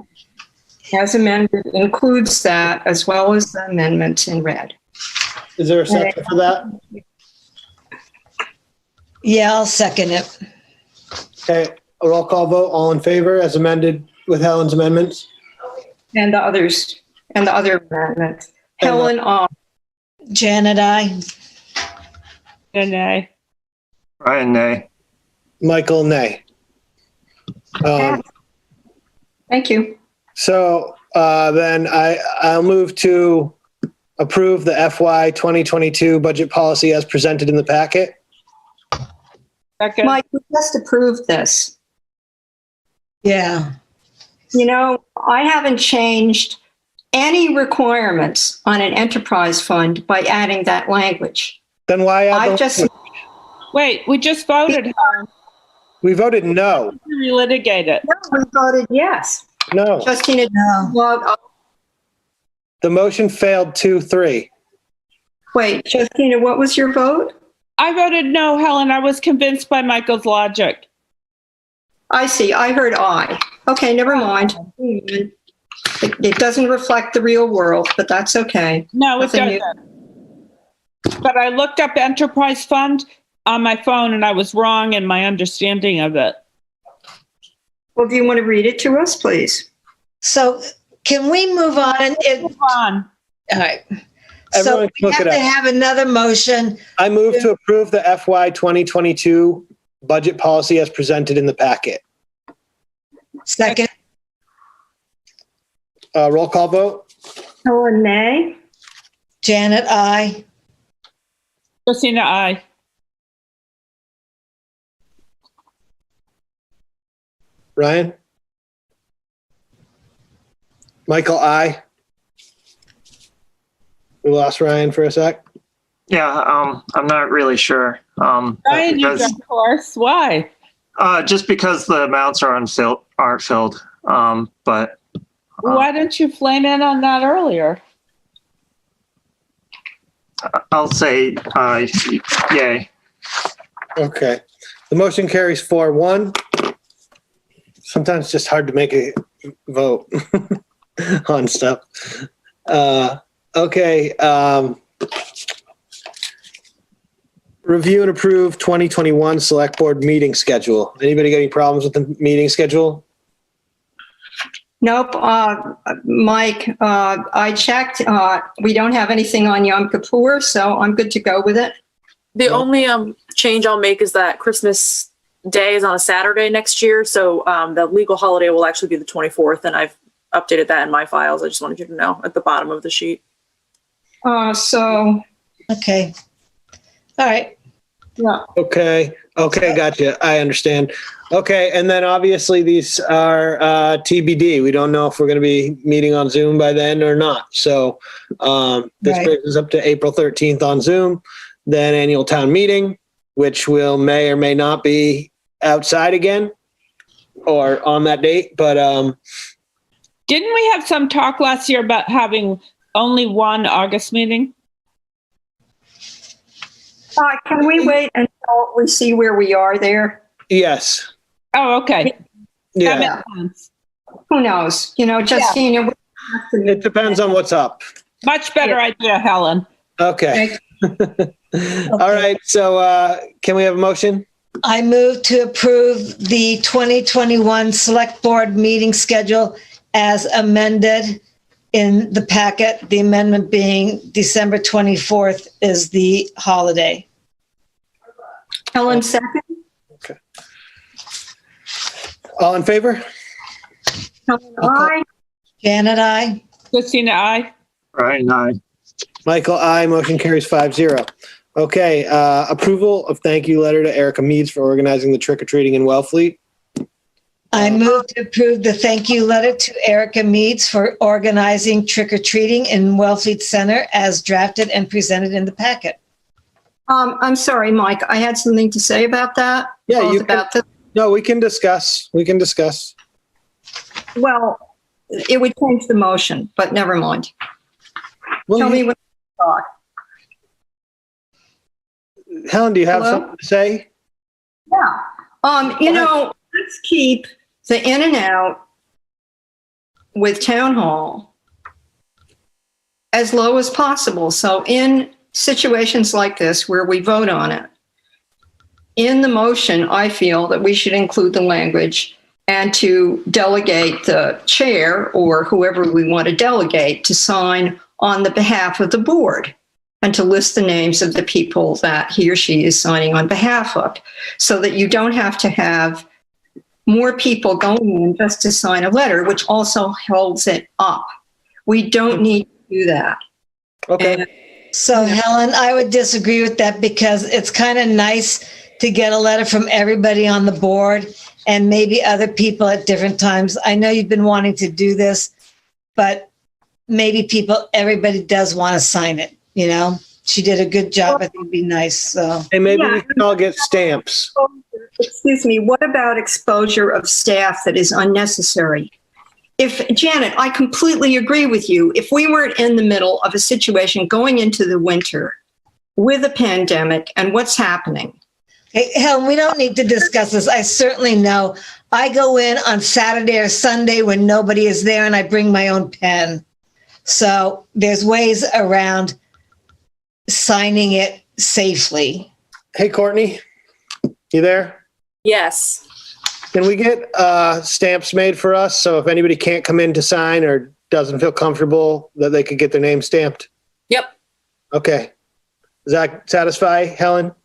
as amended, includes that as well as the amendments in red. Is there a second for that? Yeah, I'll second it. Okay, a roll call vote. All in favor as amended with Helen's amendments? And the others, and the other amendments. Helen, Janet, I. And nay. Brian, nay. Michael, nay. Thank you. So then I'll move to approve the FY 2022 budget policy as presented in the packet. Second. Mike, we just approved this. Yeah. You know, I haven't changed any requirements on an enterprise fund by adding that language. Then why add I the just, language? Wait, we just voted. Helen. We voted no. Relitigate it. no, we voted yes. No. Justina, No. The motion failed 2-3. wait, Justina, what was your vote? I voted no, Helen. I was convinced by Michael's logic. I see, I heard aye. Okay, never mind. It doesn't reflect the real world, but that's okay. No, it Nothing new. doesn't. But I looked up enterprise fund on my phone and I was wrong in my understanding of it. Well, do you want to read it to us, please? So can we move on? Move on. All right. Everyone So we look have it to up. have another motion. I move to approve the FY 2022 budget policy as presented in the packet. Second. Roll call vote. Helen, nay. Janet, I. Christina, aye. Ryan? Michael, aye. We lost Ryan for a sec. Yeah, I'm not really sure. Ryan, you because- of course. Why? just because the amounts aren't filled. But Why didn't you flame in on that earlier? I'll say yay. Okay. The motion carries 4-1. Sometimes it's just hard to make a vote on stuff. Okay. Review and approve 2021 Select Board meeting schedule. Anybody got any problems with the meeting schedule? Nope. Mike, I checked. We don't have anything on Yom Kippur, so I'm good to go with it. The only change I'll make is that Christmas Day is on a Saturday next year, so the legal holiday will actually be the 24th, and I've updated that in my files. I just wanted you to know at the bottom of the sheet. Okay. All right. Yeah. Okay. Gotcha. I understand. Okay. And then obviously these are TBD. We don't know if we're going to be meeting on Zoom by then or not. So this Right. brings us up to April 13th on Zoom, then annual town meeting, which may or may not be outside again or on that date. But Didn't we have some talk last year about having only one August meeting? Can we wait until we see where we are there? Yes. Oh, okay. Yeah. That makes sense. Who knows? Justine, It depends on what's up. Much better idea, Helen. Okay. All right. So can we have a motion? I move to approve the 2021 Select Board meeting schedule as amended in the packet. The amendment being December 24th is the holiday. Helen, second. Okay. All in favor? Helen, aye. Janet, aye. Christina, aye. Brian, aye. Michael, aye. Motion carries 5-0. Okay. Approval of thank you letter to Erica Meads for organizing the trick or treating in Wellfleet. I move to approve the thank you letter to Erica Meads for organizing trick or treating in Wellfleet Center as drafted and presented in the packet. I'm sorry, Mike. I had something to say about that. Yeah, Both you about can, no, we can discuss. We can discuss. Well, it would change the motion, but never mind. Well, Tell me what you thought. Helen, do you have Hello? something to say? Yeah. Let's keep the in and out with town hall as low as possible. So in situations like this where we vote on it, in the motion, I feel that we should include the language and to delegate the chair or whoever we want to delegate to sign on the behalf of the board and to list the names of the people that he or she is signing on behalf of, so that you don't have to have more people going in just to sign a letter, which also holds it up. We don't need to do that. Okay. So Helen, I would disagree with that because it's kind of nice to get a letter from everybody on the board and maybe other people at different times. I know you've been wanting to do this, but maybe everybody does want to sign it, She did a good job. I think it'd be nice, so. Hey, maybe we can all get stamps. Excuse me, what about exposure of staff that is unnecessary? Janet, I completely agree with you. If we weren't in the middle of a situation going into the winter with a pandemic and what's happening. Hey, Helen, we don't need to discuss this. I certainly know. I go in on Saturday or Sunday when nobody is there and I bring my own pen. So there's ways around signing it safely. Hey, Courtney, you there? Yes. Can we get stamps made for us? So if anybody can't come in to sign or doesn't feel comfortable, that they could get their name stamped? Yep. Okay. Does that satisfy Helen?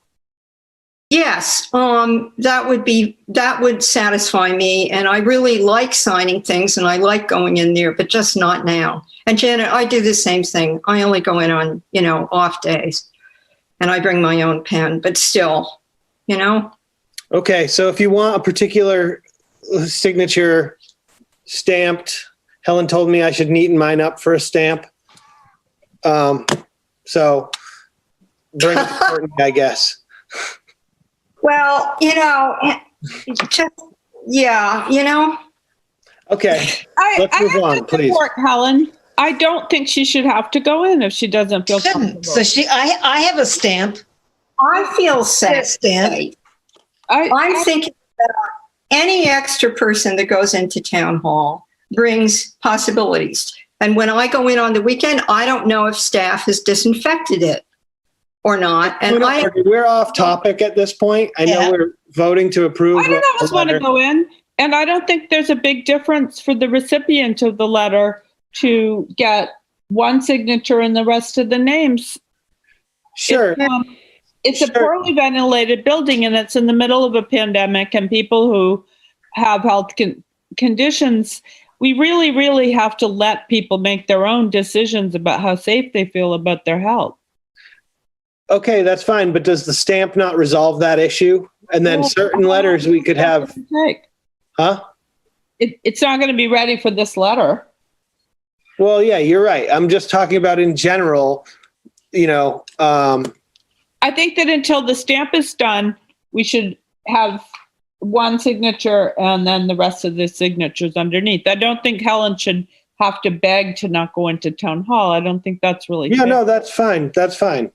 Yes, that would satisfy me. And I really like signing things and I like going in there, but just not now. And Janet, I do the same thing. I only go in on, off days and I bring my own pen, but still, Okay. So if you want a particular signature stamped, Helen told me I should neaten mine up for a stamp. So bring it to Courtney, I guess. Well, just, yeah, Okay. Let's move on, please. Support Helen. I don't think she should have to go in if she doesn't feel comfortable. So I have a stamp. I feel safe. I'm thinking that any extra person that goes into town hall brings possibilities. And when I go in on the weekend, I don't know if staff has disinfected it or not. And we're off topic at this point. I know we're voting to approve. I don't always want to go in, and I don't think there's a big difference for the recipient of the letter to get one signature and the rest of the names. Sure. It's a poorly ventilated building and it's in the middle of a pandemic and people who have health conditions, we really, really have to let people make their own decisions about how safe they feel about their health. Okay, that's fine. But does the stamp not resolve that issue? And then certain letters we could have. Huh? It's not going to be ready for this letter. Well, yeah, you're right. I'm just talking about in general, I think that until the stamp is done, we should have one signature and then the rest of the signatures underneath. I don't think Helen should have to beg to not go into town hall. I don't think that's really Yeah, fair. no, that's fine. That's fine.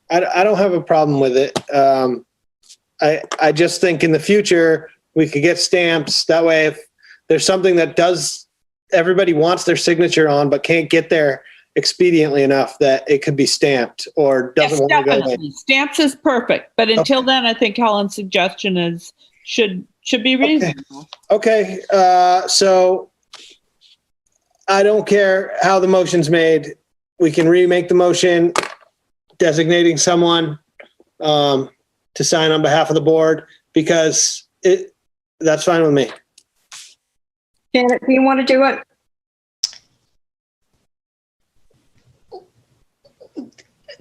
I don't have a problem with it. I just think in the future we could get stamps. That way, if there's something that everybody wants their signature on, but can't get there expediently enough, that it could be stamped or doesn't Yes, want to go definitely. in. Stamps is perfect, but until then, I think Helen's suggestion should be reasonable. Okay, so I don't care how the motion's made. We can remake the motion designating someone to sign on behalf of the board, because that's fine with me. Janet, do you want to do it?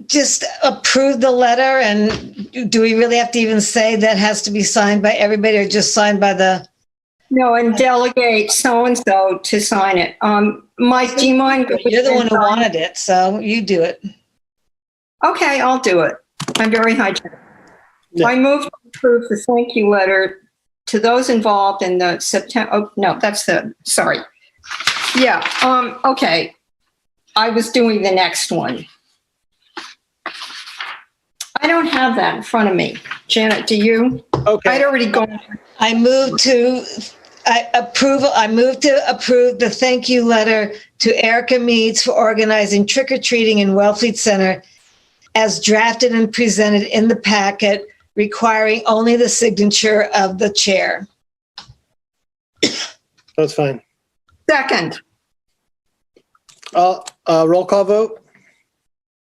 Just approve the letter, and do we really have to even say that has to be signed by everybody or just signed by the? No, and delegate so-and-so to sign it. Mike, do you mind? You're the one who wanted it, so you do it. Okay, I'll do it. I'm very hygienic. Yeah. I move to approve the thank you letter to those involved in the September, oh, no, sorry. Yeah, okay. I was doing the next one. I don't have that in front of me. Janet, do you? Okay. I'd already gone. I move to approve the thank you letter to Erica Meads for organizing trick-or-treating in Wellfleet Center as drafted and presented in the packet, requiring only the signature of the chair. That's fine. Second, Roll call vote?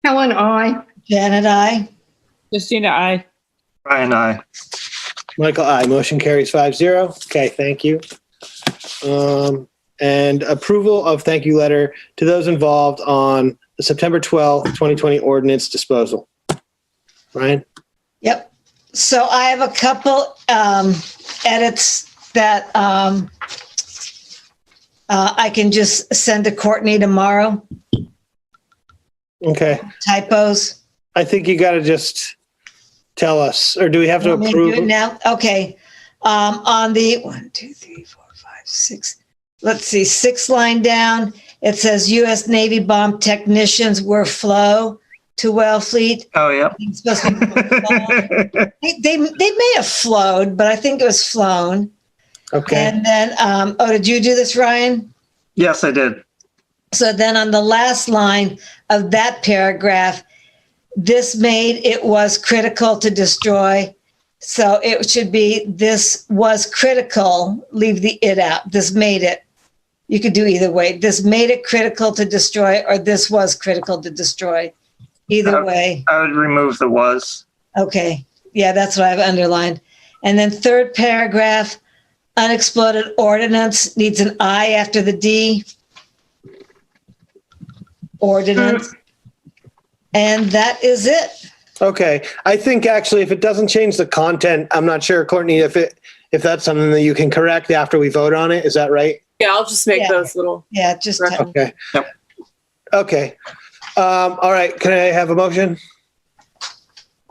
Helen, aye. Janet, aye. Christina, aye. Brian, aye. Michael, aye. Motion carries 5-0. Okay, thank you. And approval of thank you letter to those involved on the September 12th, 2020 ordinance disposal. Ryan? Yep. So I have a couple edits that I can just send to Courtney tomorrow. Okay. Typos. I think you got to just tell us, or do we have to Want me approve? do it now? Okay. On the 1, 2, 3, 4, 5, 6. Let's see, 6th line down, it says U.S. Navy bomb technicians were flow to Wellfleet. Oh, yeah. It's supposed to be they may have flowed, but I think it was flown. Okay. And then, did you do this, Ryan? Yes, I did. So then on the last line of that paragraph, this made it was critical to destroy. So it should be this was critical, leave the it out. This made it. You could do either way. This made it critical to destroy, or this was critical to destroy. Either way. I would remove the was. Okay. Yeah, that's what I've underlined. And then third paragraph, unexploded ordnance needs an I after the D. Ordinance. And that is it. Okay. I think actually, if it doesn't change the content, I'm not sure, Courtney, if that's something that you can correct after we vote on it. Is that right? Yeah, I'll just make those little. Yeah, just. Okay. Yep. Okay. All right. Can I have a motion?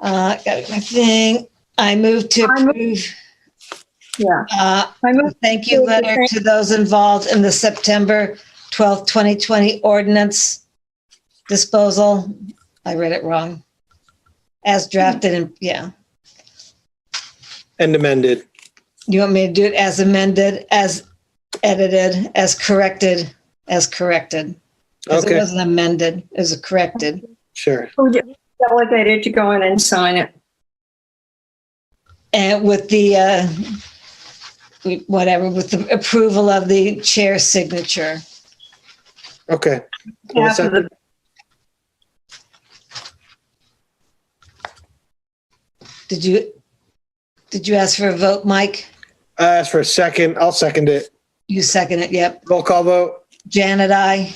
Got my thing. I move to approve. Yeah. I move thank you letter to those involved in the September 12th, 2020 ordinance disposal. I read it wrong. As drafted and And amended. You want me to do it as amended, as edited, as corrected, as corrected? Because Okay. it wasn't amended, it was corrected. Sure. Delegated to go in and sign it. And with the, with the approval of the chair's signature. Okay. After the- Did you ask for a vote, Mike? I asked for a second. I'll second it. You second it, yep. Roll call vote. Janet, aye.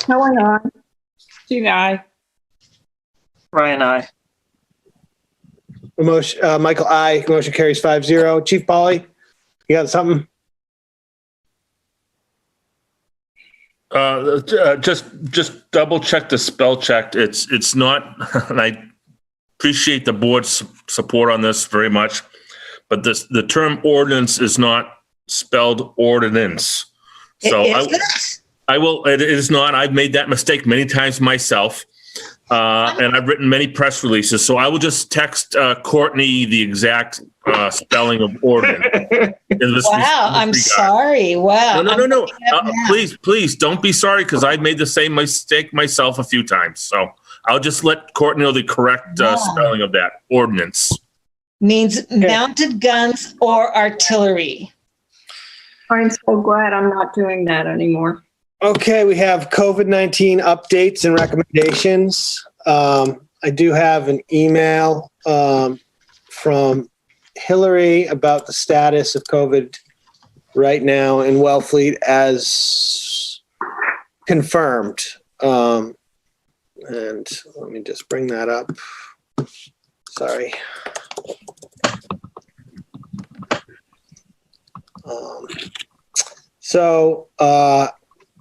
Helen, aye. Christina, aye. Brian, aye. Motion, Michael, aye. Motion carries 5-0. Chief Polly, you got something? Just double check the spell check. It's not, and I appreciate the board's support on this very much, but the term ordinance is not spelled ordinance. So Is it? I will. It is not. I've made that mistake many times myself. And I've written many press releases. So I will just text Courtney the exact spelling of ordinance. Wow, I'm sorry. Wow. No. Please don't be sorry, because I made the same mistake myself a few times. So I'll just let Courtney know the correct spelling of that ordinance. Means mounted guns or artillery. I'm so glad I'm not doing that anymore. Okay, we have COVID-19 updates and recommendations. I do have an email from Hillary about the status of COVID right now in Wellfleet as confirmed. And let me just bring that up. Sorry.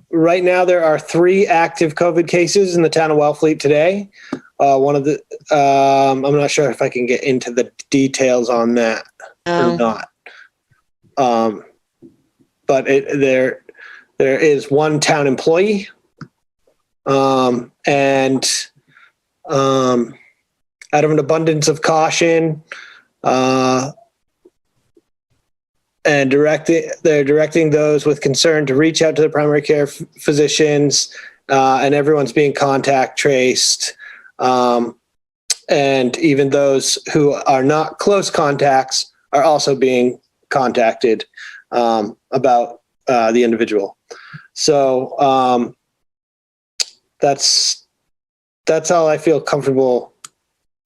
Right now there are 3 active COVID cases in the town of Wellfleet today. One of the, I'm not sure if I can get into the details on that or not. But there is one town employee, and out of an abundance of caution, and they're directing those with concern to reach out to the primary care physicians, and everyone's being contact traced. And even those who are not close contacts are also being contacted about the individual. So that's all I feel comfortable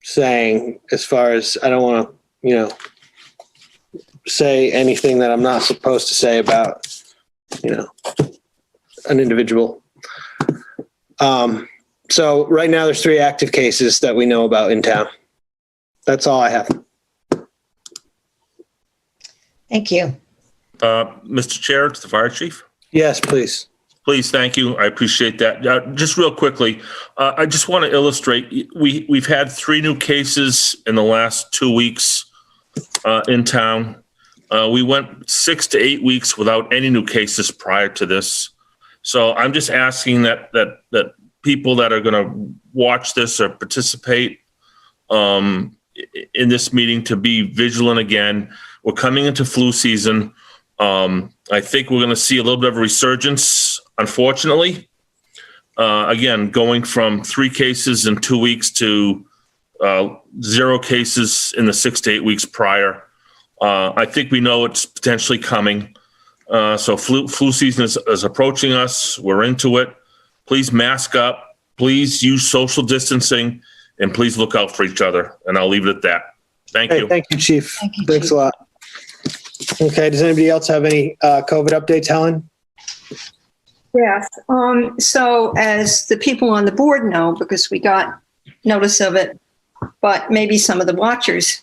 saying, as far as I don't want to, say anything that I'm not supposed to say about, an individual. So right now there's 3 active cases that we know about in town. That's all I have. Thank you. Mr. Chair, to the fire chief. Yes, please. Please, thank you. I appreciate that. Just real quickly, I just want to illustrate, we've had 3 new cases in the last 2 weeks in town. We went 6 to 8 weeks without any new cases prior to this. So I'm just asking that people that are going to watch this or participate in this meeting to be vigilant again. We're coming into flu season. I think we're going to see a little bit of a resurgence, unfortunately. Again, going from 3 cases in 2 weeks to 0 cases in the 6 to 8 weeks prior. I think we know it's potentially coming. So flu season is approaching us. We're into it. Please mask up. Please use social distancing, and please look out for each other. And I'll leave it at that. Thank you. Thank you, Chief. Thanks Chief. a lot. Okay, does anybody else have any COVID updates, Helen? Yes. So as the people on the board know, because we got notice of it, but maybe some of the watchers,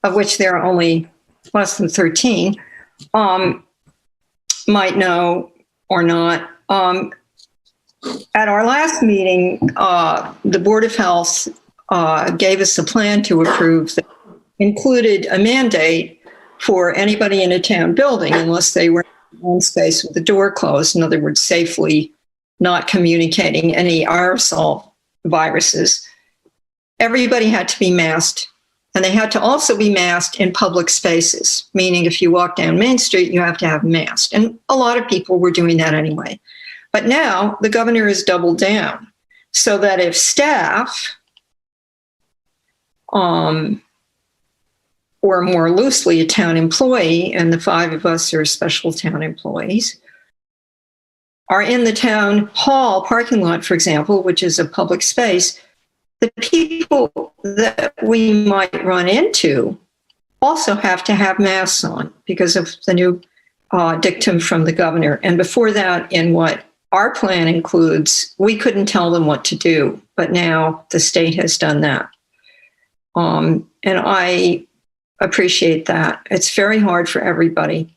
of which there are only less than 13, might know or not. At our last meeting, the Board of Health gave us a plan to approve that included a mandate for anybody in a town building, unless they were in one space with the door closed, in other words, safely not communicating any aerosol viruses. Everybody had to be masked, and they had to also be masked in public spaces, meaning if you walk down Main Street, you have to have a mask. And a lot of people were doing that anyway. But now the governor has doubled down so that if staff, or more loosely, a town employee, and the 5 of us are special town employees, are in the town hall parking lot, for example, which is a public space, the people that we might run into also have to have masks on because of the new dictum from the governor. And before that, in what our plan includes, we couldn't tell them what to do, but now the state has done that. And I appreciate that. It's very hard for everybody.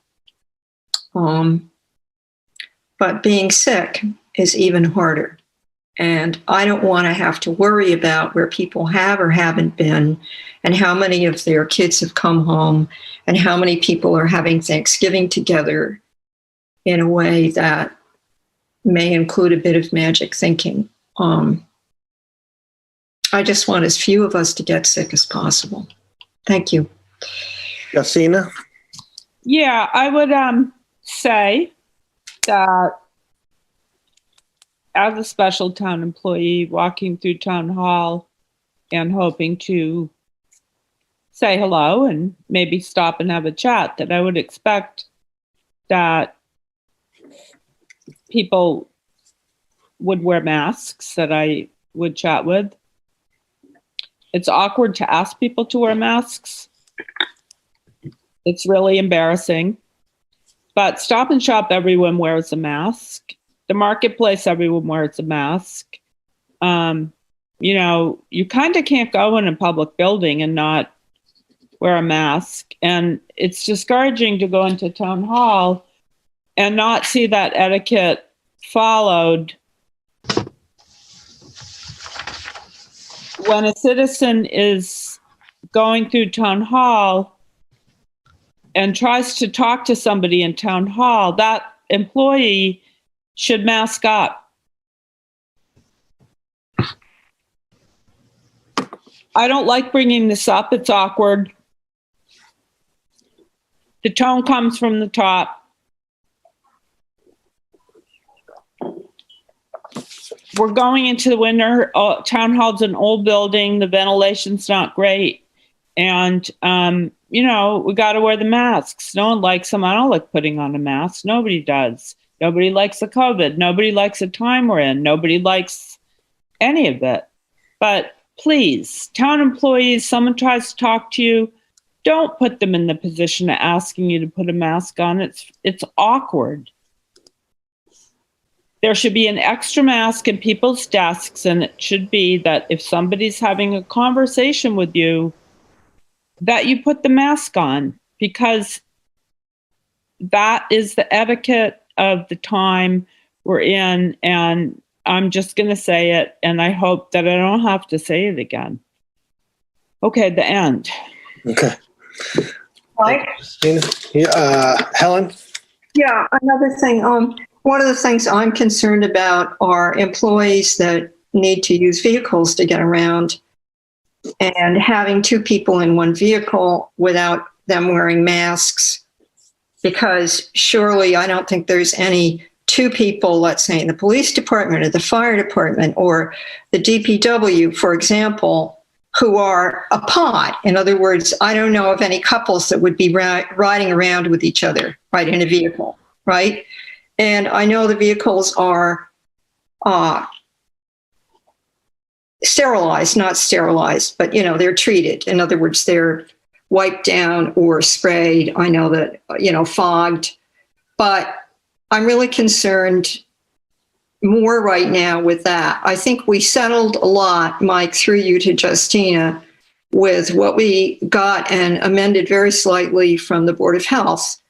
But being sick is even harder. And I don't want to have to worry about where people have or haven't been, and how many of their kids have come home, and how many people are having Thanksgiving together in a way that may include a bit of magic thinking. I just want as few of us to get sick as possible. Thank you. Justina? Yeah, I would say that as a special town employee walking through town hall and hoping to say hello and maybe stop and have a chat, that I would expect that people would wear masks that I would chat with. It's awkward to ask people to wear masks. It's really embarrassing. But Stop and Shop, everyone wears a mask. The marketplace, everyone wears a mask. You know, you kind of can't go in a public building and not wear a mask. And it's discouraging to go into town hall and not see that etiquette followed. When a citizen is going through town hall and tries to talk to somebody in town hall, that employee should mask up. I don't like bringing this up. It's awkward. The tone comes from the top. We're going into the winter. Town hall's an old building. The ventilation's not great. And, you know, we got to wear the masks. No one likes them. I don't like putting on a mask. Nobody does. Nobody likes the COVID. Nobody likes the time we're in. Nobody likes any of it. But please, town employees, someone tries to talk to you, don't put them in the position of asking you to put a mask on. It's awkward. There should be an extra mask in people's desks, and it should be that if somebody's having a conversation with you, that you put the mask on, because that is the etiquette of the time we're in. And I'm just going to say it, and I hope that I don't have to say it again. Okay, the end. Okay. Mike? Helen? Yeah, another thing. One of the things I'm concerned about are employees that need to use vehicles to get around, and having two people in one vehicle without them wearing masks, because surely I don't think there's any two people, let's say in the police department or the fire department or the DPW, for example, who are a pod. In other words, I don't know of any couples that would be riding around with each other, right, in a vehicle, right? And I know the vehicles are sterilized, not sterilized, but, you know, they're treated. In other words, they're wiped down or sprayed. I know that, you know, fogged. But I'm really concerned more right now with that. I think we settled a lot, Mike, through you to Justina, with what we got and amended very slightly from the Board of Health.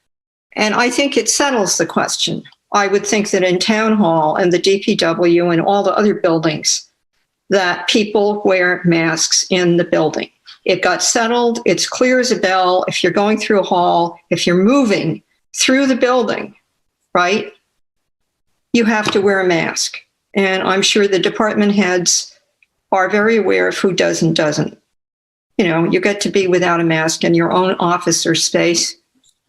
And I think it settles the question. I would think that in Town Hall and the DPW and all the other buildings, that people wear masks in the building. It got settled. It's clear as a bell. If you're going through a hall, if you're moving through the building, right, you have to wear a mask. And I'm sure the department heads are very aware of who does and doesn't. You know, you get to be without a mask in your own office or space.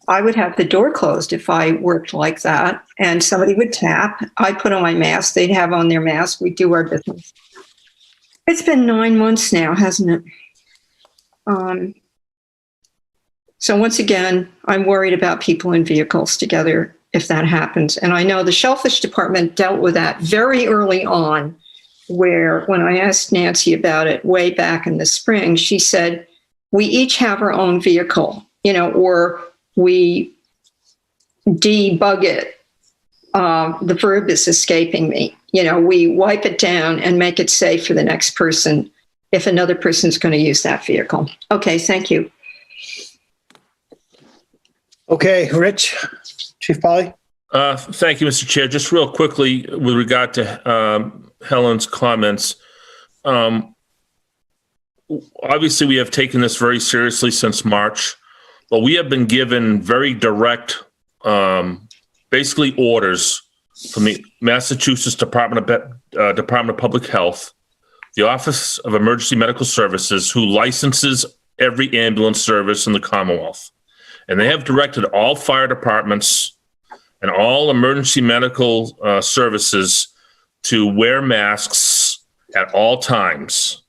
I would have the door closed if I worked like that, and somebody would tap. I'd put on my mask. They'd have on their mask. We'd do our business. It's been 9 months now, hasn't it? So once again, I'm worried about people in vehicles together if that happens. And I know the Shellfish Department dealt with that very early on, where when I asked Nancy about it way back in the spring, she said, we each have our own vehicle, you know, or we debug it. The verb is escaping me. You know, we wipe it down and make it safe for the next person if another person's going to use that vehicle. Okay, thank you. Okay, Rich, Chief Polly. Thank you, Mr. Chair. Just real quickly with regard to Helen's comments. Obviously, we have taken this very seriously since March, but we have been given very direct, basically orders from the Massachusetts Department of Public Health, the Office of Emergency Medical Services, who licenses every ambulance service in the Commonwealth. And they have directed all fire departments and all emergency medical services to wear masks at all times.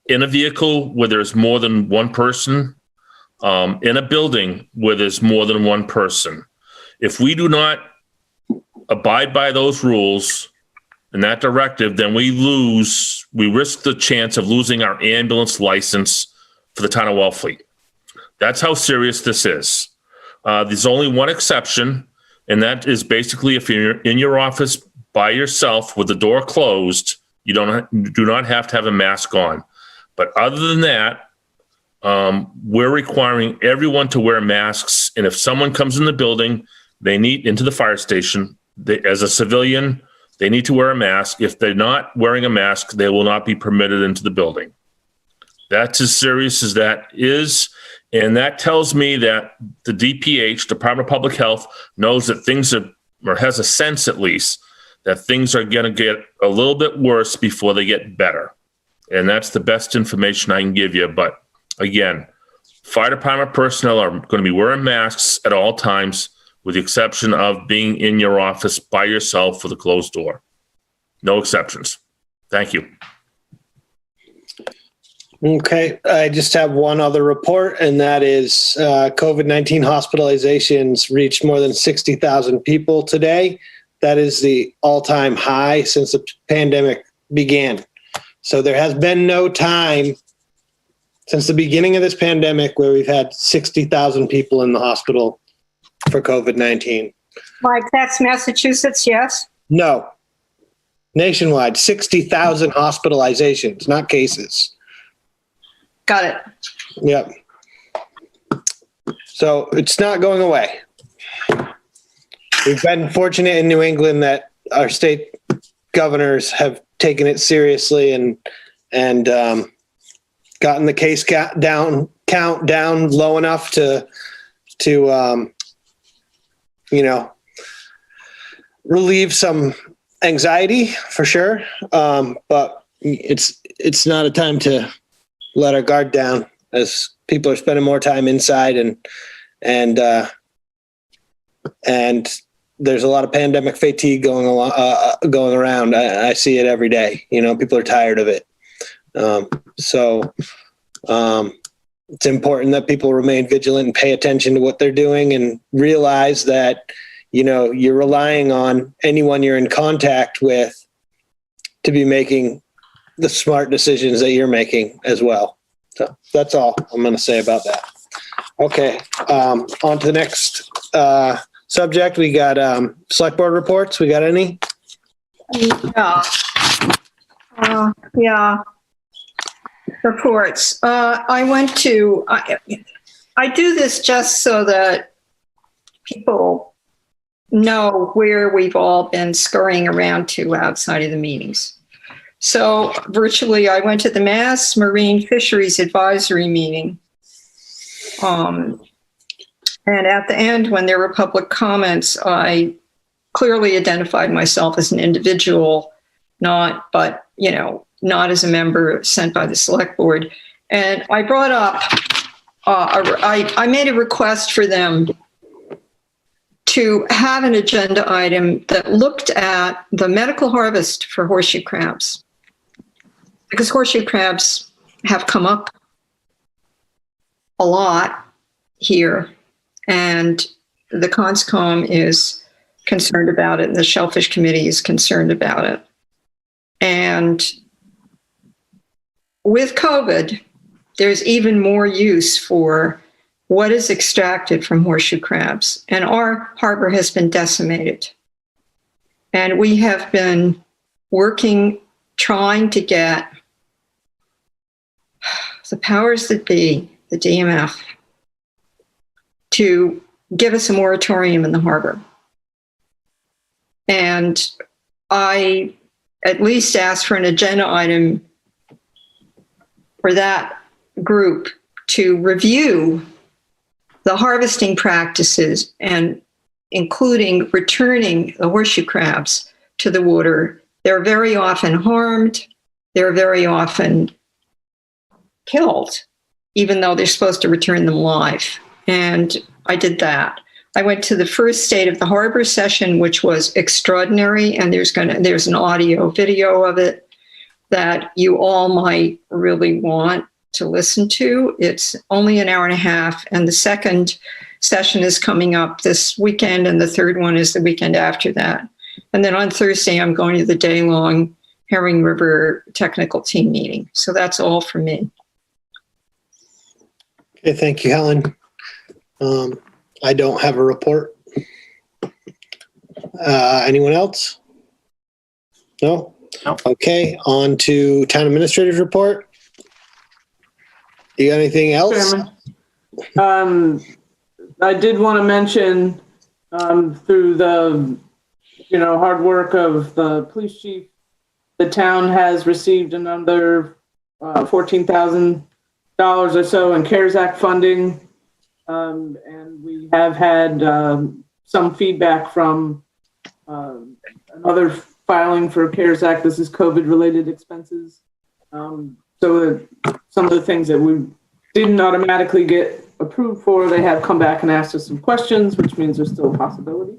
In a vehicle where there's more than one person, in a building where there's more than one person. If we do not abide by those rules and that directive, then we risk the chance of losing our ambulance license for the town of Wellfleet. That's how serious this is. There's only one exception, and that is basically if you're in your office by yourself with the door closed, you do not have to have a mask on. But other than that, we're requiring everyone to wear masks. And if someone comes in the building, they need into the fire station, as a civilian, they need to wear a mask. If they're not wearing a mask, they will not be permitted into the building. That's as serious as that is. And that tells me that the DPH, Department of Public Health, knows that things are, or has a sense at least, that things are going to get a little bit worse before they get better. And that's the best information I can give you. But again, fire department personnel are going to be wearing masks at all times, with the exception of being in your office by yourself with a closed door. No exceptions. Thank you. Okay, I just have one other report, and that is COVID-19 hospitalizations reached more than 60,000 people today. That is the all-time high since the pandemic began. So there has been no time since the beginning of this pandemic where we've had 60,000 people in the hospital for COVID-19. Mike, that's Massachusetts, yes? No. Nationwide, 60,000 hospitalizations, not cases. Got it. Yep. So it's not going away. We've been fortunate in New England that our state governors have taken it seriously and gotten the case count down low enough to relieve some anxiety for sure. But it's not a time to let our guard down, as people are spending more time inside and there's a lot of pandemic fatigue going around. I see it every day. People are tired of it. So it's important that people remain vigilant and pay attention to what they're doing and realize that, you're relying on anyone you're in contact with to be making the smart decisions that you're making as well. So that's all I'm going to say about that. Okay. On to the next subject. We got select board reports. We got any? Yeah. Reports. I do this just so that people know where we've all been scurrying around to outside of the meetings. So virtually, I went to the Mass Marine Fisheries Advisory meeting. And at the end, when there were public comments, I clearly identified myself as an individual, not as a member sent by the select board. And I brought up, I made a request for them to have an agenda item that looked at the medical harvest for horseshoe crabs, because horseshoe crabs have come up a lot here, and the CONSCOM is concerned about it, and the Shellfish Committee is concerned about it. And with COVID, there's even more use for what is extracted from horseshoe crabs, and our harbor has been decimated. And we have been working, trying to get the powers that be, the DMF, to give us a moratorium in the harbor. And I at least asked for an agenda item for that group to review the harvesting practices and including returning the horseshoe crabs to the water. They're very often harmed. They're very often killed, even though they're supposed to return them live. And I did that. I went to the first State of the Harbor session, which was extraordinary, and there's an audio video of it that you all might really want to listen to. It's only an hour and a half, and the second session is coming up this weekend, and the third one is the weekend after that. And then on Thursday, I'm going to the day-long Herring River technical team meeting. So that's all for me. Okay, thank you, Helen. I don't have a report. Anyone else? No? No. Okay, on to town administrator's report. You got anything else? Chairman. I did want to mention through the hard work of the police chief, the town has received another $14,000 or so in CARES Act funding. And we have had some feedback from another filing for CARES Act. This is COVID-related expenses. So some of the things that we didn't automatically get approved for, they have come back and asked us some questions, which means there's still a possibility.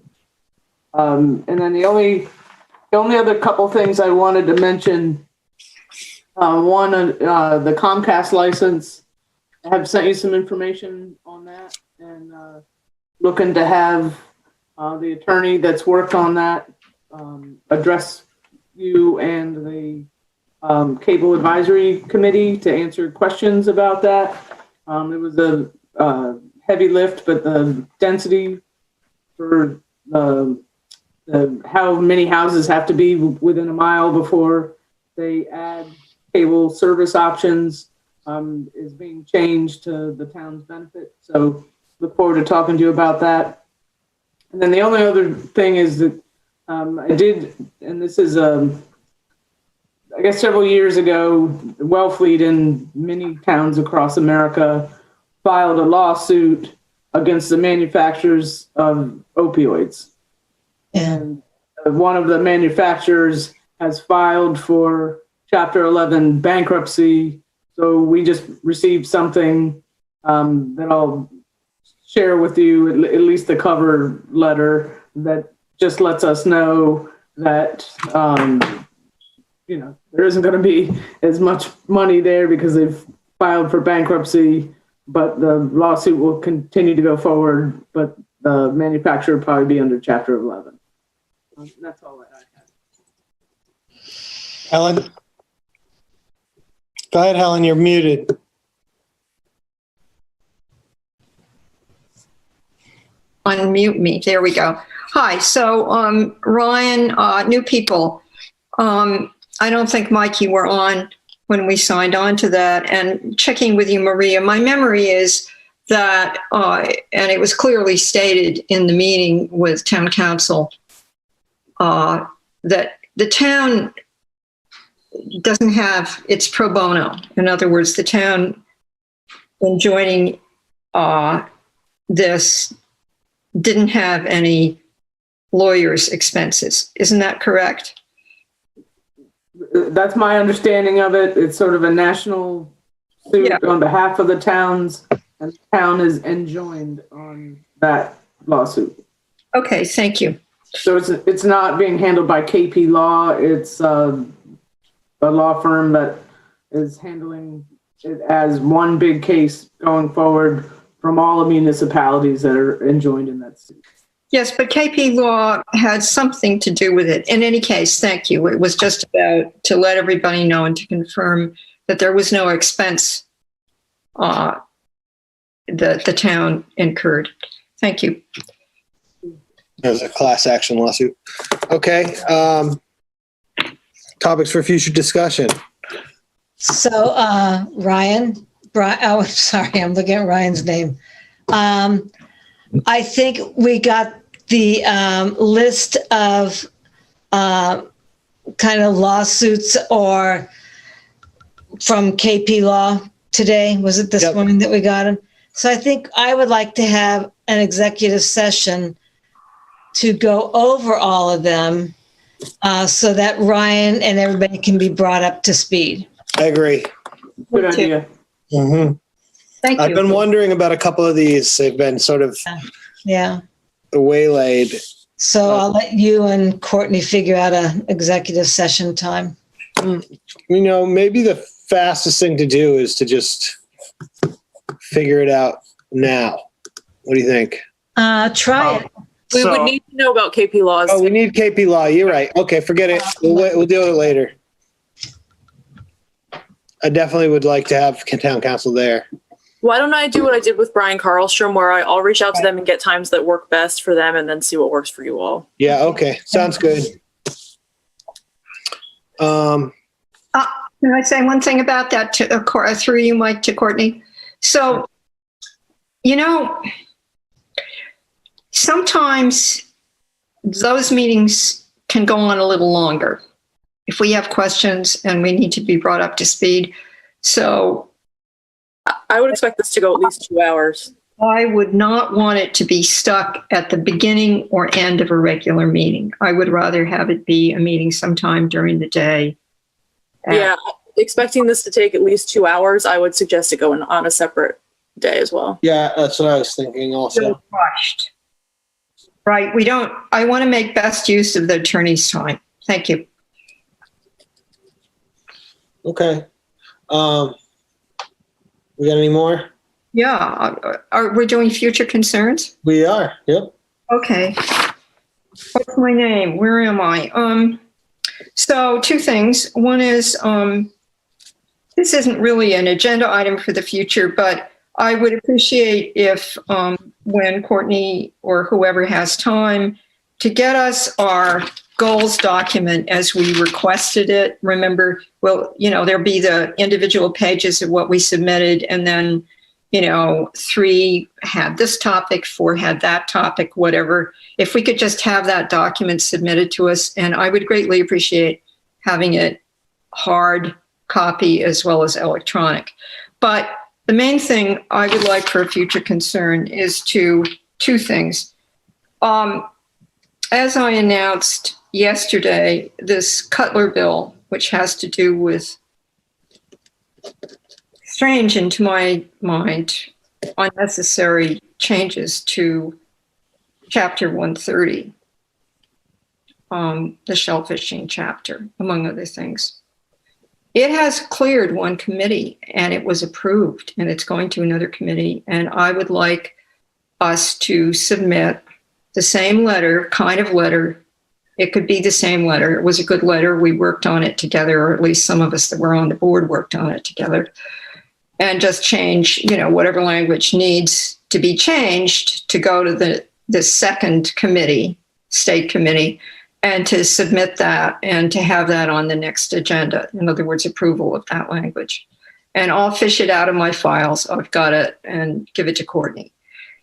And then the only other couple things I wanted to mention, one, the Comcast license. I have sent you some information on that, and looking to have the attorney that's worked on that address you and the Cable Advisory Committee to answer questions about that. It was a heavy lift, but the density for how many houses have to be within a mile before they add cable service options is being changed to the town's benefit. So look forward to talking to you about that. And then the only other thing is that I did, and this is, I guess several years ago, Wellfleet and many towns across America filed a lawsuit against the manufacturers of opioids. And one of the manufacturers has filed for Chapter 11 bankruptcy. So we just received something that I'll share with you, at least the cover letter that just lets us know that, there isn't going to be as much money there because they've filed for bankruptcy, but the lawsuit will continue to go forward, but the manufacturer will probably be under Chapter 11. That's all that I have. Helen? Go ahead, Helen, you're muted. Unmute me. There we go. Hi. So, Ryan, new people. I don't think, Mike, you were on when we signed on to that. And checking with you, Maria, my memory is that, and it was clearly stated in the meeting with town council, that the town doesn't have, it's pro bono. In other words, the town, in joining this, didn't have any lawyers' expenses. Isn't that correct? That's my understanding of it. It's sort of a national suit on behalf of the towns, and the town is enjoined on that lawsuit. Okay, thank you. So it's not being handled by KP Law. It's a law firm that is handling it as one big case going forward from all the municipalities that are enjoined in that suit. Yes, but KP Law had something to do with it. In any case, thank you. It was just about to let everybody know and to confirm that there was no expense that the town incurred. Thank you. There's a class action lawsuit. Okay. Topics for future discussion. So, Ryan, oh, sorry, I'm looking at Ryan's name. I think we got the list of kind of lawsuits or from KP Law today. Was it this morning that we got them? So I think I would like to have an executive session to go over all of them so that Ryan and everybody can be brought up to speed. I agree. Good idea. Mm-hmm. Thank you. I've been wondering about a couple of these. They've been sort of Yeah. waylaid. So I'll let you and Courtney figure out an executive session time. Maybe the fastest thing to do is to just figure it out now. What do you think? Try it. We would need to know about KP laws. Oh, we need KP law. You're right. Okay, forget it. We'll deal with it later. I definitely would like to have town council there. Why don't I do what I did with Brian Carlstrom, where I'll reach out to them and get times that work best for them and then see what works for you all. Yeah, okay. Sounds good. Can I say one thing about that through you, Mike, to Courtney? So, sometimes those meetings can go on a little longer if we have questions and we need to be brought up to speed. So I would expect this to go at least 2 hours. I would not want it to be stuck at the beginning or end of a regular meeting. I would rather have it be a meeting sometime during the day. Yeah, expecting this to take at least 2 hours, I would suggest it go on a separate day as well. Yeah, that's what I was thinking also. Rushed. Right. I want to make best use of the attorney's time. Thank you. Okay. We got any more? Yeah. Are we doing future concerns? We are. Yep. Okay. What's my name? Where am I? So 2 things. One is, this isn't really an agenda item for the future, but I would appreciate if, when Courtney or whoever has time to get us our goals document as we requested it. Remember, there'll be the individual pages of what we submitted, and then, 3 had this topic, 4 had that topic, whatever. If we could just have that document submitted to us, and I would greatly appreciate having it hard copy as well as electronic. But the main thing I would like for a future concern is 2 things. As I announced yesterday, this Cutler bill, which has to do with, strange into my mind, unnecessary changes to Chapter 130, the shellfishing chapter, among other things. It has cleared one committee and it was approved, and it's going to another committee. And I would like us to submit the same kind of letter. It could be the same letter. It was a good letter. We worked on it together, or at least some of us that were on the board worked on it together. And just change, whatever language needs to be changed to go to the second committee, state committee, and to submit that and to have that on the next agenda. In other words, approval of that language. And I'll fish it out of my files. I've got it, and give it to Courtney.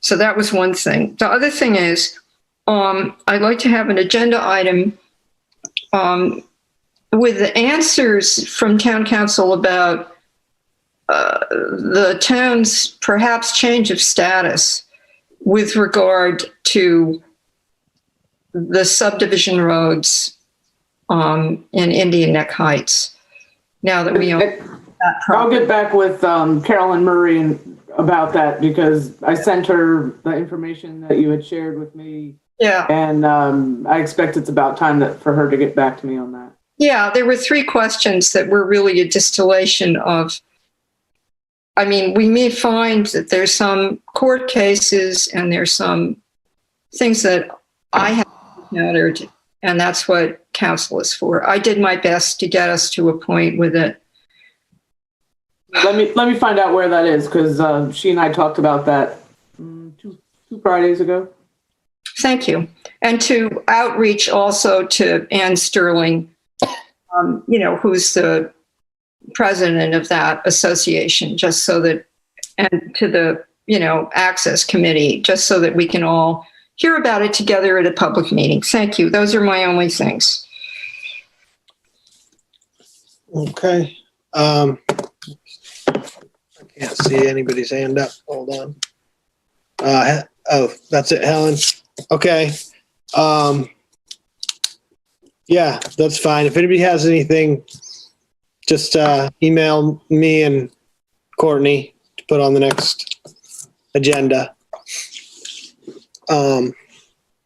So that was one thing. The other thing is, I'd like to have an agenda item with the answers from town council about the town's perhaps change of status with regard to the subdivision roads in Indian Neck Heights. Now that we own that I'll get back with Carolyn Murray about that, because I sent her the information that you had shared with me. Yeah. And I expect it's about time for her to get back to me on that. Yeah, there were 3 questions that were really a distillation of, we may find that there's some court cases and there's some things that I have encountered, and that's what council is for. I did my best to get us to a point with it. Let me find out where that is, because she and I talked about that 2 Fridays ago. Thank you. And to outreach also to Ann Sterling, who's the president of that association, just so that, and to the, access committee, just so that we can all hear about it together at a public meeting. Thank you. Those are my only things. Okay. I can't see anybody's hand up. Hold on. Oh, that's it, Helen. Okay. Yeah, that's fine. If anybody has anything, just email me and Courtney to put on the next agenda.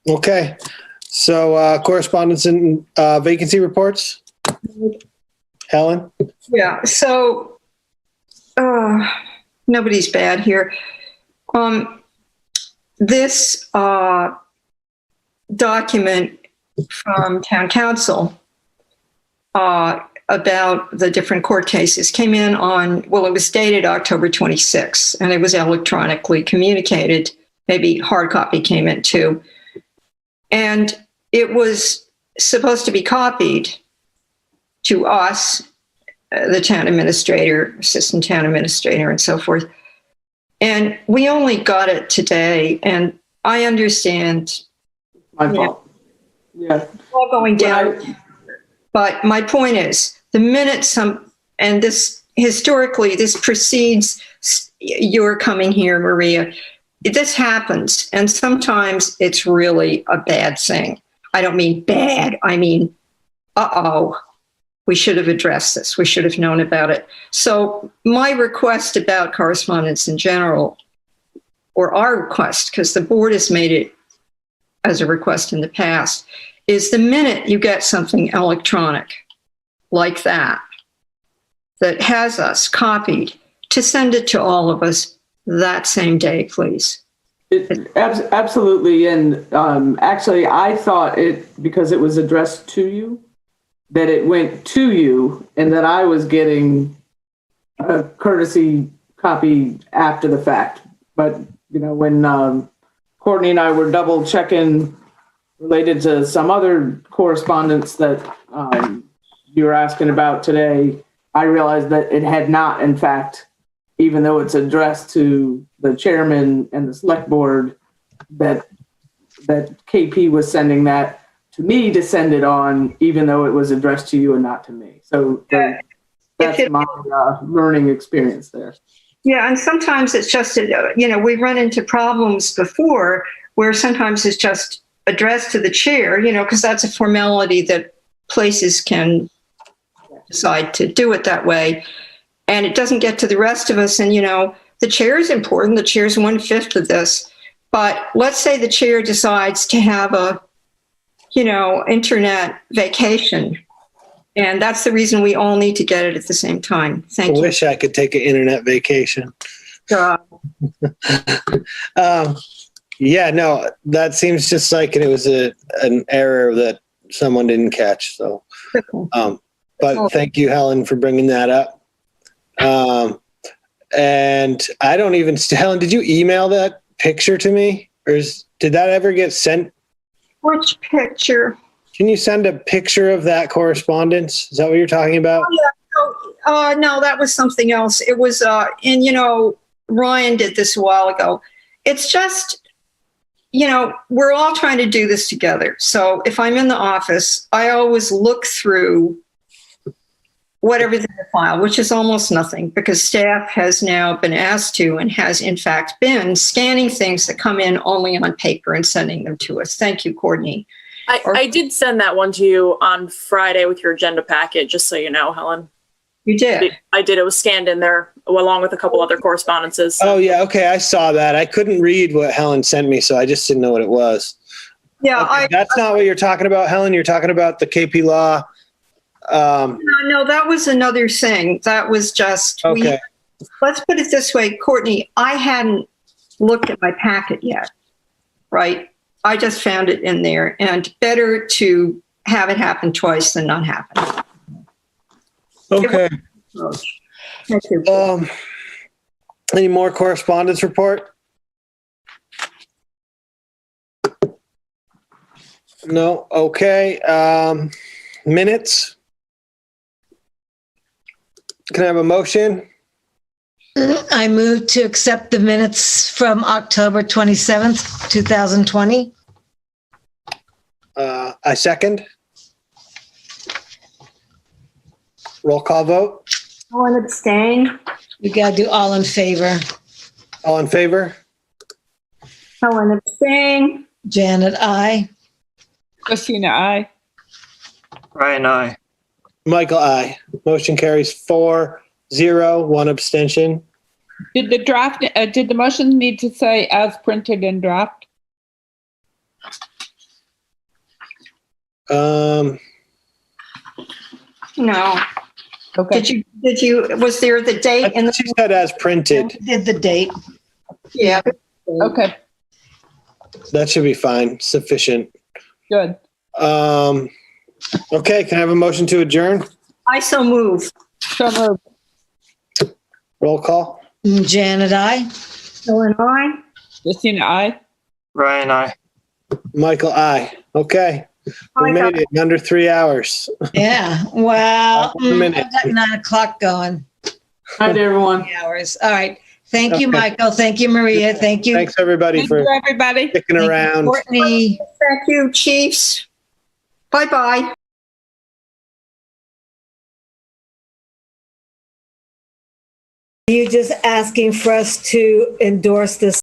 Okay, so correspondence and vacancy reports. Helen? Yeah, so nobody's bad here. This document from town council about the different court cases came in on, well, it was dated October 26th, and it was electronically communicated. Maybe hard copy came in too. And it was supposed to be copied to us, the town administrator, assistant town administrator, and so forth. And we only got it today, and I understand. My fault. Yeah. All going down. But my point is, the minute and this historically, this precedes your coming here, Maria. This happens, and sometimes it's really a bad thing. I don't mean bad. I mean, we should have addressed this. We should have known about it. So my request about correspondence in general, or our request, because the board has made it as a request in the past, is the minute you get something electronic like that has us copied, to send it to all of us that same day, please. Absolutely. And actually, I thought because it was addressed to you, that it went to you and that I was getting a courtesy copy after the fact. But, when Courtney and I were double checking related to some other correspondence that you were asking about today, I realized that it had not, in fact, even though it's addressed to the chairman and the select board, that KP was sending that to me to send it on, even though it was addressed to you and not to me. So that's my learning experience there. Yeah, and sometimes it's just, we've run into problems before where sometimes it's just addressed to the chair, because that's a formality that places can decide to do it that way. And it doesn't get to the rest of us. And, the chair is important. The chair is 1/5 of this. But let's say the chair decides to have a, internet vacation. And that's the reason we all need to get it at the same time. Thank you. I wish I could take an internet vacation. Yeah, no, that seems just like it was an error that someone didn't catch. So, but thank you, Helen, for bringing that up. And I don't even, Helen, did you email that picture to me, or did that ever get sent? Which picture? Can you send a picture of that correspondence? Is that what you're talking about? Oh, yeah. No, that was something else. It was, and Ryan did this a while ago. It's just, we're all trying to do this together. So if I'm in the office, I always look through whatever's in the file, which is almost nothing, because staff has now been asked to, and has in fact been, scanning things that come in only on paper and sending them to us. Thank you, Courtney. I did send that one to you on Friday with your agenda packet, just so you know, Helen. You did? I did. It was scanned in there along with a couple other correspondences. Oh, yeah. Okay. I saw that. I couldn't read what Helen sent me, so I just didn't know what it was. Yeah. Okay, that's not what you're talking about, Helen. You're talking about the KP Law. No, that was another thing. That was just, okay. Let's put it this way, Courtney, I hadn't looked at my packet yet, right? I just found it in there, and better to have it happen twice than not happen. Okay. Thank you. Any more correspondence report? No. Okay. Minutes. Can I have a motion? I move to accept the minutes from October 27th, 2020. I second. Roll call vote. Helen abstain. We got to do all in favor. All in favor? Helen abstain. Janet, aye. Christina, aye. Ryan, aye. Michael, aye. Motion carries 4-0, one abstention. Did the motion need to say as printed in draft? Um, No. Okay. Did you, was there the date in the? she said as printed. Did the date. Yeah. Okay, That should be fine, sufficient. good. Okay, can I have a motion to adjourn? I so move. So moved. Roll call. Janet, I. Ellen, aye. Christina, aye. Ryan, aye. Michael, aye. Okay, we made it in under 3 hours. Yeah. Wow. 1 minute. I've got 9 o'clock going. Night, everyone. Hours. All right. Thank you, Okay. Michael. Thank you, Maria. Thank you. Thanks, everybody, Thank for you, everybody. sticking Thank you, around. Courtney. Thank you, chiefs. Bye-bye. Are you just asking for us to endorse this